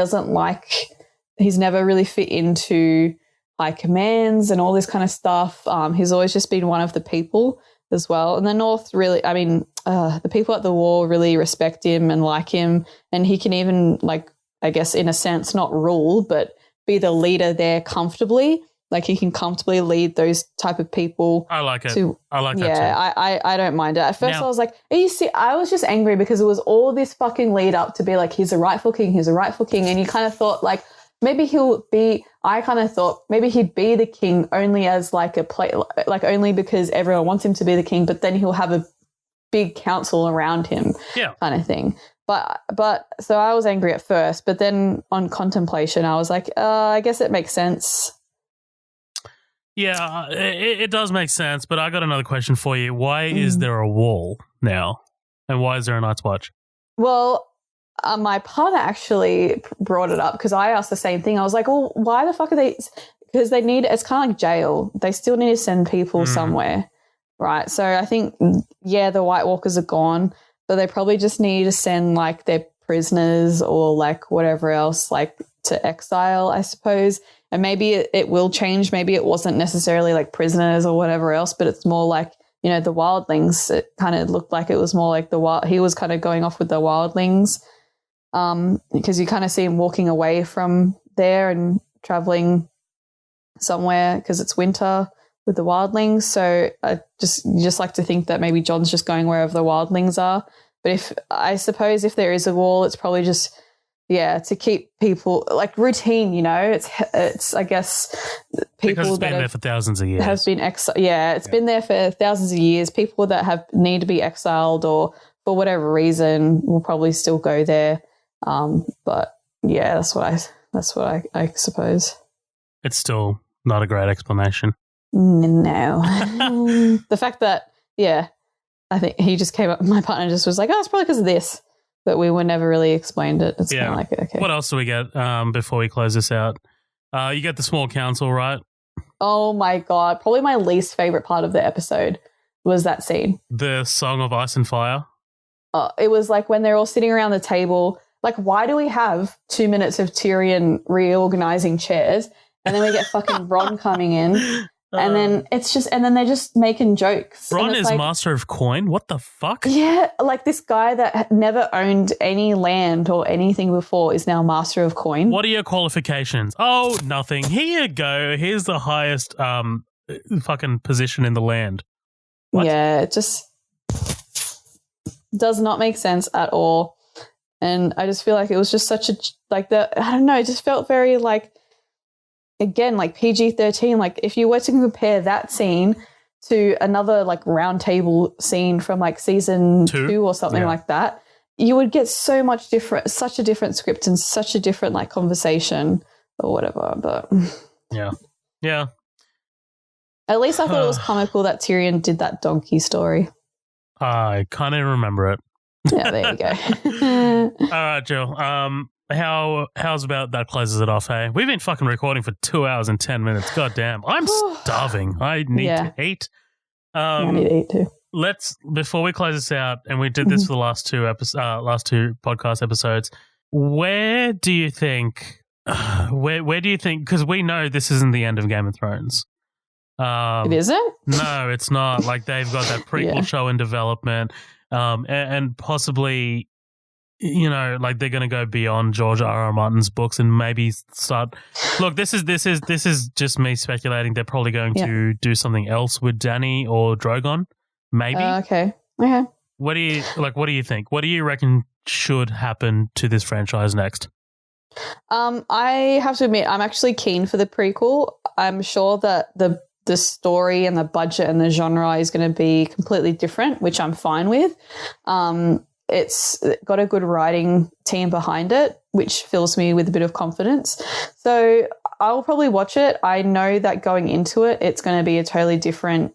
never really fit into high commands and all this kind of stuff. He's always just been one of the people as well. And the North really, the people at the Wall really respect him and like him. And he can even, like, I guess in a sense, not rule, but be the leader there comfortably. Like, he can comfortably lead those type of people. I like it. I like that too. I don't mind it. At first I was like, I was just angry because it was all this fucking lead up to be like, he's a rightful king. And you kind of thought like, maybe I kind of thought maybe he'd be the king only as like only because everyone wants him to be the king, but then he'll have a big council around him, kind of thing. But so I was angry at first, but then on contemplation, I was like, I guess it makes sense. Yeah, it does make sense, but I got another question for you. Why is there a wall now? And why is there a Night's Watch? Well, my partner actually brought it up because I asked the same thing. I was like, well, why the fuck are they... Because they need... It's kind of like jail. They still need to send people somewhere, right? So I think, the White Walkers are gone, but they probably just need to send, like, their prisoners or, like, whatever else, like, to exile, I suppose. And maybe it will change. Maybe it wasn't necessarily like prisoners or whatever else, but it's more like, you know, the wildlings. It kind of looked like it was more like he was kind of going off with the wildlings, because you kind of see him walking away from there and traveling somewhere because it's winter with the wildlings. So I just like to think that maybe Jon's just going wherever the wildlings are. But I suppose if there is a wall, it's probably just... Yeah, to keep people like routine, you know. It's I guess people because it's been there for thousands of years have been been there for thousands of years. People that need to be exiled or for whatever reason will probably still go there. But yeah, that's what I suppose. It's still not a great explanation. No, the fact that I think he just came up. My partner just was like, "Oh, it's probably because of this." But we were never really explained it. It's kind of like, okay. What else do we get before we close this out? You get the small council, right? Oh, my God. Probably my least favorite part of the episode was that scene. The Song of Ice and Fire? It was like when they're all sitting around the table. Like, why do we have 2 minutes of Tyrion reorganizing chairs and then we get fucking Ron coming in? And then they're just making jokes. Ron is like, master of coin? What the fuck? Yeah, like this guy that never owned any land or anything before is now master of coin. What are your qualifications? Oh, nothing. Here you go. Here's the highest fucking position in the land. What? Yeah, it just does not make sense at all. And I just feel like it was just such a, like I don't know, it just felt very like, again, like PG-13, like if you were to compare that scene to another like round table scene from like season 2 or something like that, you would get such a different script and such a different like conversation or whatever. But yeah. At least I thought it was comical that Tyrion did that donkey story. I kind of remember it. Yeah, there you go. All right, Jill. how's about that closes it off, hey? We've been fucking recording for 2 hours and 10 minutes. God damn. I'm starving. I need to eat. I need to eat too. Before we close this out, and we did this for the last two podcast episodes, where do you think, because we know this isn't the end of Game of Thrones. It isn't? No, it's not. Like, they've got that prequel show in development, and possibly, you know, like, they're going to go beyond George R.R. Martin's books and maybe start. Look, this is just me speculating. They're probably going to do something else with Dany or Drogon, maybe. Okay. What do you think? What do you reckon should happen to this franchise next? I have to admit, I'm actually keen for the prequel. I'm sure that the story and the budget and the genre is going to be completely different, which I'm fine with. It's got a good writing team behind it, which fills me with a bit of confidence. So I'll probably watch it. I know that going into it, it's going to be a totally different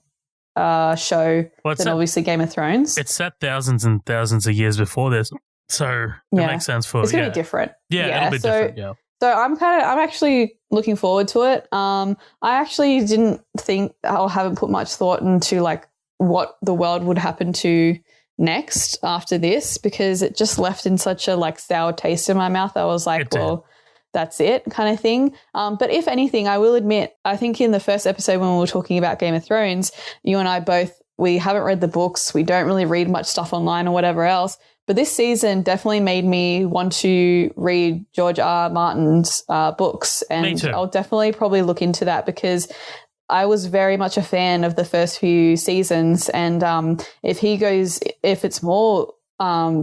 show than obviously Game of Thrones. It's set thousands and thousands of years before this, so it makes sense for it's going to be different. Yeah, it'll be different. Yeah. So I'm actually looking forward to it. I actually didn't think, or haven't put much thought into like what the world would happen to next after this, because it just left in such a like sour taste in my mouth. I was like, well, that's it kind of thing. But if anything, I will admit, I think in the first episode when we were talking about Game of Thrones, you and I both, we haven't read the books. We don't really read much stuff online or whatever else. But this season definitely made me want to read George R. Martin's books. And me too. I'll definitely probably look into that, because I was very much a fan of the first few seasons. And if it's more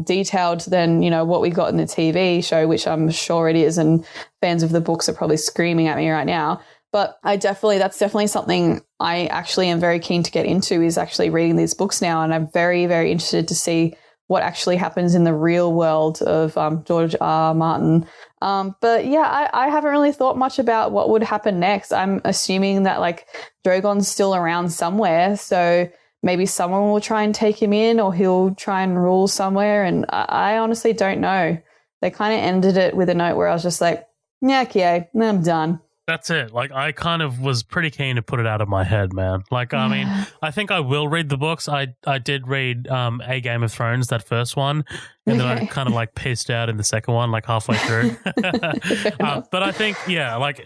detailed than, you know, what we got in the TV show, which I'm sure it is, and fans of the books are probably screaming at me right now. But that's definitely something I actually am very keen to get into, is actually reading these books now. And I'm very, very interested to see what actually happens in the real world of George R. Martin. But yeah, I haven't really thought much about what would happen next. I'm assuming that like Drogon's still around somewhere, so maybe someone will try and take him in, or he'll try and rule somewhere. And I honestly don't know. They kind of ended it with a note where I was just like, yeah, okay, I'm done. That's it. Like, I kind of was pretty keen to put it out of my head, man. Like, I mean, I think I will read the books. I did read A Game of Thrones, that first one, and then I kind of like pissed out in the second one, like halfway through. But I think, yeah, like,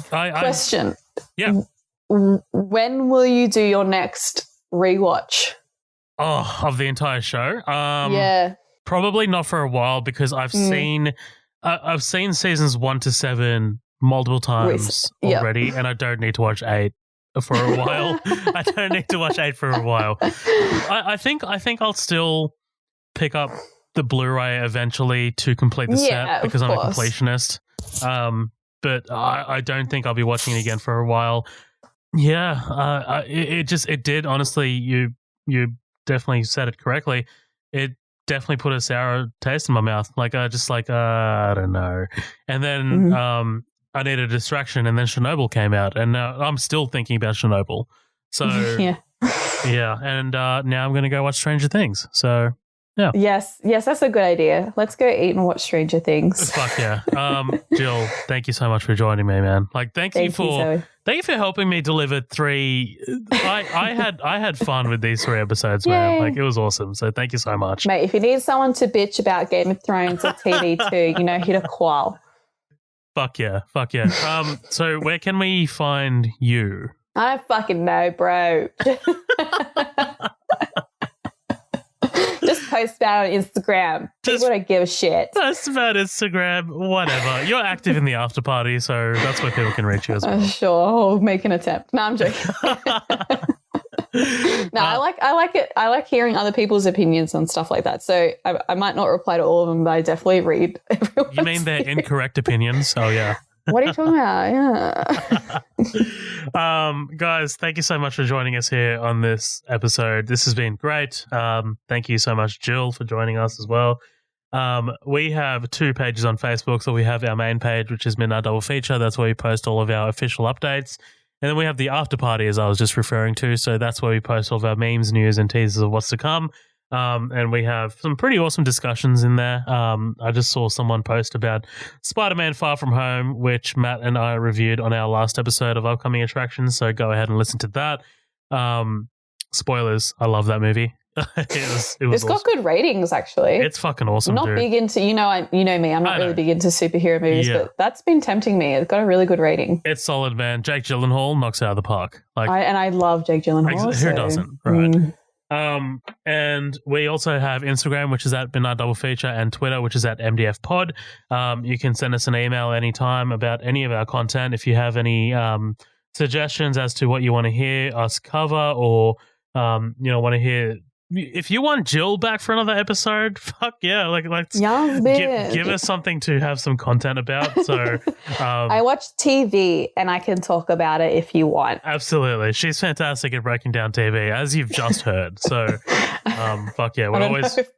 Question. Yeah. When will you do your next rewatch? Oh, of the entire show? Yeah. Probably not for a while, because I've seen seasons 1 to 7 multiple times already, and I don't need to watch 8 for a while. I don't need to watch 8 for a while. I think I'll still pick up the Blu-ray eventually to complete the set, because I'm a completionist. But I don't think I'll be watching it again for a while. Yeah, it did, honestly. You definitely said it correctly. It definitely put a sour taste in my mouth. Like, I don't know. And then I needed a distraction, and then Chernobyl came out, and now I'm still thinking about Chernobyl. So yeah, and now I'm going to go watch Stranger Things. So yeah, yes, that's a good idea. Let's go eat and watch Stranger Things. Fuck yeah, Jill, thank you so much for joining me, man. Like, thank you for helping me deliver 3. I had fun with these 3 episodes, man. Like, it was awesome. So thank you so much, mate. If you need someone to bitch about Game of Thrones or TV too, you know, hit a qual. Fuck yeah. So where can we find you? I don't fucking know, bro. Just post about it on Instagram. People don't give a shit. Post about Instagram, whatever. You're active in the after party, so that's where people can reach you as well. Sure, I'll make an attempt. No, I'm joking. No, I like it. I like hearing other people's opinions on stuff like that. So I might not reply to all of them, but I definitely read everyone's. You mean they're incorrect opinions? Oh yeah. What are you talking about? Yeah. Guys, thank you so much for joining us here on this episode. This has been great. Thank you so much, Jill, for joining us as well. We have 2 pages on Facebook. So we have our main page, which is Midnight Double Feature. That's where we post all of our official updates. And then we have the after party, as I was just referring to. So that's where we post all of our memes, news, and teasers of what's to come. And we have some pretty awesome discussions in there. I just saw someone post about Spider-Man Far From Home, which Matt and I reviewed on our last episode of Upcoming Attractions, so go ahead and listen to that. Spoilers, I love that movie. It's awesome. Got good ratings, actually. It's fucking awesome. I'm not big into, you know me. I'm not really big into superhero movies, but that's been tempting me. It's got a really good rating. It's solid, man. Jake Gyllenhaal knocks it out of the park. I love Jake Gyllenhaal. Who doesn't? Right. And we also have Instagram, which is at Midnight Double Feature, and Twitter, which is at MDF Pod. You can send us an email anytime about any of our content if you have any suggestions as to what you want to hear us cover, or want to hear. If you want Jill back for another episode, fuck yeah! Give us something to have some content about. So I watch TV and I can talk about it if you want. Absolutely, she's fantastic at breaking down TV, as you've just heard. So fuck yeah! I don't know if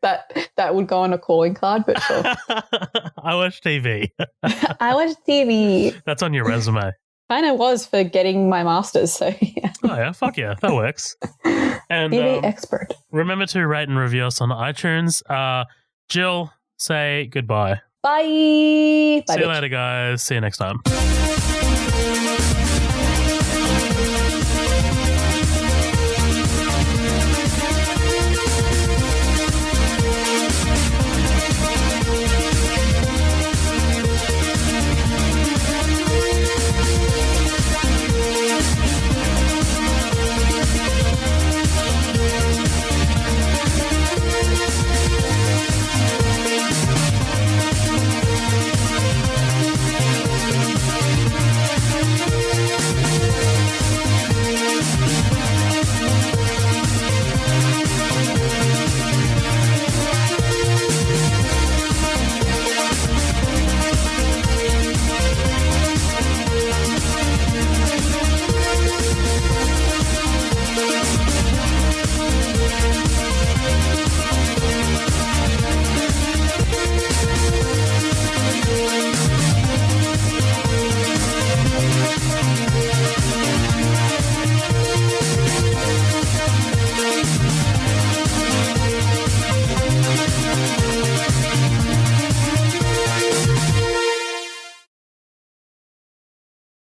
that would go on a calling card, but sure. I watch TV. I watch TV. That's on your resume. Kind of was for getting my master's, so yeah. Oh yeah, fuck yeah, that works. And TV expert. Remember to rate and review us on iTunes. Jill, say goodbye. Bye. See you later, guys. See you next time.